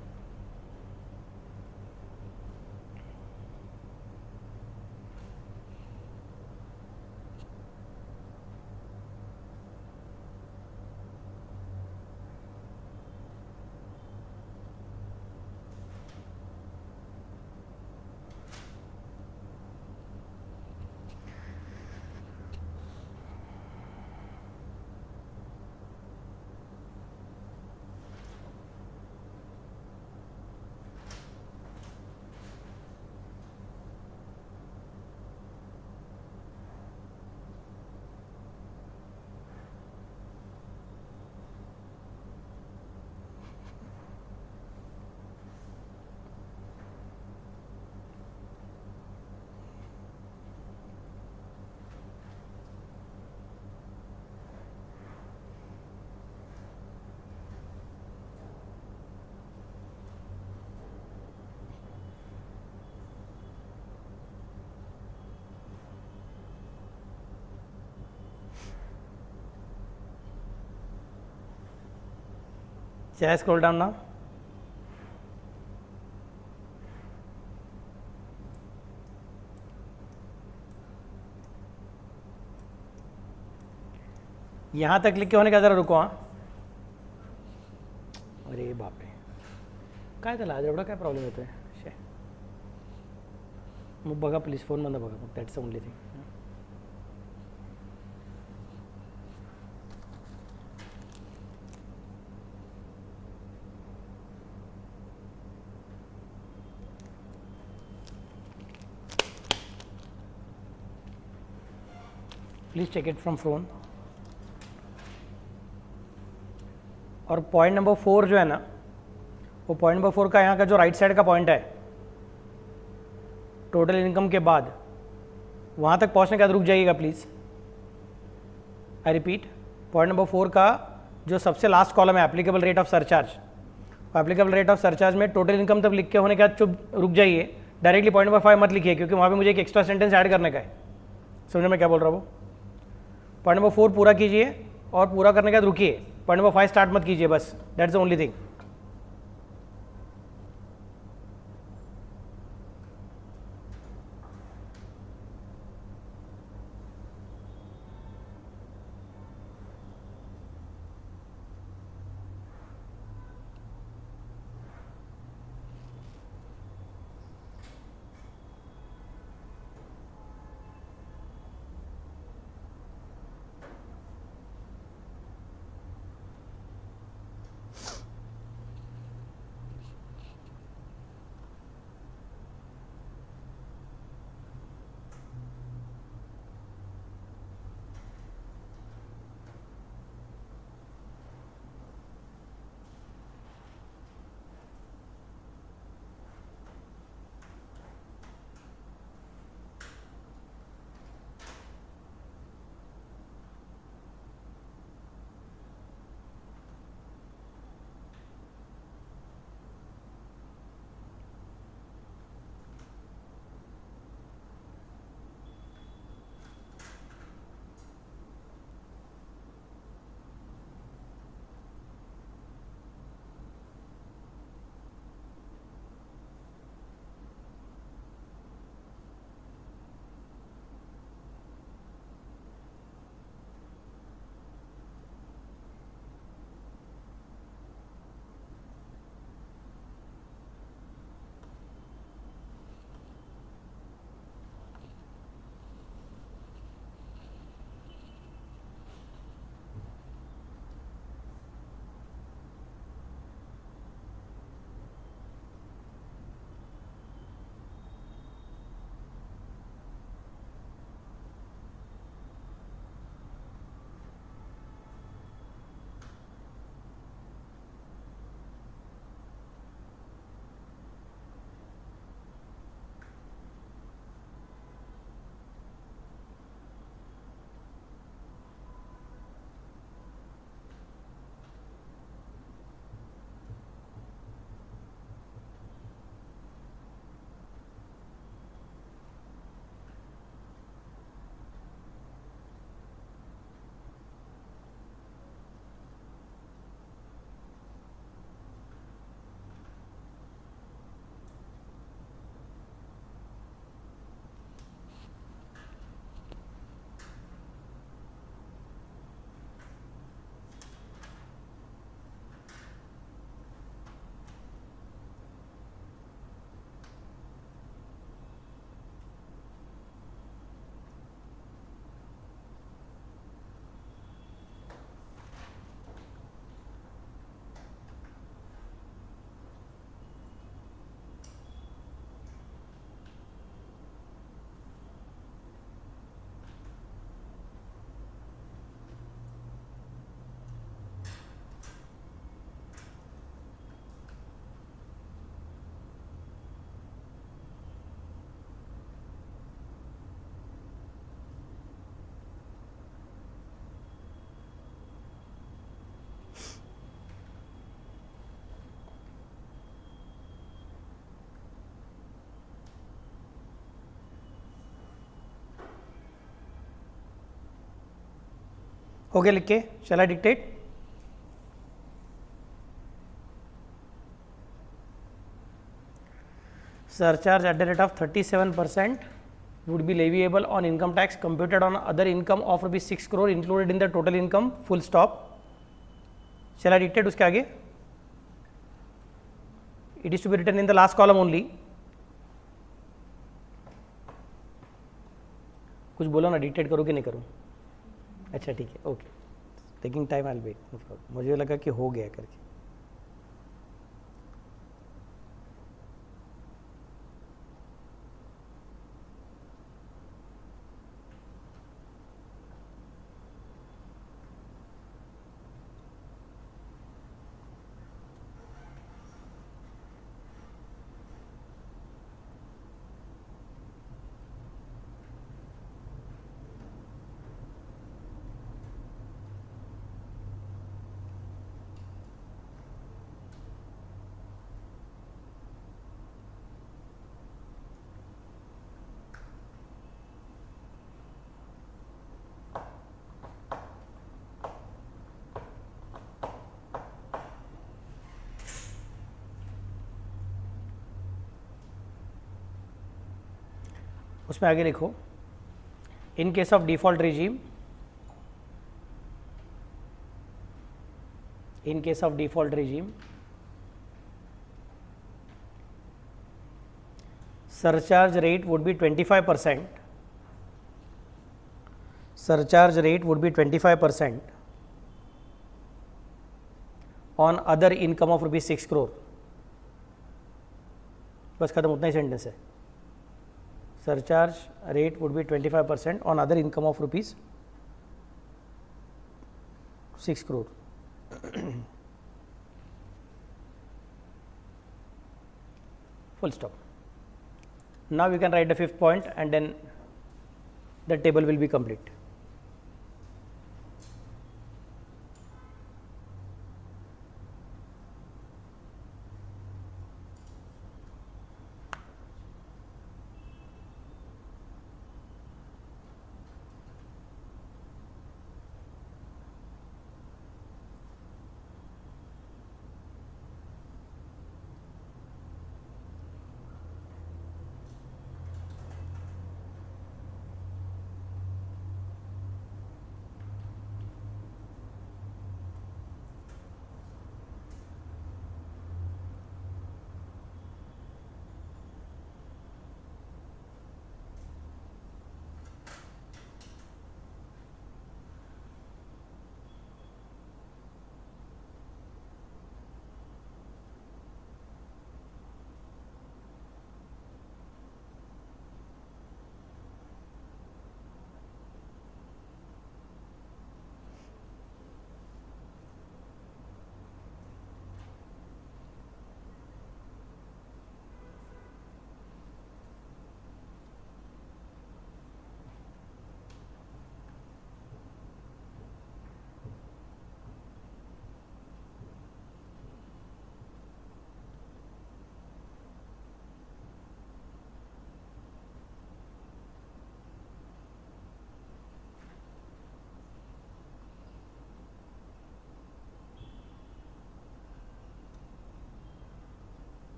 Shall I scroll down now? यहाँ तक क्लिक होने का जरा रुको. हाँ, अरे बाप रे, काय झालं आज एवढा काय प्रॉब्लेम येतोय? शे, मग बघा प्लीज, फोन बंद बघा, मग that's only thing. Please check it from phone. और पॉइंट नंबर 4 जो है ना, वो पॉइंट नंबर 4 का यहाँ का जो राइट साइड का पॉइंट है, टोटल इनकम के बाद, वहाँ तक पहुँचने के बाद रुक जाइएगा please. I repeat, point number 4 का जो सबसे लास्ट कॉलम है, applicable rate of surcharge, applicable rate of surcharge में टोटल इनकम तक लिख के होने के बाद चुप रुक जाइए. डायरेक्टली पॉइंट नंबर 5 मत लिखिए, क्योंकि वहाँ पे मुझे एक एक्स्ट्रा सेंटेंस ऐड करने का है. समझे मैं क्या बोल रहा हूँ? पॉइंट नंबर 4 पूरा कीजिए, और पूरा करने के बाद रुकिए. पॉइंट नंबर 5 स्टार्ट मत कीजिए, बस दैट्स द ओनली थिंग. हो गया लिख के, शैल आई dictate? Surcharge at the rate of 37% would be leviable on income tax computed on other income of rupees 6 crore included in the total income, full stop. Shall I dictate उसके आगे? It is to be written in the last column only. कुछ बोलो ना, डिक्टेट करूँ कि नहीं करूँ? अच्छा ठीक है, okay, taking time, I will wait. मुझे लगा कि हो गया करके। उसमें आगे लिखो, in case of default regime, in case of default regime, surcharge rate would be 25%. Surcharge rate would be 25% on other income of rupees 6 crore. बस खत्म, उतना ही सेंटेंस है। Surcharge rate would be 25% on other income of rupees 6 crore. Full stop. Now we can write the fifth point and then the table will be complete.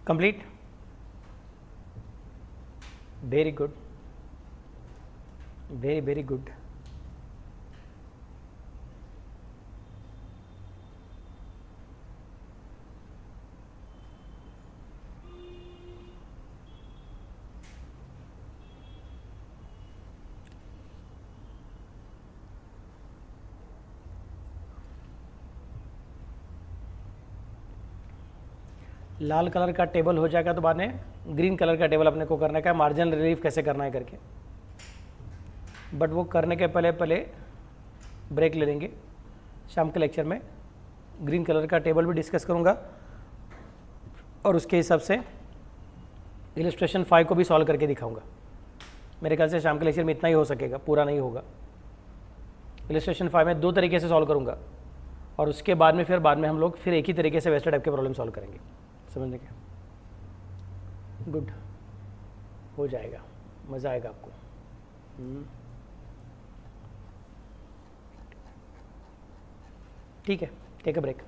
Complete? Very good, very very good. Lal colour का टेबल हो जाएगा तो बाद में ग्रीन कलर का टेबल अपने को करने का है, मार्जिनल रिलीफ कैसे करना है करके। बट वो करने के पहले पहले ब्रेक ले लेंगे। शाम के लेक्चर में ग्रीन कलर का टेबल भी डिस्कस करूँगा और उसके हिसाब से इलस्ट्रेशन 5 को भी सॉल्व करके दिखाऊंगा। मेरे ख्याल से शाम के लेक्चर में इतना ही हो सकेगा, पूरा नहीं होगा। इलस्ट्रेशन 5 में 2 तरीके से सॉल्व करूँगा और उसके बाद में हम लोग फिर एक ही तरीके से वैसे टाइप के प्रॉब्लम सॉल्व करेंगे। समझने के गुड हो जाएगा, मज़ा आएगा आपको। ठीक है, टेक अ ब्रेक।